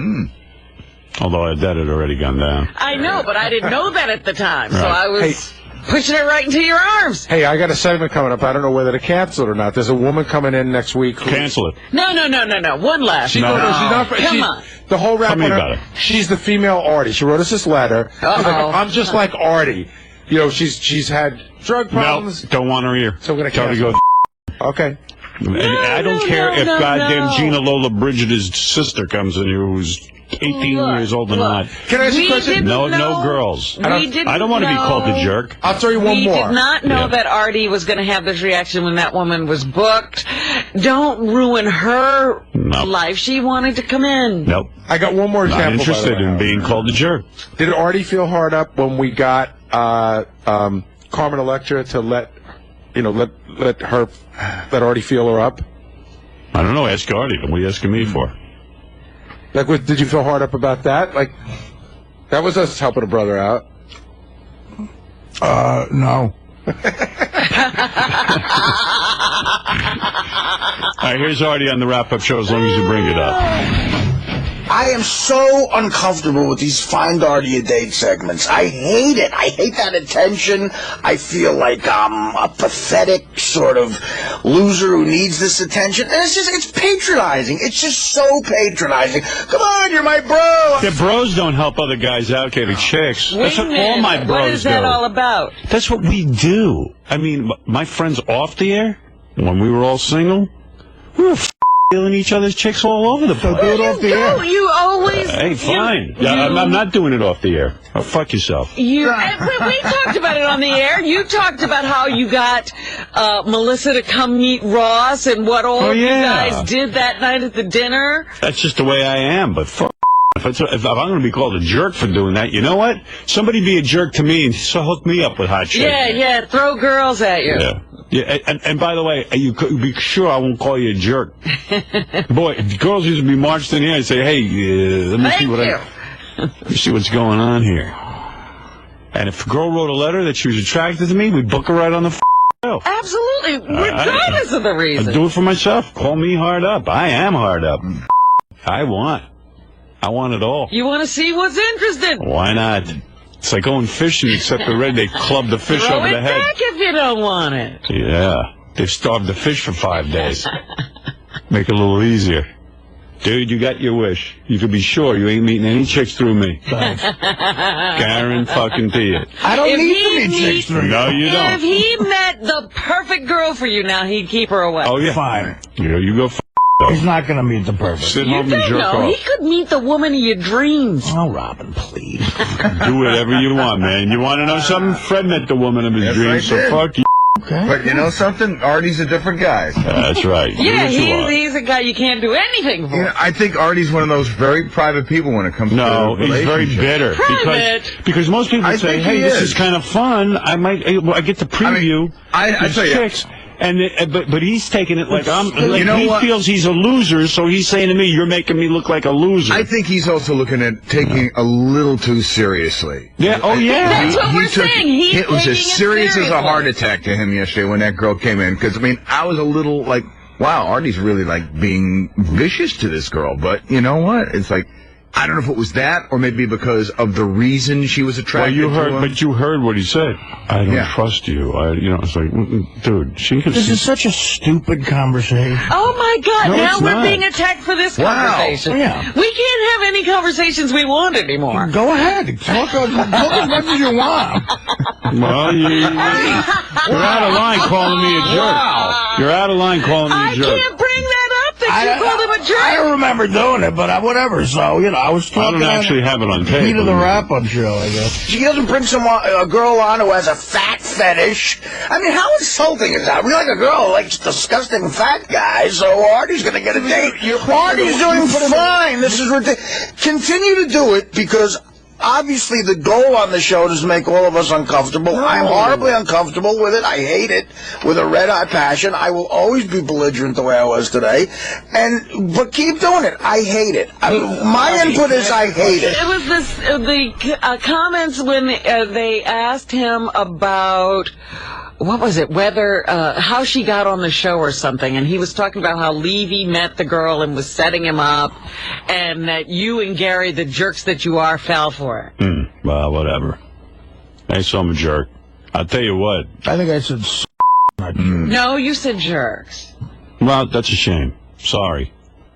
Speaker 18: Although that had already gone down.
Speaker 1: I know, but I didn't know that at the time, so
Speaker 18: Right.
Speaker 1: I was pushing it right into your arms.
Speaker 12: Hey, I got a segment coming up. I don't know whether to cancel it or not. There's a woman coming in next week.
Speaker 18: Cancel it.
Speaker 1: No. One last.
Speaker 12: She's not.
Speaker 1: Come on.
Speaker 12: The whole rap
Speaker 18: Tell me
Speaker 12: on her,
Speaker 18: about it.
Speaker 12: she's the female Artie. She wrote us this letter. She's like, I'm just like Artie. You know, she's had drug problems.
Speaker 18: No, don't want her here.
Speaker 12: So we're gonna
Speaker 18: tell her to
Speaker 12: cancel.
Speaker 18: go.
Speaker 12: Okay.
Speaker 18: And I don't care if goddamn Gina Lola Bridget's sister comes in here who's 18 years old or not.
Speaker 12: Can I ask you a question?
Speaker 18: No girls. I don't want to be called a jerk.
Speaker 12: I'll tell you one more.
Speaker 1: We did not know that Artie was going to have this reaction when that woman was booked. Don't ruin her life. She wanted to come in.
Speaker 18: Nope.
Speaker 12: I got one more example.
Speaker 18: Not interested in being called a jerk.
Speaker 12: Did Artie feel hard up when we got Carmen Electra to let Artie feel her up?
Speaker 18: I don't know. Ask Artie. What are you asking me for?
Speaker 12: Like, did you feel hard up about that? Like, that was us helping a brother out.
Speaker 3: No.
Speaker 18: All right, here's Artie on the wrap-up show as long as you bring it up.
Speaker 3: I am so uncomfortable with these Find Artie a Date segments. I hate it. I hate that attention. I feel like I'm a pathetic sort of loser who needs this attention. And it's patronizing. It's just so patronizing. Come on, you're my bro.
Speaker 18: The bros don't help other guys out getting chicks. That's what all my bros do.
Speaker 1: What is that all about?
Speaker 18: That's what we do. I mean, my friends off the air, when we were all single, we were stealing each other's chicks all over the place.
Speaker 3: So do it off the air.
Speaker 1: You always...
Speaker 18: Hey, fine. I'm not doing it off the air. Oh, fuck yourself.
Speaker 1: We talked about it on the air. You talked about how you got Melissa to come meet Ross and what all of you guys did that night at the dinner.
Speaker 18: That's just the way I am, but fuck. If I'm going to be called a jerk for doing that, you know what? Somebody be a jerk to me and so hook me up with hot chicks.
Speaker 1: Yeah, throw girls at you.
Speaker 18: Yeah, and by the way, you be sure I won't call you a jerk. Boy, if girls used to be marched in here and say, hey, let me see what's going on here. And if a girl wrote a letter that she was attracted to me, we'd book her right on the show.
Speaker 1: Absolutely, regardless of the reason.
Speaker 18: I do it for myself. Call me hard up. I am hard up. I want it all.
Speaker 1: You want to see what's interesting?
Speaker 18: Why not? It's like going fishing, except they club the fish over the head.
Speaker 1: Throw it back if you don't want it.
Speaker 18: Yeah. They've starved the fish for 5 days. Make it a little easier. Dude, you got your wish. You can be sure you ain't meeting any chicks through me. Thanks. Guarantee it.
Speaker 3: I don't need to meet chicks through you.
Speaker 18: No, you don't.
Speaker 1: If he met the perfect girl for you now, he'd keep her away.
Speaker 18: Oh, yeah.
Speaker 3: Fine.
Speaker 18: You go
Speaker 3: He's not going to meet the perfect.
Speaker 18: Sit home and jerk off.
Speaker 1: He could meet the woman of your dreams.
Speaker 3: Oh, Robin, please.
Speaker 18: Do whatever you want, man. You want to know something? Fred met the woman of his dreams, so fuck you.
Speaker 9: Okay. But you know something? Artie's a different guy.
Speaker 18: That's right.
Speaker 1: Yeah, he's a guy you can't do anything for.
Speaker 9: You know, I think Artie's one of those very private people when it comes to
Speaker 18: he's very bitter. Because most people say, hey, this is kind of fun. I get to preview these chicks. But he's taking it like he feels he's a loser, so he's saying to me, you're making me look like a loser.
Speaker 9: I think he's also looking at taking a little too seriously.
Speaker 18: Yeah,
Speaker 1: That's what we're saying.
Speaker 9: It was as serious as a heart attack to him yesterday when that girl came in. Because, I mean, I was a little like, wow, Artie's really like being vicious to this girl. But you know what? It's like, I don't know if it was that or maybe because of the reason she was attracted to him.
Speaker 18: But you heard what he said. I don't trust you. It's like, dude,
Speaker 3: This is such a stupid conversation.
Speaker 1: Oh, my God.
Speaker 18: No,
Speaker 1: now
Speaker 18: it's
Speaker 1: we're
Speaker 18: not.
Speaker 1: being attacked for this conversation.
Speaker 3: Yeah.
Speaker 1: We can't have any conversations we want anymore.
Speaker 3: Go ahead. Talk as much as you want.
Speaker 18: Well, you're out of line calling me a jerk. You're out of line calling me a jerk.
Speaker 1: I can't bring that up that you called him a jerk.
Speaker 3: I don't remember doing it, but whatever. So, I was talking.
Speaker 18: I don't actually have it on tape.
Speaker 3: Heat of the wrap-up show, I guess. She doesn't bring a girl on who has a fat fetish. I mean, how insulting is that? We like a girl who likes disgusting fat guys, so Artie's going to get a date. Artie's doing fine. This is ridiculous. Continue to do it because obviously the goal on the show is to make all of us uncomfortable. No. I'm horribly uncomfortable with it. I hate it with a red-hot passion. I will always be belligerent the way I was today. But keep doing it. I hate it. My input is I hate it.
Speaker 1: It was the comments when they asked him about... What was it? Whether, how she got on the show or something. And he was talking about how Levy met the girl and was setting him up. And that you and Gary, the jerks that you are, fell for it.
Speaker 18: Well, whatever. I saw him a jerk. I'll tell you what.
Speaker 3: I think I said not jerk.
Speaker 1: No, you said jerks.
Speaker 18: Well, that's a shame. Sorry.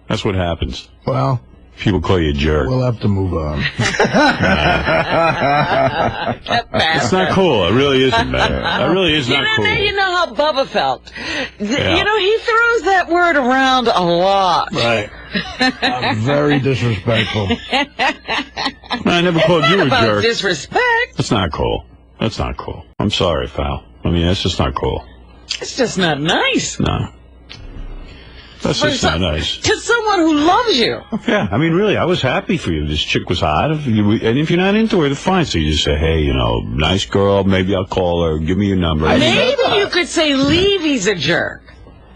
Speaker 18: That's what happens.
Speaker 3: Well...
Speaker 18: People call you a jerk.
Speaker 3: We'll have to move on.
Speaker 18: It's not cool. It really isn't, man. It really is not cool.
Speaker 1: Now you know how Bubba felt. He throws that word around a lot.
Speaker 3: Right. Very disrespectful.
Speaker 18: I never called you a
Speaker 1: About
Speaker 18: jerk.
Speaker 1: disrespect.
Speaker 18: That's not cool. That's not cool. I'm sorry, pal. I mean, that's just not cool.
Speaker 1: It's just not nice.
Speaker 18: No. That's just not nice.
Speaker 1: To someone who loves you.
Speaker 18: Yeah, I mean, really, I was happy for you. This chick was hot. And if you're not into her, then fine. So you just say, hey, you know, nice girl, maybe I'll call her, give me your number.
Speaker 1: Maybe you could say Levy's a jerk.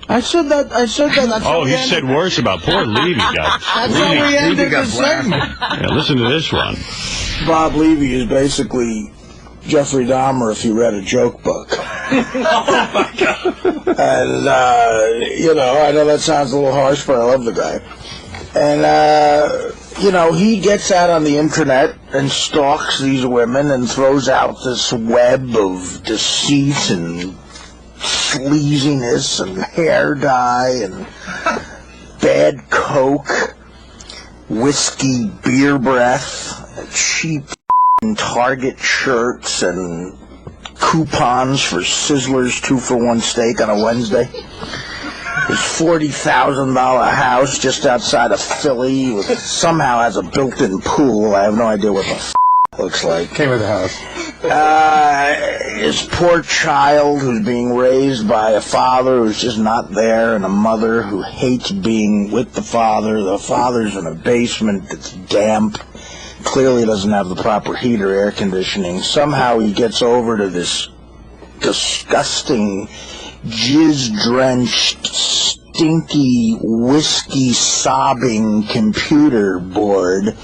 Speaker 3: I said that. That's
Speaker 18: oh, he said worse about poor Levy.
Speaker 3: That's how we ended the segment.
Speaker 18: Yeah, listen to this one.
Speaker 3: Bob Levy is basically Jeffrey Dahmer if he read a joke book. And, you know, I know that sounds a little harsh, but I love the guy. And, you know, he gets out on the internet and stalks these women and throws out this web of deceit and sleaziness and hair dye and bad coke, whiskey, beer breath, cheap Target shirts and coupons for Sizzler's 2-for-1 steak on a Wednesday. His $40,000 house just outside of Philly with, somehow has a built-in pool. I have no idea what the it looks like.
Speaker 12: Came with the house.
Speaker 3: His poor child who's being raised by a father who's just not there and a mother who hates being with the father. The father's in a basement that's damp. Clearly doesn't have the proper heat or air conditioning. Somehow he gets over to this disgusting, jizz-drenched, stinky, whiskey-sobbing computer board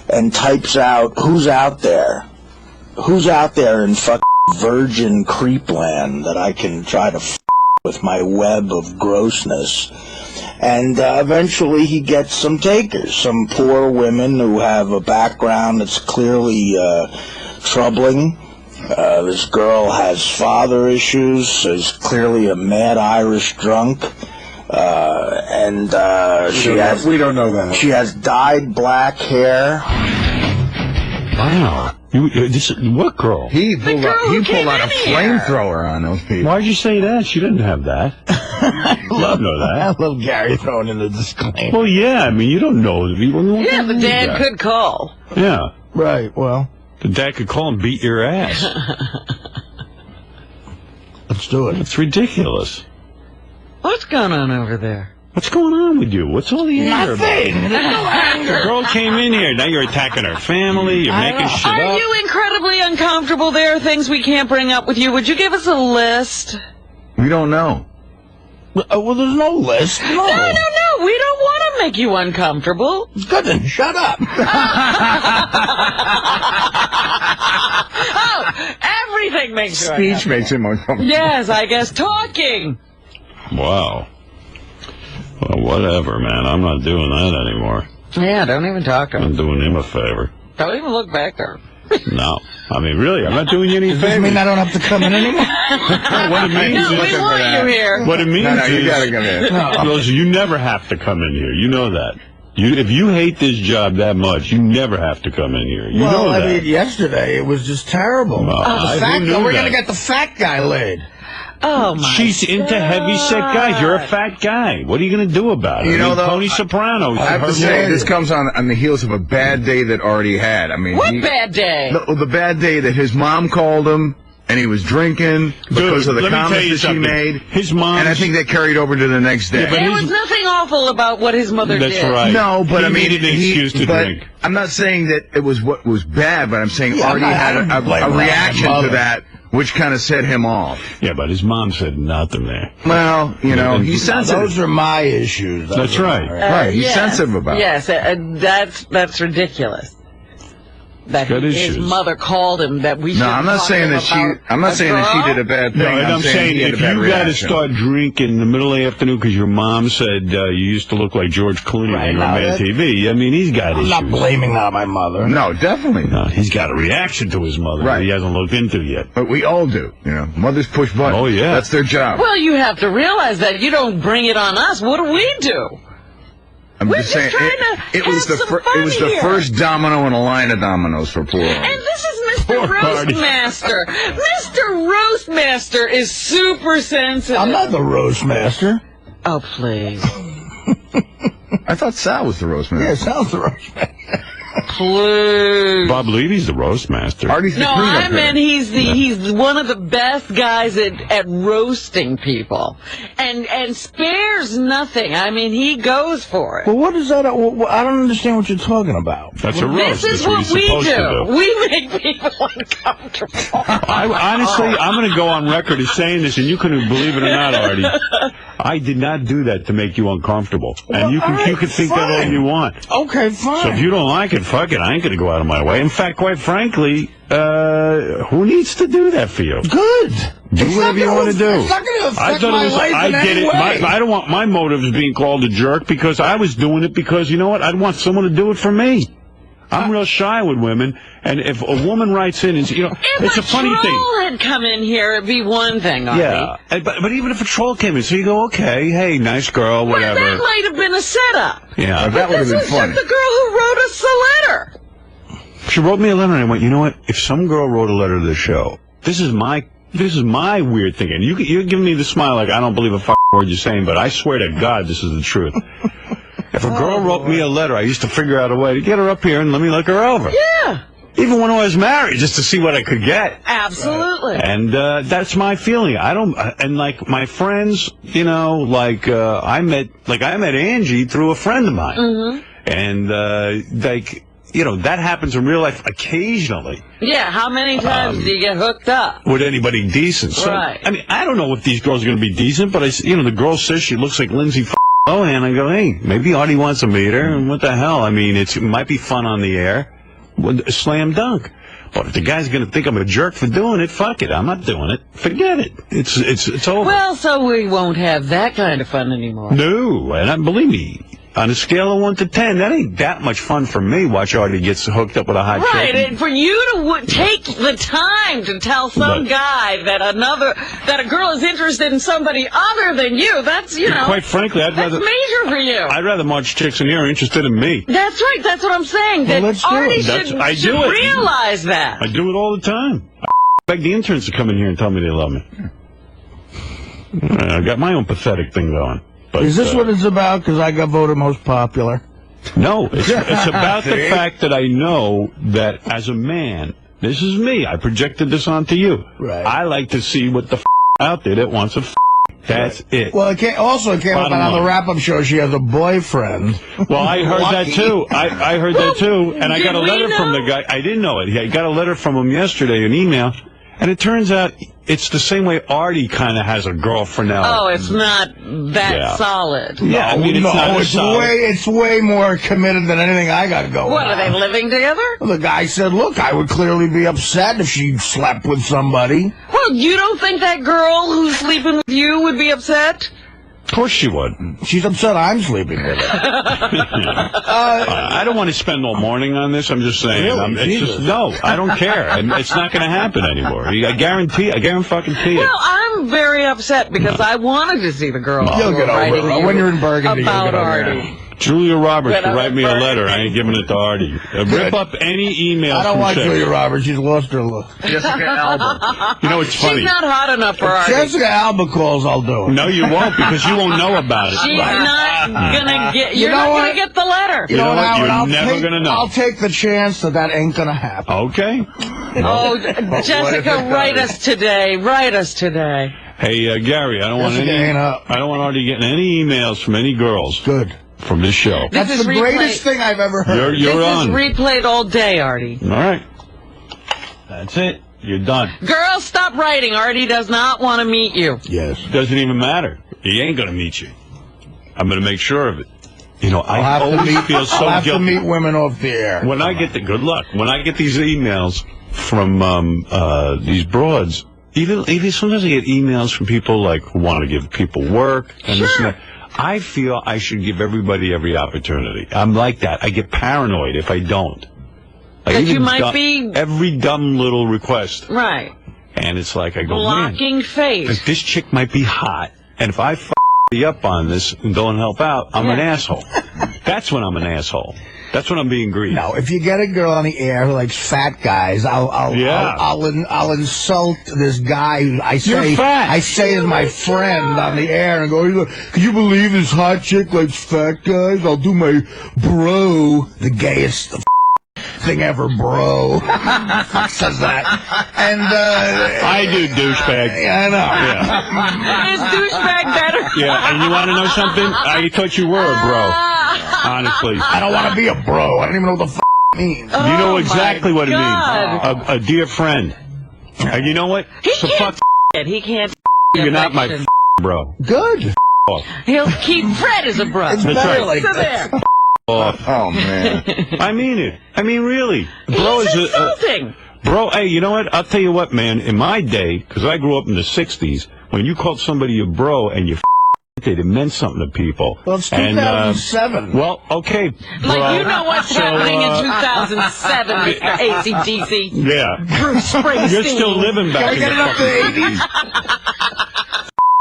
Speaker 3: and types out, who's out there? Who's out there in fucking virgin creepland that I can try to with my web of grossness? And eventually he gets some takers, some poor women who have a background that's clearly troubling. This girl has father issues, is clearly a mad Irish drunk. And
Speaker 12: we don't know that.
Speaker 3: She has dyed black hair.
Speaker 18: Wow. What girl?
Speaker 9: He pulled out a flamethrower on those people.
Speaker 18: Why'd you say that? She didn't have that. Love know that.
Speaker 3: I love Gary throwing in the disclaimer.
Speaker 18: Well, yeah. I mean, you don't know.
Speaker 1: Yeah, the dad could call.
Speaker 18: Yeah.
Speaker 3: Right. Well,
Speaker 18: the dad could call and beat your ass.
Speaker 3: Let's do it.
Speaker 18: It's ridiculous.
Speaker 1: What's going on over there?
Speaker 18: What's going on with you? What's all the anger about?
Speaker 3: Nothing. There's no anger.
Speaker 18: The girl came in here. Now you're attacking her family. You're making shit up.
Speaker 1: Are you incredibly uncomfortable? There are things we can't bring up with you. Would you give us a list?
Speaker 9: We don't know.
Speaker 3: Well, there's no list. No.
Speaker 1: No. We don't want to make you uncomfortable.
Speaker 3: Good, then shut up.
Speaker 1: Oh, everything makes you uncomfortable.
Speaker 9: Speech makes him uncomfortable.
Speaker 1: Yes, I guess talking.
Speaker 18: Wow. Well, whatever, man. I'm not doing that anymore.
Speaker 1: Yeah, don't even talk to him.
Speaker 18: I'm doing him a favor.
Speaker 1: Don't even look back there.
Speaker 18: No. I mean, really, I'm not doing you any favors.
Speaker 3: Does this mean I don't have to come in anymore?
Speaker 18: What it means
Speaker 1: No, we want you here.
Speaker 18: What it means
Speaker 9: No,
Speaker 18: is...
Speaker 9: you gotta come in.
Speaker 18: Listen, you never have to come in here. You know that. If you hate this job that much, you never have to come in here. You know that.
Speaker 3: I mean, yesterday it was just terrible.
Speaker 18: Well,
Speaker 3: We're going to get the fat guy laid.
Speaker 1: Oh, my
Speaker 18: She's into heavy set guys. You're a fat guy. What are you going to do about it?
Speaker 9: You know, though,
Speaker 18: Tony Soprano.
Speaker 9: I have to say, this comes on the heels of a bad day that Artie had. I mean,
Speaker 1: What bad day?
Speaker 9: The bad day that his mom called him, and he was drinking because of the comments that she made.
Speaker 18: His mom,
Speaker 9: and I think that carried over to the next day.
Speaker 1: There was nothing awful about what his mother did.
Speaker 18: That's right.
Speaker 9: No, but
Speaker 18: he
Speaker 9: I mean,
Speaker 18: needed an excuse to drink.
Speaker 9: I'm not saying that it was what was bad, but I'm saying Artie had a reaction to that, which kind of set him off.
Speaker 18: Yeah, but his mom said nothing there.
Speaker 9: Well, you know, he's sensitive.
Speaker 3: Those are my issues.
Speaker 18: That's right.
Speaker 9: Right, he's sensitive about it.
Speaker 1: Yes, that's ridiculous. That
Speaker 18: got
Speaker 1: his
Speaker 18: issues.
Speaker 1: mother called him that we should.
Speaker 9: No, I'm not saying that she did a bad thing.
Speaker 18: No, and I'm saying
Speaker 9: he had
Speaker 18: if
Speaker 9: a bad
Speaker 18: you got to
Speaker 9: reaction.
Speaker 18: start drinking in the middle of the afternoon because your mom said you used to look like George Clooney when you were on TV, I mean, he's got issues.
Speaker 3: I'm not blaming on my mother.
Speaker 9: No, definitely
Speaker 18: No, he's got a reaction to his mother that he hasn't looked into yet.
Speaker 9: But we all do, you know. Mothers push buttons.
Speaker 18: Oh, yeah.
Speaker 9: That's their job.
Speaker 1: Well, you have to realize that you don't bring it on us. What do we do?
Speaker 9: I'm
Speaker 1: We're
Speaker 9: just saying,
Speaker 1: trying to
Speaker 9: it was
Speaker 1: have
Speaker 9: the
Speaker 1: some fun here.
Speaker 9: first domino in a line of dominoes for poor Artie.
Speaker 1: And this is Mr. Roastmaster. Mr. Roastmaster is super sensitive.
Speaker 3: I'm not the roast master.
Speaker 1: Oh, please.
Speaker 9: I thought Sal was the roast master.
Speaker 3: Yeah, Sal's the roast master.
Speaker 1: Please.
Speaker 18: Bob Levy's the roast master.
Speaker 9: Artie's the
Speaker 1: No,
Speaker 9: cleanup
Speaker 1: I meant he's one of the best guys at roasting people, and spares nothing. I mean, he goes for it.
Speaker 3: Well, what is that? I don't understand what you're talking about.
Speaker 18: That's a roast.
Speaker 1: This is
Speaker 18: That's
Speaker 1: what we
Speaker 18: you're supposed to
Speaker 1: do. We make people uncomfortable.
Speaker 18: Honestly, I'm going to go on record as saying this, and you couldn't believe it or not, Artie. I did not do that to make you uncomfortable. And you can think that all you want.
Speaker 3: Okay, fine.
Speaker 18: So if you don't like it, fuck it. I ain't going to go out of my way. In fact, quite frankly, who needs to do that for you?
Speaker 3: Good.
Speaker 18: Do whatever you want to do.
Speaker 3: It's not going to affect my life in any way.
Speaker 18: I don't want my motive as being called a jerk because I was doing it because, you know what, I'd want someone to do it for me. I'm real shy with women, and if a woman writes in and, you know, it's a funny thing.
Speaker 1: If a troll had come in here, it'd be one thing, Artie.
Speaker 18: Yeah, but even if a troll came in, so you go, okay, hey, nice girl, whatever.
Speaker 1: Well, that might have been a setup.
Speaker 18: Yeah,
Speaker 9: that would have been funny.
Speaker 1: The girl who wrote us a letter.
Speaker 18: She wrote me a letter, and I went, you know what? If some girl wrote a letter to the show, this is my weird thinking. You're giving me the smile like I don't believe a word you're saying, but I swear to God, this is the truth. If a girl wrote me a letter, I used to figure out a way to get her up here and let me look her over.
Speaker 1: Yeah.
Speaker 18: Even when I was married, just to see what I could get.
Speaker 1: Absolutely.
Speaker 18: And that's my feeling. And like my friends, you know, like I met Angie through a friend of mine.
Speaker 1: Mm-hmm.
Speaker 18: And like, you know, that happens in real life occasionally.
Speaker 1: Yeah, how many times do you get hooked up?
Speaker 18: With anybody decent. So,
Speaker 1: right.
Speaker 18: I mean, I don't know if these girls are going to be decent, but the girl says she looks like Lindsay Lohan. I go, hey, maybe Artie wants to meet her, and what the hell? I mean, it might be fun on the air. Slam dunk. But if the guy's going to think I'm a jerk for doing it, fuck it. I'm not doing it. Forget it. It's over.
Speaker 1: Well, so we won't have that kind of fun anymore.
Speaker 18: No, and believe me, on a scale of 1 to 10, that ain't that much fun for me. Watch Artie gets hooked up with a hot chick.
Speaker 1: Right, and for you to take the time to tell some guy that a girl is interested in somebody other than you, that's, you know,
Speaker 18: quite frankly,
Speaker 1: that's major for you.
Speaker 18: I'd rather march chicks in here interested in me.
Speaker 1: That's right, that's what I'm saying. That Artie should realize that.
Speaker 18: I do it all the time. I beg the interns to come in here and tell me they love me. I got my own pathetic thing going. But,
Speaker 3: is this what it's about? Because I got voted most popular.
Speaker 18: No, it's about the fact that I know that as a man, this is me. I projected this onto you.
Speaker 3: Right.
Speaker 18: I like to see what the out there that wants a That's it.
Speaker 3: Well, it also came up on the wrap-up show. She has a boyfriend.
Speaker 18: Well, I heard that too. I heard that too, and I got a letter from the guy. I didn't know it. I got a letter from him yesterday, an email, and it turns out it's the same way Artie kind of has a girlfriend now.
Speaker 1: Oh, it's not that solid.
Speaker 18: Yeah, I mean,
Speaker 3: it's way more committed than anything I got going.
Speaker 1: What, are they living together?
Speaker 3: Well, the guy said, look, I would clearly be upset if she slept with somebody.
Speaker 1: Well, you don't think that girl who's sleeping with you would be upset?
Speaker 18: Of course she would.
Speaker 3: She's upset I'm sleeping with her.
Speaker 18: I don't want to spend all morning on this. I'm just saying.
Speaker 3: Really?
Speaker 18: No, I don't care. And it's not going to happen anymore. I guarantee it.
Speaker 1: Well, I'm very upset because I wanted to see the girl.
Speaker 3: You'll get over it. When you're in Burgundy,
Speaker 1: about
Speaker 3: you'll get
Speaker 1: Artie.
Speaker 18: Julia Roberts will write me a letter. I ain't giving it to Artie. Rip up any email.
Speaker 3: I don't want Julia Roberts. She's lost her look.
Speaker 18: Jessica Alba. You know, it's funny.
Speaker 1: She's not hot enough for Artie.
Speaker 3: Jessica Alba calls, I'll do it.
Speaker 18: No, you won't, because you won't know about it.
Speaker 1: She's not gonna get. You're not gonna get the letter.
Speaker 3: You know what?
Speaker 18: You're never gonna know.
Speaker 3: I'll take the chance that ain't gonna happen.
Speaker 18: Okay.
Speaker 1: Oh, Jessica, write us today. Write us today.
Speaker 18: Hey, Gary, I don't want Artie getting any emails from any girls.
Speaker 3: Good.
Speaker 18: From this show.
Speaker 3: That's the greatest thing I've ever heard.
Speaker 18: You're on.
Speaker 1: This is replayed all day, Artie.
Speaker 18: All right. That's it. You're done.
Speaker 1: Girls, stop writing. Artie does not want to meet you.
Speaker 3: Yes.
Speaker 18: Doesn't even matter. He ain't going to meet you. I'm going to make sure of it. You know, I always feel so guilty.
Speaker 3: I'll have to meet women off the air.
Speaker 18: When I get good luck. When I get these emails from these broads, even sometimes I get emails from people like who want to give people work and this and that. I feel I should give everybody every opportunity. I'm like that. I get paranoid if I don't.
Speaker 1: That you might be...
Speaker 18: Every dumb little request.
Speaker 1: Right.
Speaker 18: And it's like, I go,
Speaker 1: blocking face.
Speaker 18: Like, this chick might be hot, and if I you up on this and don't help out, I'm an asshole. That's when I'm an asshole. That's when I'm being greedy.
Speaker 3: No, if you get a girl on the air who likes fat guys, I'll insult this guy who I say is my friend on the air and go, can you believe this hot chick likes fat guys? I'll do my bro, the gayest thing ever, bro. Fuck says that. And
Speaker 18: I do, douchebag.
Speaker 3: Yeah, I know.
Speaker 1: Is douchebag better?
Speaker 18: Yeah, and you want to know something? I thought you were a bro. Honestly.
Speaker 3: I don't want to be a bro. I don't even know what the it means.
Speaker 18: You know exactly what it means. A dear friend. And you know what?
Speaker 1: He can't.
Speaker 18: You're not my bro.
Speaker 3: Good.
Speaker 1: He'll keep Fred as a bro.
Speaker 3: It's better like
Speaker 1: so
Speaker 3: that.
Speaker 1: there.
Speaker 18: Oh, man. I mean it. I mean, really. Bro is
Speaker 1: insulting.
Speaker 18: Bro, hey, you know what? I'll tell you what, man. In my day, because I grew up in the 60s, when you called somebody a bro and you it meant something to people.
Speaker 3: Well, it's 2007.
Speaker 18: Well, okay. Bro.
Speaker 1: Like, you know what's happening in 2007 with AC/DC.
Speaker 18: Yeah.
Speaker 1: Bruce Springsteen.
Speaker 18: You're still living back
Speaker 3: Can we get it up to the 80s?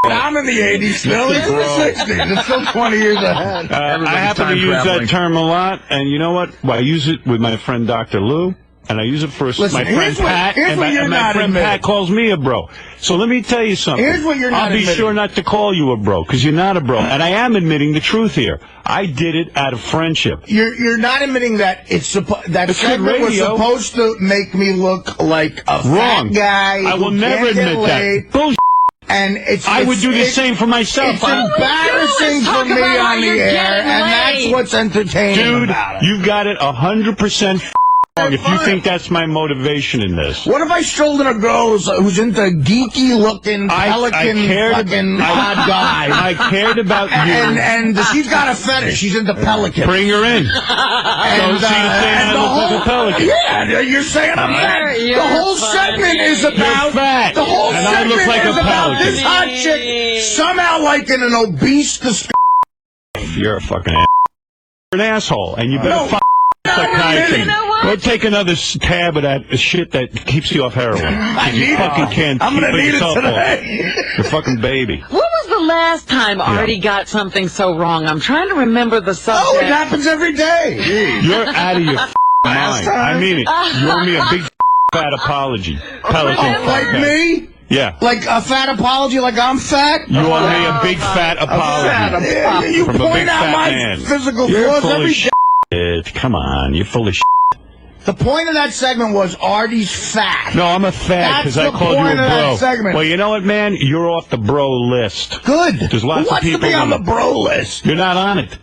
Speaker 3: I'm in the 80s still. He's in the 60s. It's still 20 years ahead.
Speaker 18: I happen to use that term a lot, and you know what? Well, I use it with my friend Dr. Lou, and I use it for my friend Pat, and my friend Pat calls me a bro. So let me tell you something.
Speaker 3: Here's what you're not
Speaker 18: I'll be sure not to call you a bro, because you're not a bro. And I am admitting the truth here. I did it out of friendship.
Speaker 3: You're not admitting that that segment was supposed to make me look like a fat guy.
Speaker 18: I will never admit that. Bullshit.
Speaker 3: And
Speaker 18: I would do the same for myself.
Speaker 3: It's embarrassing for me on the air, and that's what's entertaining about it.
Speaker 18: You got it 100% wrong if you think that's my motivation in this.
Speaker 3: What if I strolled in a girl who's into geeky-looking, pelican-fucking odd guy?
Speaker 18: I cared about you.
Speaker 3: And she's got a fetish. She's into pelicans.
Speaker 18: Bring her in. Don't see I look like a pelican.
Speaker 3: Yeah, you're saying I'm fat. The whole segment is about...
Speaker 18: You're fat.
Speaker 3: The whole
Speaker 18: and I look like
Speaker 3: segment is
Speaker 18: a
Speaker 3: about
Speaker 18: pelican.
Speaker 3: this hot chick somehow liking an obese...
Speaker 18: You're a fucking ass. You're an asshole, and you better psychiatry.
Speaker 1: You know what?
Speaker 18: Go take another tab of that shit that keeps you off heroin. You fucking can't
Speaker 3: I'm
Speaker 18: keep
Speaker 3: gonna need
Speaker 18: yourself
Speaker 3: it today.
Speaker 18: off. You're fucking baby.
Speaker 1: What was the last time Artie got something so wrong? I'm trying to remember the subject.
Speaker 3: Oh, it happens every day.
Speaker 18: You're out of your mind. I mean it. You owe me a big fat apology. Pelican.
Speaker 3: Like me?
Speaker 18: Yeah.
Speaker 3: Like a fat apology, like I'm fat?
Speaker 18: You owe me a big fat apology.
Speaker 3: You
Speaker 18: from
Speaker 3: point
Speaker 18: a big
Speaker 3: out
Speaker 18: fat
Speaker 3: my
Speaker 18: man.
Speaker 3: physical
Speaker 18: You're
Speaker 3: flaws
Speaker 18: full
Speaker 3: every
Speaker 18: of
Speaker 3: day.
Speaker 18: shit. Come on, you're full of shit.
Speaker 3: The point of that segment was Artie's fat.
Speaker 18: No, I'm a fat because I called you a bro. Well, you know what, man? You're off the bro list.
Speaker 3: Good.
Speaker 18: There's lots
Speaker 3: Who
Speaker 18: of people
Speaker 3: wants to be on the bro list?
Speaker 18: You're not on it.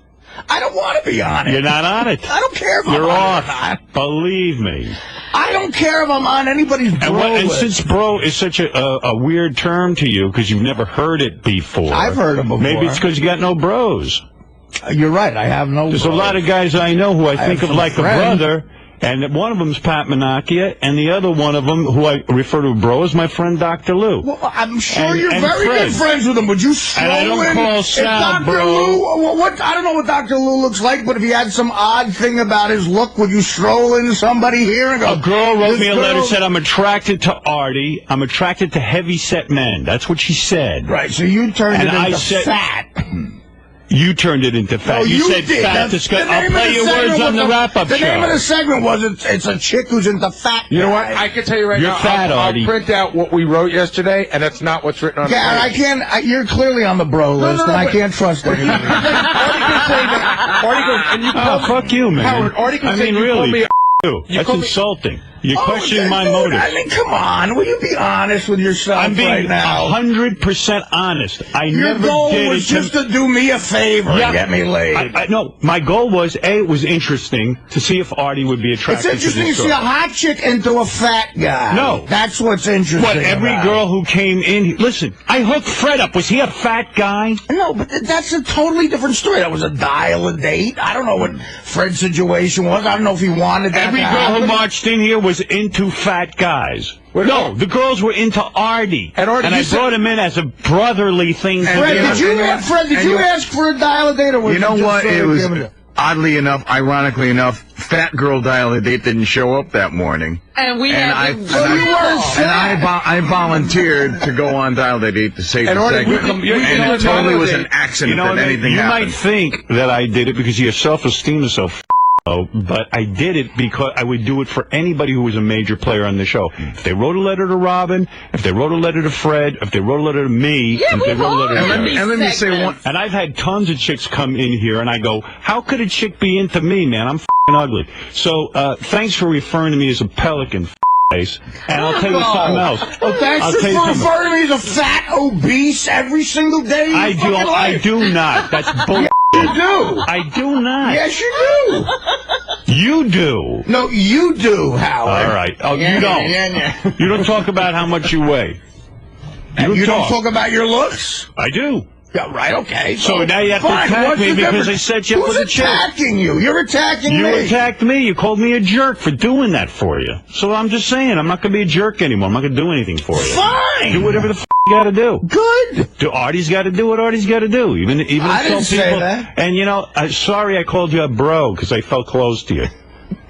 Speaker 3: I don't want to be on it.
Speaker 18: You're not on it.
Speaker 3: I don't care if I'm
Speaker 18: You're
Speaker 3: on
Speaker 18: off.
Speaker 3: it or not.
Speaker 18: Believe me.
Speaker 3: I don't care if I'm on anybody's bro
Speaker 18: and
Speaker 3: list.
Speaker 18: since bro is such a weird term to you because you've never heard it before.
Speaker 3: I've heard it before.
Speaker 18: Maybe it's because you got no bros.
Speaker 3: You're right. I have no
Speaker 18: There's
Speaker 3: bros.
Speaker 18: a lot of guys I know who I think of like a
Speaker 3: friends.
Speaker 18: brother. And one of them's Pat 𝗏, and the other one of them, who I refer to as bro, is my friend Dr. Lou.
Speaker 3: Well, I'm sure you're very good friends with him. Would you stroll in?
Speaker 18: And I don't call Sal,
Speaker 3: Dr.
Speaker 18: bro.
Speaker 3: Lou, I don't know what Dr. Lou looks like, but if he had some odd thing about his look, would you stroll into somebody here and go...
Speaker 18: A girl wrote me a letter, said, I'm attracted to Artie. I'm attracted to heavy-set men. That's what she said.
Speaker 3: Right, so you turned it into fat.
Speaker 18: You turned it into fat.
Speaker 3: No,
Speaker 18: you said
Speaker 3: did.
Speaker 18: fat disgusting. I'll play your words on the wrap-up show.
Speaker 3: The name of the segment was it's a chick who's into fat.
Speaker 12: You know what? I can tell you right
Speaker 18: You're
Speaker 12: now.
Speaker 18: fat, Artie.
Speaker 12: I'll print out what we wrote yesterday, and that's not what's written on the page.
Speaker 3: I can't. You're clearly on the bro list, and I can't trust anybody.
Speaker 12: Artie can say that. Artie goes, and you call
Speaker 18: fuck you, man.
Speaker 12: Howard, Artie can say you
Speaker 18: really.
Speaker 12: call me
Speaker 18: That's insulting. You're questioning my motives.
Speaker 3: I mean, come on. Will you be honest with yourself
Speaker 18: I'm being
Speaker 3: right now?
Speaker 18: 100% honest.
Speaker 3: Your goal was just to do me a favor and get me laid.
Speaker 18: No, my goal was, it was interesting to see if Artie would be attracted to this girl.
Speaker 3: It's interesting to see a hot chick into a fat guy.
Speaker 18: No.
Speaker 3: That's what's interesting.
Speaker 18: What, every girl who came in... Listen, I hooked Fred up. Was he a fat guy?
Speaker 3: No, but that's a totally different story. That was a dial-a-date. I don't know what Fred's situation was. I don't know if he wanted that
Speaker 18: Every
Speaker 3: to
Speaker 18: girl
Speaker 3: happen.
Speaker 18: who marched in here was into fat guys. No, the girls were into Artie. And I brought him in as a brotherly thing.
Speaker 3: Fred, did you ask for a dial-a-date or was
Speaker 9: You know
Speaker 3: it just
Speaker 9: what?
Speaker 3: sort
Speaker 9: It
Speaker 3: of
Speaker 9: was,
Speaker 3: given to-
Speaker 9: oddly enough, ironically enough, fat girl dial-a-date didn't show up that morning.
Speaker 1: And we
Speaker 9: I volunteered to go on dial-a-date to save the segment. And it totally was an accident that anything
Speaker 18: you
Speaker 9: happened.
Speaker 18: might think that I did it because your self-esteem is so but I did it because I would do it for anybody who was a major player on the show. If they wrote a letter to Robin, if they wrote a letter to Fred, if they wrote a letter to me, if they wrote a letter to
Speaker 9: and let me say one.
Speaker 18: And I've had tons of chicks come in here, and I go, how could a chick be into me, man? I'm f***ing ugly. So thanks for referring to me as a pelican, face. And I'll tell you something else.
Speaker 3: Oh, thanks for referring to me as a fat, obese every single day.
Speaker 18: I do not. That's bullshit.
Speaker 3: You do.
Speaker 18: I do not.
Speaker 3: Yes, you do.
Speaker 18: You do.
Speaker 3: No, you do, Howard.
Speaker 18: All right. Oh, you don't. You don't talk about how much you weigh.
Speaker 3: You don't talk about your looks?
Speaker 18: I do.
Speaker 3: Yeah, right, okay.
Speaker 18: So now you have to attack me because I set you up with a chick.
Speaker 3: Who's attacking you? You're attacking me.
Speaker 18: You attacked me. You called me a jerk for doing that for you. So I'm just saying, I'm not going to be a jerk anymore. I'm not going to do anything for you.
Speaker 3: Fine.
Speaker 18: Do whatever the f*** you got to do.
Speaker 3: Good.
Speaker 18: Artie's got to do what Artie's got to do. Even
Speaker 3: I didn't say that.
Speaker 18: And, you know, sorry I called you a bro because I felt close to you.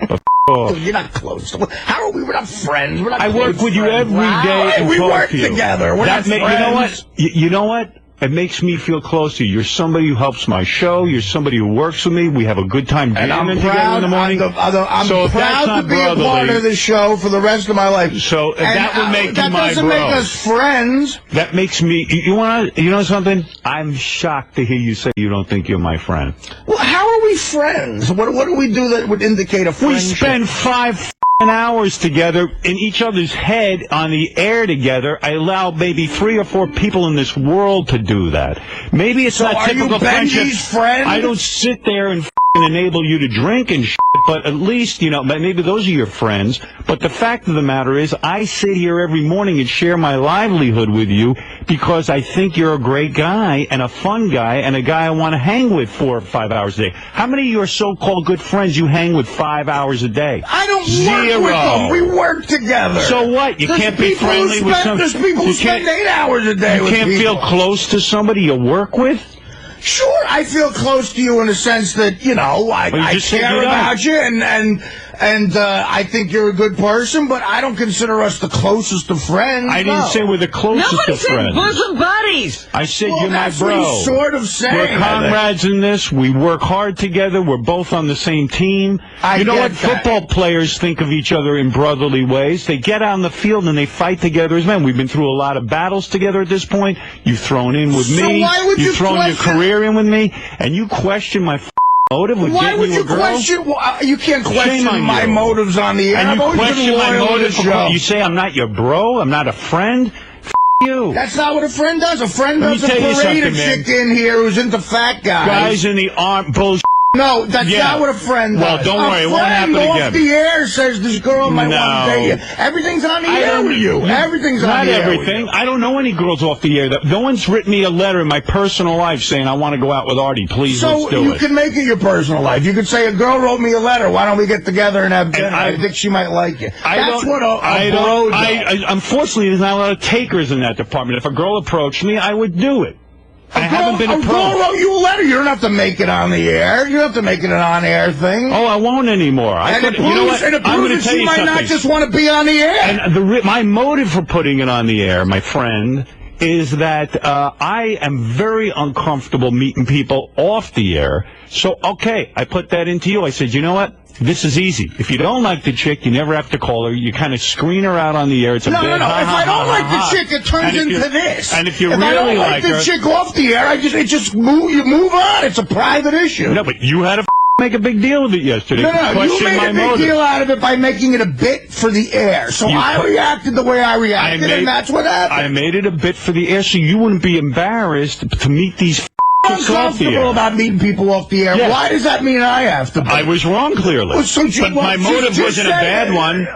Speaker 18: But
Speaker 3: Dude, you're not close. How are we? We're not friends. We're not
Speaker 18: I work with you every day and
Speaker 3: we
Speaker 18: talk
Speaker 3: work
Speaker 18: to you.
Speaker 3: together. We're not friends.
Speaker 18: You know what? You know what? It makes me feel close to you. You're somebody who helps my show. You're somebody who works with me. We have a good time jamming together in the morning.
Speaker 3: I'm proud to be a part of the show for the rest of my life.
Speaker 18: So that would make you my bro.
Speaker 3: That doesn't make us friends.
Speaker 18: That makes me. You know something? I'm shocked to hear you say you don't think you're my friend.
Speaker 3: Well, how are we friends? What do we do that would indicate a friendship?
Speaker 18: We spend 5 hours together in each other's head on the air together. I allow maybe 3 or 4 people in this world to do that. Maybe it's not typical friendship.
Speaker 3: Friend?
Speaker 18: I don't sit there and enable you to drink and shit, but at least, you know, maybe those are your friends. But the fact of the matter is, I sit here every morning and share my livelihood with you because I think you're a great guy and a fun guy and a guy I want to hang with 4 or 5 hours a day. How many of your so-called good friends you hang with 5 hours a day?
Speaker 3: I don't work with them. We work together.
Speaker 18: So what? You can't be friendly with some...
Speaker 3: There's people who spend 8 hours a day with people.
Speaker 18: You can't feel close to somebody you work with?
Speaker 3: Sure, I feel close to you in the sense that, you know, I care about you and I think you're a good person, but I don't consider us the closest of friends.
Speaker 18: I didn't say we're the closest of friends.
Speaker 1: Nobody said bosom buddies.
Speaker 18: I said you're my
Speaker 3: that's
Speaker 18: bro.
Speaker 3: What he's sort of saying.
Speaker 18: We're comrades in this. We work hard together. We're both on the same team. You know what? Football players think of each other in brotherly ways. They get out on the field and they fight together as men. We've been through a lot of battles together at this point. You've thrown in with me. You've thrown your career in with me. And you question my motive with
Speaker 3: Why
Speaker 18: getting
Speaker 3: would
Speaker 18: you
Speaker 3: you
Speaker 18: a girl?
Speaker 3: question? You can't question my motives on the air.
Speaker 18: And you question my motive.
Speaker 3: Show.
Speaker 18: You say I'm not your bro. I'm not a friend. You.
Speaker 3: That's not what a friend does. A friend doesn't parade a chick in here who's into fat guys.
Speaker 18: Guys in the arm bullshit.
Speaker 3: No, that's not what a friend does.
Speaker 18: Well, don't worry, it won't happen
Speaker 3: again.
Speaker 18: again.
Speaker 3: Off the air says this girl might want to date you. Everything's on the air with you. Everything's on the air.
Speaker 18: Not everything. I don't know any girls off the air. No one's written me a letter in my personal life saying I want to go out with Artie. Please, let's do it.
Speaker 3: So you can make it your personal life. You could say a girl wrote me a letter. Why don't we get together and have dinner? I think she might like you. That's what a bro does.
Speaker 18: Unfortunately, there's not a lot of takers in that department. If a girl approached me, I would do it. I haven't been approached. A girl
Speaker 3: wrote you a letter. You don't have to make it on the air. You don't have to make it an on-air thing.
Speaker 18: Oh, I won't anymore.
Speaker 3: You know what? I'm going to tell you something. She might not just want to be on the air.
Speaker 18: And my motive for putting it on the air, my friend, is that I am very uncomfortable meeting people off the air. So, okay, I put that into you. I said, you know what? This is easy. If you don't like the chick, you never have to call her. You kind of screen her out on the air. It's a
Speaker 3: no. If I don't like the chick, it turns into this.
Speaker 18: And if you
Speaker 3: really
Speaker 18: like her,
Speaker 3: I don't like the chick off the air, you move on. It's a private issue.
Speaker 18: No, but you had to make a big deal of it yesterday.
Speaker 3: No, you made a big deal out of it by making it a bit for the air. So I reacted the way I reacted, and that's what happened.
Speaker 18: I made it a bit for the air so you wouldn't be embarrassed to meet these
Speaker 3: I'm uncomfortable about meeting people off the air. Yes. Why does that mean I have to be?
Speaker 18: I was wrong, clearly. But my motive wasn't a bad one.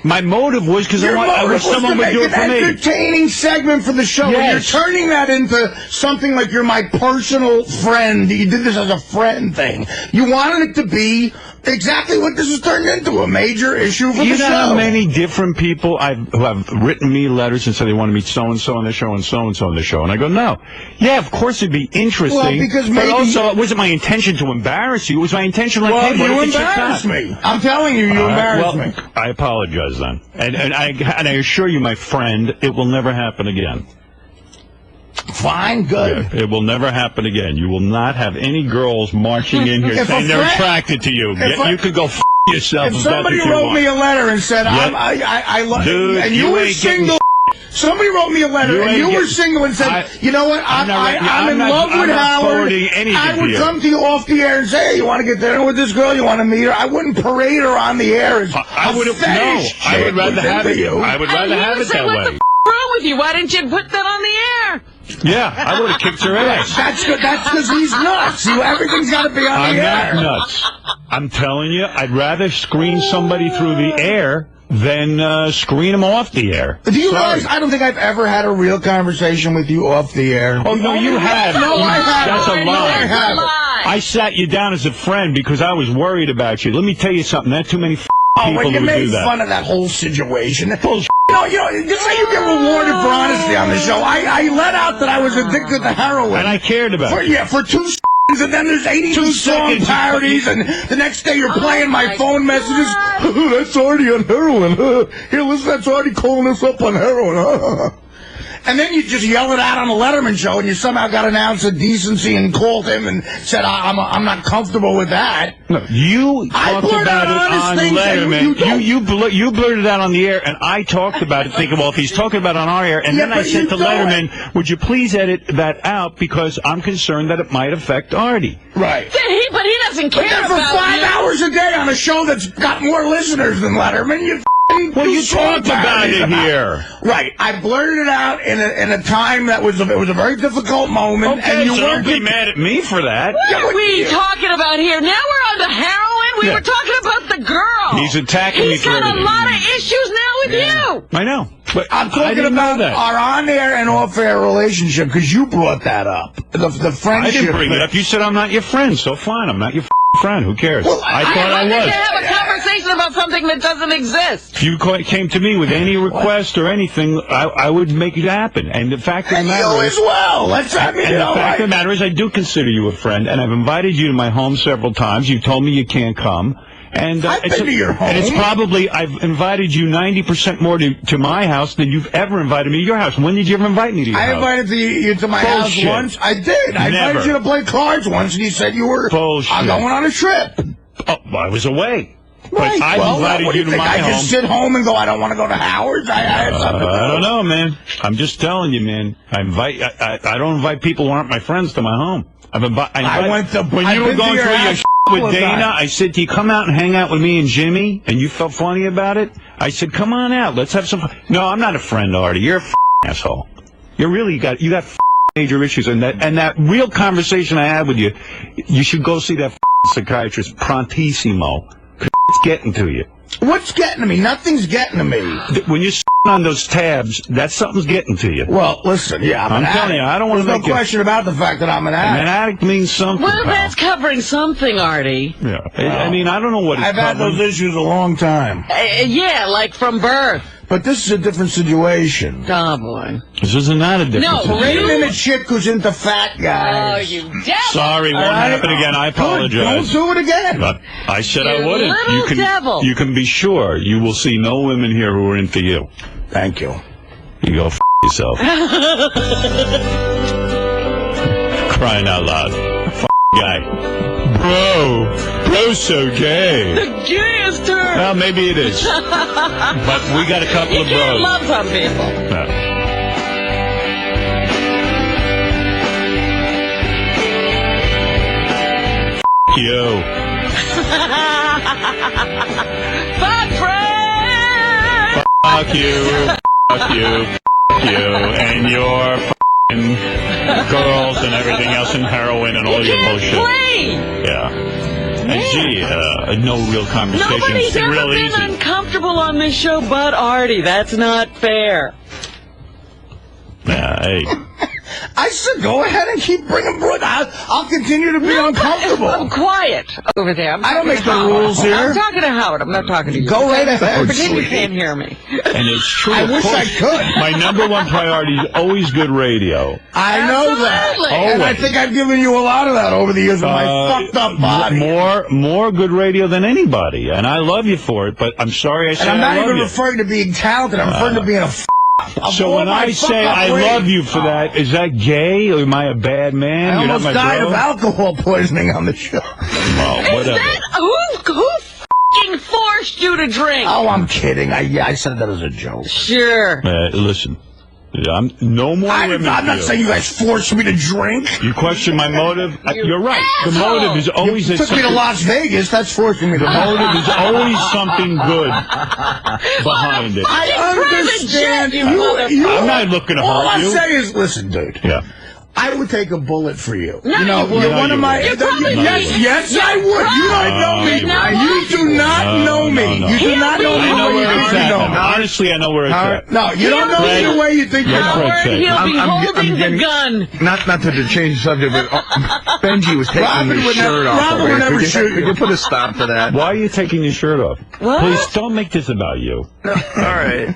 Speaker 18: My motive was because I wish someone would do it for me.
Speaker 3: An entertaining segment for the show. Yes. You're turning that into something like you're my personal friend. You did this as a friend thing. You wanted it to be exactly what this has turned into, a major issue for the show.
Speaker 18: You know how many different people who have written me letters and said they want to meet so-and-so on the show and so-and-so on the show. And I go, no. Yeah, of course it'd be interesting.
Speaker 3: Well, because
Speaker 18: but also, it wasn't my intention to embarrass you. It was my intention to
Speaker 3: hey, you embarrassed me. I'm telling you, you embarrassed me.
Speaker 18: I apologize then. And I assure you, my friend, it will never happen again.
Speaker 3: Fine, good.
Speaker 18: Yeah, it will never happen again. You will not have any girls marching in here saying they're attracted to you. You could go yourself.
Speaker 3: If somebody wrote me a letter and said, I love you, and you were single. Somebody wrote me a letter, and you were single and said, you know what, I'm in love with Howard. I would come to you off the air and say, hey, you want to get dinner with this girl? You want to meet her? I wouldn't parade her on the air.
Speaker 18: I would rather have it. I would rather have it that way.
Speaker 1: What's wrong with you? Why didn't you put that on the air?
Speaker 18: Yeah, I would have kicked her ass.
Speaker 3: That's good. That's because he's nuts. Everything's got to be on the air.
Speaker 18: I'm not nuts. I'm telling you, I'd rather screen somebody through the air than screen them off the air.
Speaker 3: Do you realize I don't think I've ever had a real conversation with you off the air?
Speaker 18: Oh, no, you have.
Speaker 3: No, I haven't.
Speaker 18: That's a lie.
Speaker 3: No, I haven't.
Speaker 18: I sat you down as a friend because I was worried about you. Let me tell you something. Not too many people
Speaker 3: when you
Speaker 18: would
Speaker 3: made
Speaker 18: do that.
Speaker 3: fun of that whole situation.
Speaker 18: Bullshit.
Speaker 3: You know, just like you get rewarded for honesty on the show. I let out that I was addicted to heroin.
Speaker 18: And I cared about it.
Speaker 3: Yeah, for 2 seconds, and then there's 82 song parodies, and the next day you're playing my phone messages. That's Artie on heroin. Here, listen, that's Artie calling us up on heroin. And then you just yell it out on the Letterman show, and you somehow got an ounce of decency and called him and said, I'm not comfortable with that.
Speaker 18: No, you talked about it on Letterman. You blurted out on the air, and I talked about it, thinking, well, if he's talking about it on our air, and then I said to Letterman, would you please edit that out, because I'm concerned that it might affect Artie.
Speaker 3: Right.
Speaker 1: But he doesn't care about
Speaker 3: for 5 hours a day on a show that's got more listeners than Letterman,
Speaker 18: well, you talked about it here.
Speaker 3: Right. I blurted it out in a time that was a very difficult moment.
Speaker 18: Okay,
Speaker 3: and you
Speaker 18: so
Speaker 3: weren't
Speaker 18: don't be mad at me for that.
Speaker 1: What are we talking about here? Now we're on the heroin? We were talking about the girl.
Speaker 18: He's attacking me for
Speaker 1: everything. He's got a
Speaker 18: everything.
Speaker 1: lot of issues now with you.
Speaker 18: I know. But
Speaker 3: I'm talking about our on-air and off-air relationship, because you brought that up. The friendship.
Speaker 18: I didn't bring it up. You said I'm not your friend, so fine. I'm not your friend. Who cares?
Speaker 3: Well,
Speaker 18: I thought I was.
Speaker 1: to have a conversation about something that doesn't exist.
Speaker 18: If you came to me with any request or anything, I would make it happen. And the fact of the matter is,
Speaker 3: you as well. The fact
Speaker 18: of the matter is, I do consider you a friend, and I've invited you to my home several times. You told me you can't come. And
Speaker 3: I've been to your home.
Speaker 18: And it's probably, I've invited you 90% more to my house than you've ever invited me to your house. When did you ever invite me to your house?
Speaker 3: I invited you to my house once. I did. I invited you to play cards once, and you said you were going on a trip.
Speaker 18: Oh, well, I was away.
Speaker 3: Right.
Speaker 18: But I invited you to my home.
Speaker 3: I just sit home and go, I don't want to go to Howard's? I
Speaker 18: don't know, man. I'm just telling you, man. I don't invite people who aren't my friends to my home. When you were going through your with Dana, I said, do you come out and hang out with me and Jimmy? And you felt funny about it? I said, come on out. Let's have some fun. No, I'm not a friend, Artie. You're a asshole. You got major issues. And that real conversation I had with you, you should go see that psychiatrist, 𝗦𝗵cie𝘄𝗿𝗍. It's getting to you.
Speaker 3: What's getting to me? Nothing's getting to me.
Speaker 18: When you're on those tabs, something's getting to you.
Speaker 3: Well, listen, I'm
Speaker 18: telling you, I don't want to make
Speaker 3: no question about the fact that I'm an addict.
Speaker 18: An addict means something.
Speaker 1: Well, that's covering something, Artie.
Speaker 18: Yeah. I mean, I don't know what it's
Speaker 3: I've had those issues a long time.
Speaker 1: Yeah, like from birth.
Speaker 3: But this is a different situation.
Speaker 1: Oh, boy.
Speaker 18: This is not a different situation.
Speaker 3: No, wait a chick who's into fat guys.
Speaker 1: Oh, you devil.
Speaker 18: Sorry, won't happen again. I apologize.
Speaker 3: Don't do it again.
Speaker 18: But I said I wouldn't.
Speaker 1: Little devil.
Speaker 18: You can be sure you will see no women here who are into you.
Speaker 3: Thank you.
Speaker 18: You go yourself. Crying out loud. Guy. Bro's so gay.
Speaker 1: The gayest term.
Speaker 18: Well, maybe it is. But we got a couple of bros.
Speaker 1: You can't love some people.
Speaker 18: No. You.
Speaker 1: Fuck friend.
Speaker 18: Fuck you. Fuck you. Fuck you. And your f***ing girls and everything else and heroin and all your bullshit.
Speaker 1: Play.
Speaker 18: Yeah. And gee, no real conversation.
Speaker 1: Nobody's ever
Speaker 18: real
Speaker 1: been
Speaker 18: easy.
Speaker 1: uncomfortable on this show but Artie. That's not fair.
Speaker 18: Yeah, hey.
Speaker 3: I said, go ahead and keep bringing Brooke. I'll continue to be uncomfortable.
Speaker 1: I'm quiet over there.
Speaker 3: I don't make the rules here.
Speaker 1: I'm talking to Howard. I'm not talking to you.
Speaker 3: Go right ahead.
Speaker 1: Pretend you can't hear me.
Speaker 18: And it's true.
Speaker 3: I wish I could.
Speaker 18: My number one priority is always good radio.
Speaker 3: I know that. And I think I've given you a lot of that over the years with my fucked up body.
Speaker 18: More good radio than anybody. And I love you for it, but I'm sorry I said
Speaker 3: I'm not
Speaker 18: I love
Speaker 3: even
Speaker 18: you.
Speaker 3: referring to being talented. I'm referring to being a
Speaker 18: So when I say I love you for that, is that gay or am I a bad man?
Speaker 3: I
Speaker 18: You're
Speaker 3: almost
Speaker 18: not my
Speaker 3: died
Speaker 18: bro?
Speaker 3: of alcohol poisoning on the show.
Speaker 18: Oh, whatever.
Speaker 1: Who f***ing forced you to drink?
Speaker 3: Oh, I'm kidding. I said that as a joke.
Speaker 1: Sure.
Speaker 18: Listen, I'm no more women.
Speaker 3: I'm not saying you guys forced me to drink.
Speaker 18: You question my motive? You're right. The motive is always...
Speaker 3: You took me to Las Vegas. That's forcing me to...
Speaker 18: The motive is always something good behind it.
Speaker 3: I understand.
Speaker 18: I'm not looking to hurt you.
Speaker 3: All I'm saying is, listen, dude.
Speaker 18: Yeah.
Speaker 3: I would take a bullet for you.
Speaker 1: No,
Speaker 3: you know,
Speaker 1: you
Speaker 3: you're
Speaker 1: wouldn't.
Speaker 3: one of my... Yes, I would. You don't know me. You do not know me. You do not know me the way you think you know me.
Speaker 18: Honestly, I know where it's at.
Speaker 3: No, you don't know me the way you think you know me.
Speaker 1: He'll be holding the gun.
Speaker 9: Not to change the subject, but Benji was taking his shirt off.
Speaker 3: Robin would never shoot
Speaker 9: Could you put a stop to that?
Speaker 18: Why are you taking your shirt off?
Speaker 1: What?
Speaker 18: Please don't make this about you.
Speaker 9: All right.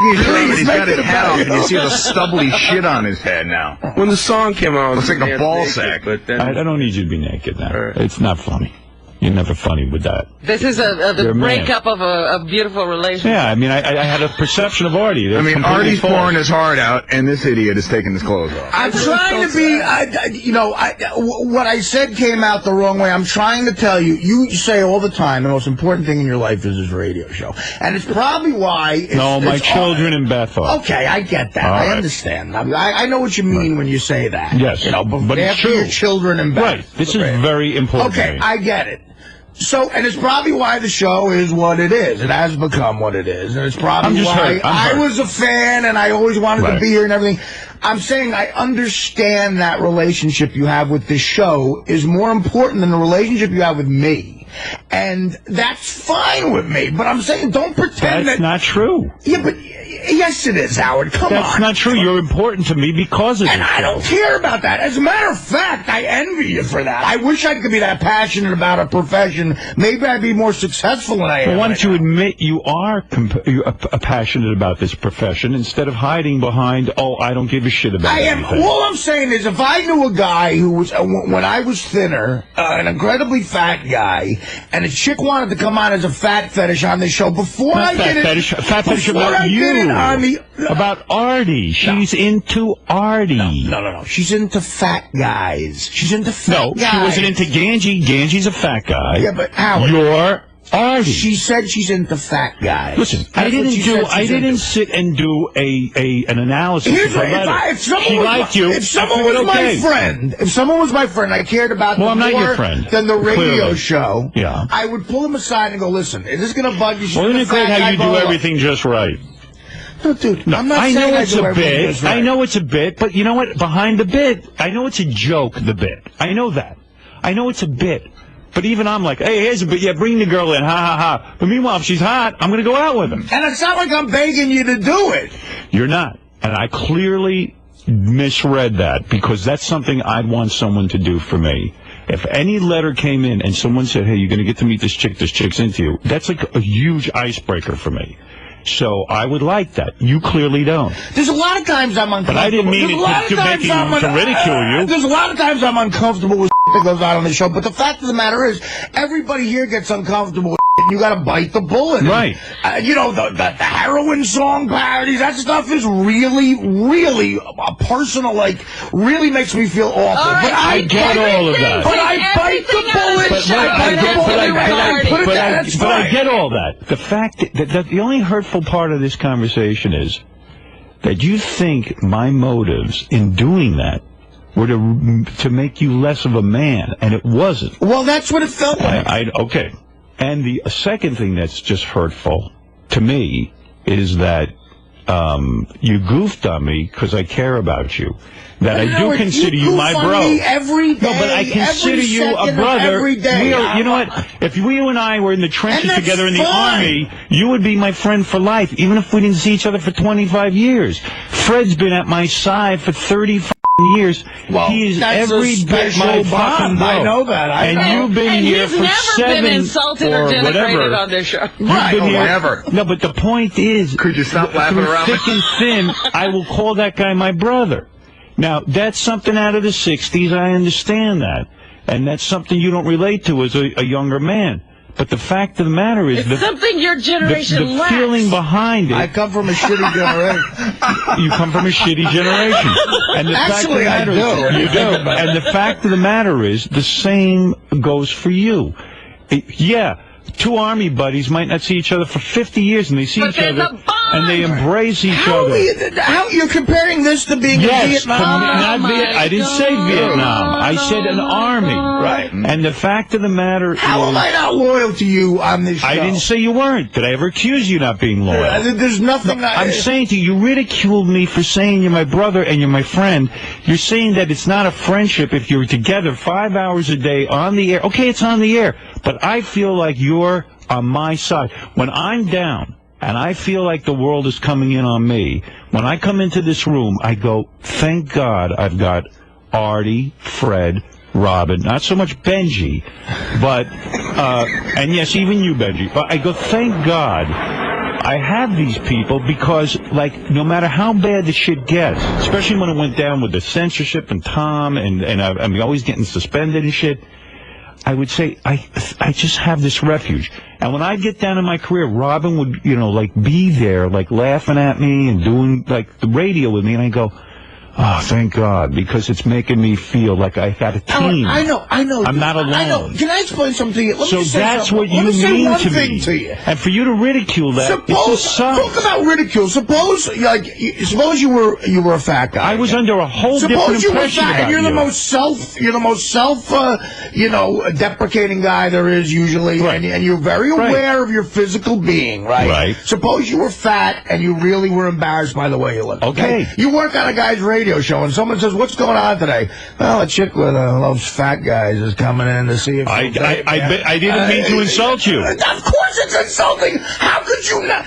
Speaker 9: He's got his hat off, and you see the stubbly shit on his head now.
Speaker 6: When the song came out,
Speaker 9: looks like a ball sack.
Speaker 6: But then,
Speaker 18: I don't need you to be naked now. It's not funny. You're never funny with that.
Speaker 1: This is the breakup of a beautiful relationship.
Speaker 18: Yeah, I mean, I had a perception of Artie.
Speaker 9: I mean, Artie's pouring his heart out, and this idiot is taking his clothes off.
Speaker 3: I'm trying to be, what I said came out the wrong way. I'm trying to tell you, you say all the time, the most important thing in your life is this radio show. And it's probably why...
Speaker 18: my children and Beth are.
Speaker 3: Okay, I get that. I understand. I know what you mean when you say that.
Speaker 18: Yes,
Speaker 3: but
Speaker 18: it's
Speaker 3: after
Speaker 18: true.
Speaker 3: your children and Beth.
Speaker 18: Right, this is very important.
Speaker 3: Okay, I get it. So, and it's probably why the show is what it is. It has become what it is. And it's probably why I was a fan and I always wanted to be here and everything. I'm saying I understand that relationship you have with this show is more important than the relationship you have with me. And that's fine with me. But I'm saying don't pretend
Speaker 18: That's not true.
Speaker 3: Yeah, but yes, it is, Howard. Come on.
Speaker 18: That's not true. You're important to me because of it.
Speaker 3: And I don't care about that. As a matter of fact, I envy you for that. I wish I could be that passionate about a profession. Maybe I'd be more successful than I am.
Speaker 18: Well, why don't you admit you are passionate about this profession instead of hiding behind, oh, I don't give a shit about anything.
Speaker 3: All I'm saying is if I knew a guy who was, when I was thinner, an incredibly fat guy, and a chick wanted to come on as a fat fetish on this show, before
Speaker 18: Not
Speaker 3: I
Speaker 18: fat
Speaker 3: did it...
Speaker 18: fetish, fat fetish about you. About Artie. She's into Artie.
Speaker 3: No. She's into fat guys. She's into fat guys.
Speaker 18: No, she wasn't into Ganji. Ganji's a fat guy.
Speaker 3: Yeah, but Howard...
Speaker 18: You're Artie.
Speaker 3: She said she's into fat guys.
Speaker 18: Listen, I didn't sit and do an analysis of her letter. If someone
Speaker 3: was my friend, I cared about them more than the radio show.
Speaker 18: Yeah.
Speaker 3: I would pull them aside and go, listen, is this going to bug you?
Speaker 18: Well, isn't it great how you do everything just right?
Speaker 3: No, dude, I'm not
Speaker 18: I
Speaker 3: saying
Speaker 18: know
Speaker 3: I
Speaker 18: it's
Speaker 3: do
Speaker 18: a
Speaker 3: everything
Speaker 18: bit.
Speaker 3: just right.
Speaker 18: I know it's a bit, but you know what? Behind the bit, I know it's a joke, the bit. I know that. I know it's a bit. But even I'm like, hey, here's a bit. Yeah, bring the girl in. Ha, ha, ha. But meanwhile, if she's hot, I'm going to go out with her.
Speaker 3: And it's not like I'm begging you to do it.
Speaker 18: You're not. And I clearly misread that because that's something I'd want someone to do for me. If any letter came in and someone said, hey, you're going to get to meet this chick's into you, that's like a huge icebreaker for me. So I would like that. You clearly don't.
Speaker 3: There's a lot of times I'm uncomfortable.
Speaker 18: But I didn't mean to ridicule you.
Speaker 3: There's a lot of times I'm uncomfortable with that goes on the show. But the fact of the matter is, everybody here gets uncomfortable with and you got to bite the bullet.
Speaker 18: Right.
Speaker 3: The heroin song parodies, that stuff is really, really personal, really makes me feel awful.
Speaker 18: Right,
Speaker 3: but
Speaker 18: I get all of that.
Speaker 3: But I bite the bullet.
Speaker 18: But I get all that. The fact that the only hurtful part of this conversation is that you think my motives in doing that were to make you less of a man, and it wasn't.
Speaker 3: Well, that's what it felt like.
Speaker 18: Okay. And the second thing that's just hurtful to me is that you goofed on me because I care about you. That I do consider you my bro.
Speaker 3: Every day,
Speaker 18: no, but I consider you a brother.
Speaker 3: Every day.
Speaker 18: You know what? If you and I were in the trenches together in the Army, you would be my friend for life, even if we didn't see each other for 25 years. Fred's been at my side for 30 years.
Speaker 3: Well,
Speaker 18: he is every bit my fucking bro.
Speaker 3: I know that.
Speaker 18: You've been here for 7
Speaker 1: been insulted or denigrated on this show.
Speaker 18: Right. Never. No, but the point is,
Speaker 9: could you stop laughing around
Speaker 18: thick and thin, I will call that guy my brother. Now, that's something out of the 60s. I understand that. And that's something you don't relate to as a younger man. But the fact of the matter is,
Speaker 1: It's something your generation
Speaker 18: the
Speaker 1: lacks.
Speaker 18: feeling behind it.
Speaker 3: I come from a shitty generation.
Speaker 18: You come from a shitty generation. And the
Speaker 3: Actually,
Speaker 18: fact of the matter
Speaker 3: I do.
Speaker 18: is, you do. And the fact of the matter is, the same goes for you. Yeah. Two army buddies might not see each other for 50 years, and they see each other, and they embrace each other.
Speaker 3: How you're comparing this to being in Vietnam?
Speaker 18: I didn't say Vietnam. I said an army.
Speaker 3: Right.
Speaker 18: And the fact of the matter
Speaker 3: How am I not loyal to you on this show?
Speaker 18: I didn't say you weren't. Did I ever accuse you of not being loyal?
Speaker 3: There's nothing.
Speaker 18: No, I'm saying to you, you ridiculed me for saying you're my brother and you're my friend. You're saying that it's not a friendship if you're together 5 hours a day on the air. Okay, it's on the air, but I feel like you're on my side. When I'm down and I feel like the world is coming in on me, when I come into this room, I go, thank God I've got Artie, Fred, Robin, not so much Benji, but, and yes, even you, Benji, but I go, thank God I have these people because, like, no matter how bad the shit gets, especially when it went down with the censorship and Tom, and I'm always getting suspended and shit, I would say, I just have this refuge. And when I get down in my career, Robin would, like, be there, like, laughing at me and doing, like, the radio with me, and I go, oh, thank God, because it's making me feel like I got a team.
Speaker 3: I know.
Speaker 18: I'm not alone.
Speaker 3: I know. Can I explain something to you? Let me
Speaker 18: So
Speaker 3: say
Speaker 18: that's
Speaker 3: something.
Speaker 18: what you
Speaker 3: Let me say
Speaker 18: mean
Speaker 3: one
Speaker 18: to
Speaker 3: thing
Speaker 18: me.
Speaker 3: to you.
Speaker 18: And for you to ridicule that, it just sucks.
Speaker 3: Talk about ridicule. Suppose you were a fat guy.
Speaker 18: I was under a whole different impression
Speaker 3: fat,
Speaker 18: about
Speaker 3: and you're
Speaker 18: you.
Speaker 3: You're the most deprecating guy there is usually,
Speaker 18: right.
Speaker 3: and you're very aware of your physical being, right?
Speaker 18: Right.
Speaker 3: Suppose you were fat and you really were embarrassed by the way you look.
Speaker 18: Okay.
Speaker 3: You work on a guy's radio show, and someone says, "What's going on today?" Well, a chick with loves fat guys is coming in to see if
Speaker 18: I didn't mean to insult you.
Speaker 3: Of course, it's insulting. How could you not?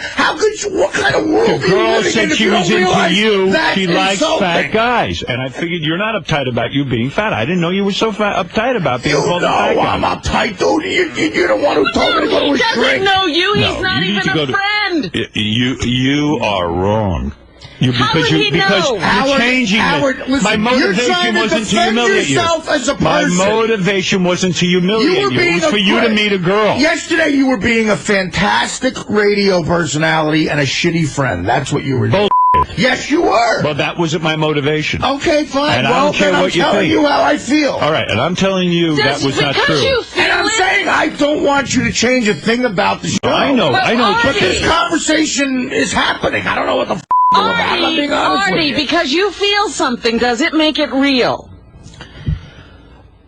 Speaker 3: What kind of world?
Speaker 18: The girl said she was into you. She likes
Speaker 3: insulting.
Speaker 18: fat guys, and I figured you're not uptight about you being fat. I didn't know you were so uptight about being called a fat guy.
Speaker 3: I'm uptight, dude. You're the one who told me to go to a
Speaker 1: He doesn't
Speaker 3: shrink.
Speaker 1: know you. He's not
Speaker 18: you need
Speaker 1: even
Speaker 18: to go
Speaker 1: a friend.
Speaker 18: You are wrong.
Speaker 1: How would he know?
Speaker 18: You're changing
Speaker 3: Howard,
Speaker 18: it.
Speaker 3: listen,
Speaker 18: My motivation wasn't to humiliate you.
Speaker 3: As a person.
Speaker 18: My motivation wasn't to humiliate you. It was for you to meet a girl.
Speaker 3: Yesterday you were being a fantastic radio personality and a shitty friend. That's what you were doing. Yes, you were.
Speaker 18: Well, that wasn't my motivation.
Speaker 3: Okay, fine.
Speaker 18: And I don't care what you think.
Speaker 3: I'm telling you how I feel.
Speaker 18: All right, and I'm telling you that was not true.
Speaker 3: And I'm saying I don't want you to change a thing about the show.
Speaker 18: I know.
Speaker 3: But this conversation is happening. I don't know what the f***
Speaker 1: Artie, because you feel something, does it make it real?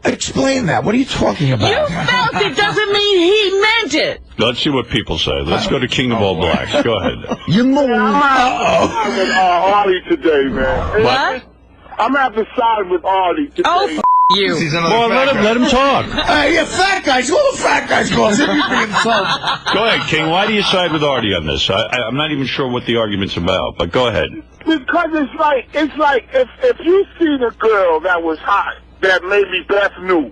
Speaker 3: Explain that. What are you talking about?
Speaker 1: You felt it doesn't mean he meant it.
Speaker 18: Let's see what people say. Let's go to King of All Blacks. Go ahead.
Speaker 3: You moan.
Speaker 14: I'm with Artie today, man.
Speaker 1: What?
Speaker 14: I'm going to have to side with Artie today.
Speaker 1: Oh, you.
Speaker 18: Well, let him talk.
Speaker 3: Yeah, fat guys. All the fat guys go.
Speaker 18: Go ahead, King. Why do you side with Artie on this? I'm not even sure what the argument's about, but go ahead.
Speaker 14: Because it's like if you seen a girl that was hot, that maybe Beth knew.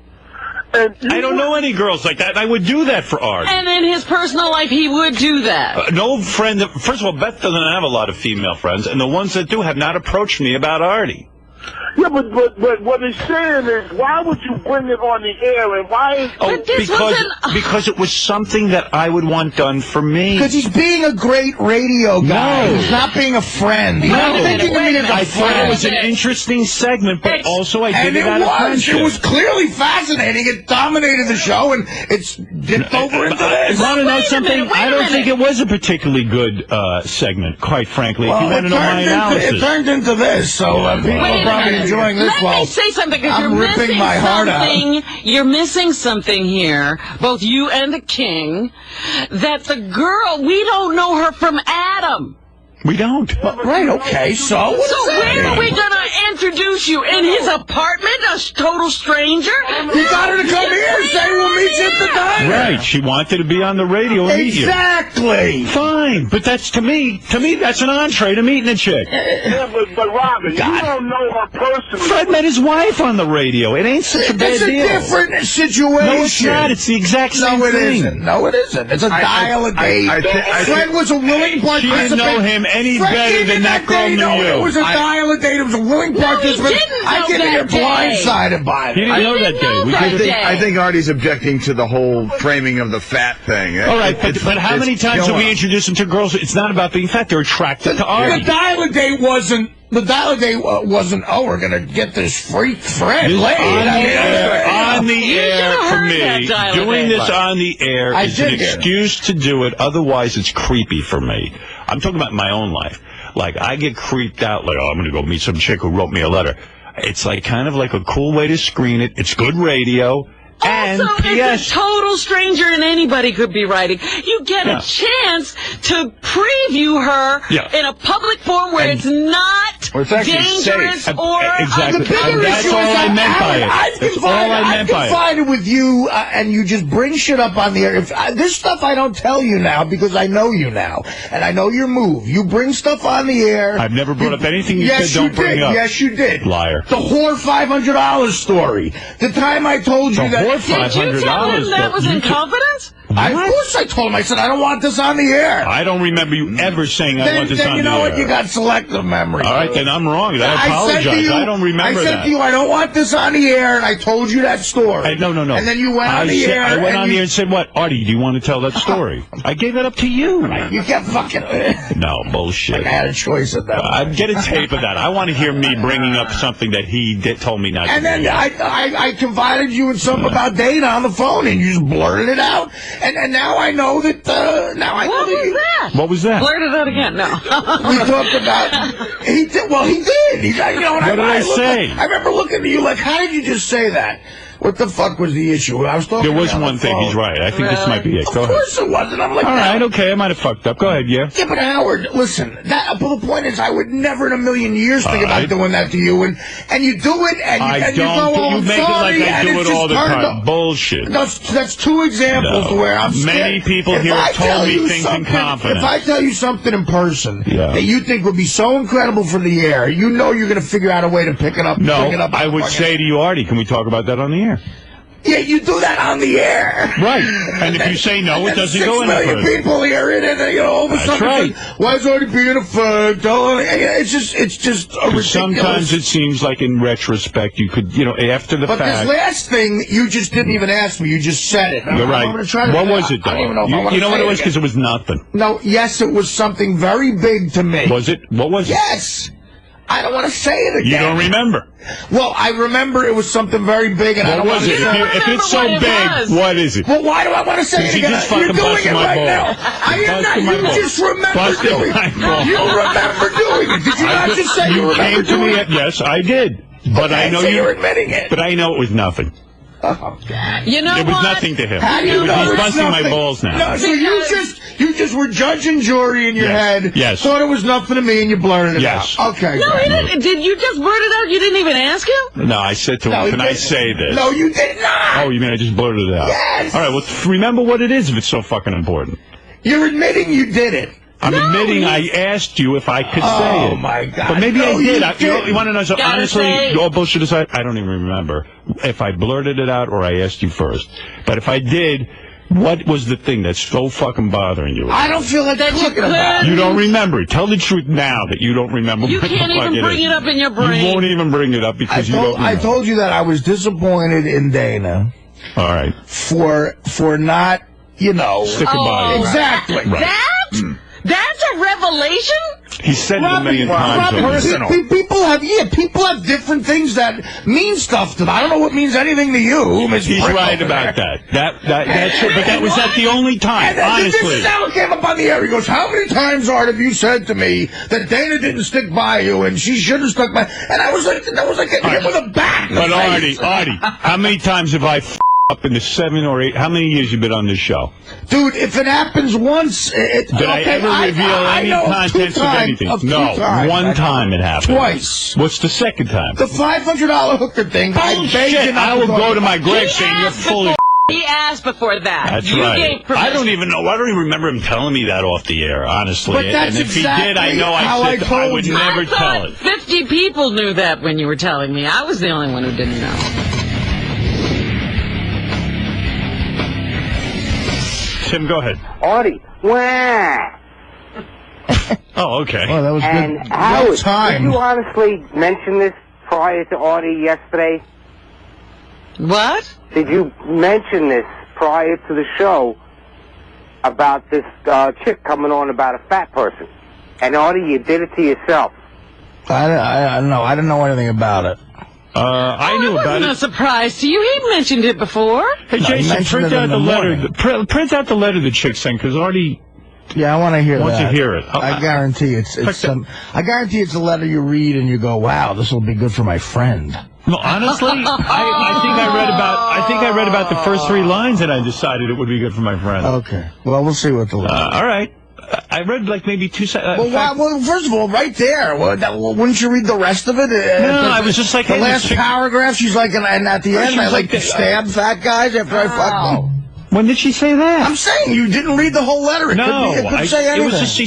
Speaker 14: And
Speaker 18: I don't know any girls like that. I would do that for Artie.
Speaker 1: And in his personal life, he would do that.
Speaker 18: No friend. First of all, Beth doesn't have a lot of female friends, and the ones that do have not approached me about Artie.
Speaker 14: Yeah, but what he's saying is, why would you bring it on the air, and why is...
Speaker 18: because it was something that I would want done for me.
Speaker 3: Because he's being a great radio guy.
Speaker 18: No.
Speaker 3: He's not being a friend. He's not thinking of me as a
Speaker 18: I
Speaker 3: friend.
Speaker 18: thought it was an interesting segment, but also I did it out of friendship.
Speaker 3: It was clearly fascinating. It dominated the show, and it's dipped over into this.
Speaker 18: You want to know something? I don't think it was a particularly good segment, quite frankly. If you want to know my analysis.
Speaker 3: It turned into this, so people are probably enjoying this.
Speaker 1: Let me say something, because
Speaker 3: I'm
Speaker 1: you're
Speaker 3: ripping
Speaker 1: missing
Speaker 3: my heart
Speaker 1: something. You're missing something here, both you and the King, that the girl, we don't know her from Adam.
Speaker 18: We don't.
Speaker 3: Right, okay, so what
Speaker 1: So where are we going to introduce you? In his apartment? A total stranger?
Speaker 3: You got her to come here and say we'll meet you at the diner.
Speaker 18: Right, she wanted to be on the radio and meet you.
Speaker 3: Exactly.
Speaker 18: Fine, but that's to me, that's an entree to meeting a chick.
Speaker 14: Yeah, but Robin, you don't know her personally.
Speaker 18: Fred met his wife on the radio. It ain't such a bad deal.
Speaker 3: It's a different situation.
Speaker 18: No, it's not. It's the exact same thing.
Speaker 3: No, it isn't. It's a dial a date. Fred was a willing participant.
Speaker 18: She didn't know him
Speaker 2: any better than that girl knew you.
Speaker 3: It was a dial-a date. It was a willing participant. I get that you're blindsided by it.
Speaker 2: He didn't know that day.
Speaker 9: I think Artie's objecting to the whole framing of the fat thing.
Speaker 2: All right, but how many times have we introduced him to girls? It's not about being fat. They're attracted to Artie.
Speaker 3: The dial-a date wasn't. The dial-a date wasn't. Oh, we're gonna get this freak friend laid.
Speaker 2: On the air for me. Doing this on the air is an excuse to do it. Otherwise, it's creepy for me. I'm talking about my own life. Like, I get creeped out. Like, oh, I'm gonna go meet some chick who wrote me a letter. It's like kind of like a cool way to screen it. It's good radio. And
Speaker 1: also, it's a total stranger and anybody could be writing. You get a chance to preview her in a public forum where it's not dangerous or...
Speaker 2: Exactly. That's all I meant by it. That's all I meant by it.
Speaker 3: I'm confided with you, and you just bring shit up on the air. This stuff I don't tell you now because I know you now, and I know your move. You bring stuff on the air.
Speaker 2: I've never brought up anything you said don't bring up.
Speaker 3: Yes, you did.
Speaker 2: Liar.
Speaker 3: The whore $500 story. The time I told you that...
Speaker 1: Did you tell him that was in confidence?
Speaker 3: Of course I told him. I said, I don't want this on the air.
Speaker 2: I don't remember you ever saying I want this on the air.
Speaker 3: Then you know what? You got selective memory.
Speaker 2: All right, then I'm wrong. I apologize. I don't remember that.
Speaker 3: I said to you, I don't want this on the air, and I told you that story.
Speaker 2: No.
Speaker 3: And then you went on the air.
Speaker 2: I went on the air and said, what? Artie, do you want to tell that story? I gave that up to you.
Speaker 3: You kept fucking...
Speaker 2: No, bullshit.
Speaker 3: I had a choice at that
Speaker 2: I'd get a tape of that. I want to hear me bringing up something that he told me not to.
Speaker 3: And then I confided you in something about Dana on the phone, and you just blurted it out. And now I know that.
Speaker 1: What was that?
Speaker 2: What was that?
Speaker 1: Blurt it out again. No.
Speaker 3: We talked about. He did. Well, he did.
Speaker 2: What did I say?
Speaker 3: I remember looking at you like, how did you just say that? What the fuck was the issue? I was talking.
Speaker 2: There was one thing. He's right. I think this might be it. Go ahead.
Speaker 3: Of course it wasn't. I'm like,
Speaker 2: all right, okay. I might have fucked up. Go ahead, yeah.
Speaker 3: Yeah, but Howard, listen. But the point is, I would never in a million years think about doing that to you, and you do it, and you go, oh,
Speaker 2: you make it like I do it all the time. Bullshit.
Speaker 3: That's two examples where I'm scared.
Speaker 2: Many people here have told me things in confidence.
Speaker 3: If I tell you something in person that you think would be so incredible for the air, you know you're going to figure out a way to pick it up.
Speaker 2: No, I would say to you, Artie, can we talk about that on the air?
Speaker 3: Yeah, you do that on the air.
Speaker 2: Right. And if you say no, it doesn't go any further. 6
Speaker 3: million people hear it, and all of a sudden,
Speaker 2: right.
Speaker 3: Why is Artie being a fuck? It's just a ridiculous.
Speaker 2: Sometimes it seems like in retrospect you could, after the fact.
Speaker 3: But this last thing, you just didn't even ask me. You just said it.
Speaker 2: You're right. What was it, though?
Speaker 3: I don't even know if I want to
Speaker 2: You know what
Speaker 3: say
Speaker 2: it was? Because it was nothing.
Speaker 3: No, yes, it was something very big to me.
Speaker 2: Was it? What was it?
Speaker 3: Yes. I don't want to say it again.
Speaker 2: You don't remember?
Speaker 3: Well, I remember it was something very big, and I don't want to say it.
Speaker 2: If it's so big, what is it?
Speaker 3: Well, why do I want to say it again? You're doing it right now. I am not. You just remember doing it. You remember doing it. Did you not just say you remember doing it?
Speaker 2: Yes, I did. But I know
Speaker 3: you're admitting it.
Speaker 2: But I know it was nothing.
Speaker 3: Oh, God.
Speaker 1: You know
Speaker 2: it was nothing to him.
Speaker 3: How do you know
Speaker 2: he's busting my balls now.
Speaker 3: No, so you just were judge and jury in your head.
Speaker 2: Yes.
Speaker 3: Thought it was nothing to me, and you blurted it out. Okay.
Speaker 1: No, he didn't. Did you just blurt it out? You didn't even ask him?
Speaker 2: No, I said to him, can I say this?
Speaker 3: No, you did not.
Speaker 2: Oh, you mean I just blurted it out?
Speaker 3: Yes.
Speaker 2: All right, well, remember what it is if it's so fucking important.
Speaker 3: You're admitting you did it.
Speaker 2: I'm admitting I asked you if I could say it.
Speaker 3: Oh, my God.
Speaker 2: But maybe I did.
Speaker 3: You
Speaker 2: you want to know something? Honestly, all bullshit aside, I don't even remember if I blurted it out or I asked you first. But if I did, what was the thing that's so fucking bothering you?
Speaker 3: I don't feel like talking about it.
Speaker 2: You don't remember it. Tell the truth now that you don't remember.
Speaker 1: You can't even bring it up in your brain.
Speaker 2: You won't even bring it up because you don't remember.
Speaker 3: I told you that I was disappointed in Dana.
Speaker 2: All right.
Speaker 3: For not,
Speaker 2: sticking by you.
Speaker 3: Exactly.
Speaker 2: Right.
Speaker 1: That? That's a revelation?
Speaker 2: He said it a million times.
Speaker 3: People have different things that mean stuff to them. I don't know what means anything to you.
Speaker 2: He's right about that. That's true. But was that the only time? Honestly,
Speaker 3: this is how it came up on the air. He goes, "How many times, Art, have you said to me that Dana didn't stick by you and she should have stuck by?" And I was like, that was like getting hit with a bat.
Speaker 2: But Artie, how many times have I up in the 7 or 8? How many years you been on this show?
Speaker 3: Dude, if it happens once... Did
Speaker 2: I ever reveal any contents of anything? No, one time it happened.
Speaker 3: Twice.
Speaker 2: What's the second time?
Speaker 3: The $500 hooker thing.
Speaker 2: Bullshit. I will go to my grave saying you're full of...
Speaker 1: He asked before that.
Speaker 2: That's right. I don't even remember him telling me that off the air, honestly.
Speaker 3: But that's
Speaker 2: and if he did, I know I would never tell it.
Speaker 1: 50 people knew that when you were telling me. I was the only one who didn't know.
Speaker 2: Tim, go ahead.
Speaker 21: Artie, wah.
Speaker 2: Oh, okay.
Speaker 3: Oh, that was
Speaker 7: and
Speaker 3: good.
Speaker 7: Howard,
Speaker 3: Well timed.
Speaker 7: did you honestly mention this prior to Artie yesterday?
Speaker 1: What?
Speaker 7: Did you mention this prior to the show about this chick coming on about a fat person? And Artie, you did it to yourself.
Speaker 3: I don't know. I didn't know anything about it.
Speaker 2: I knew about it.
Speaker 1: Wasn't a surprise to you. He mentioned it before.
Speaker 2: Hey, Jason, print out the letter. Print out the letter the chick sent, because Artie.
Speaker 3: Yeah, I want to hear
Speaker 2: wants
Speaker 3: that.
Speaker 2: to hear it.
Speaker 3: I guarantee it's I guarantee it's a letter you read and you go, "Wow, this will be good for my friend."
Speaker 2: No, honestly, I think I read about the first 3 lines and I decided it would be good for my friend.
Speaker 3: Okay. Well, we'll see what the letter.
Speaker 2: All right. I read like maybe 2 seconds.
Speaker 3: Well, first of all, right there, wouldn't you read the rest of it?
Speaker 2: No, I was just like,
Speaker 3: the
Speaker 2: hey,
Speaker 3: last paragraph. She's like, and at the end, I like to stab fat guys after I fuck them.
Speaker 2: When did she say that?
Speaker 3: I'm saying you didn't read the whole letter. It could say anything.
Speaker 2: It was just she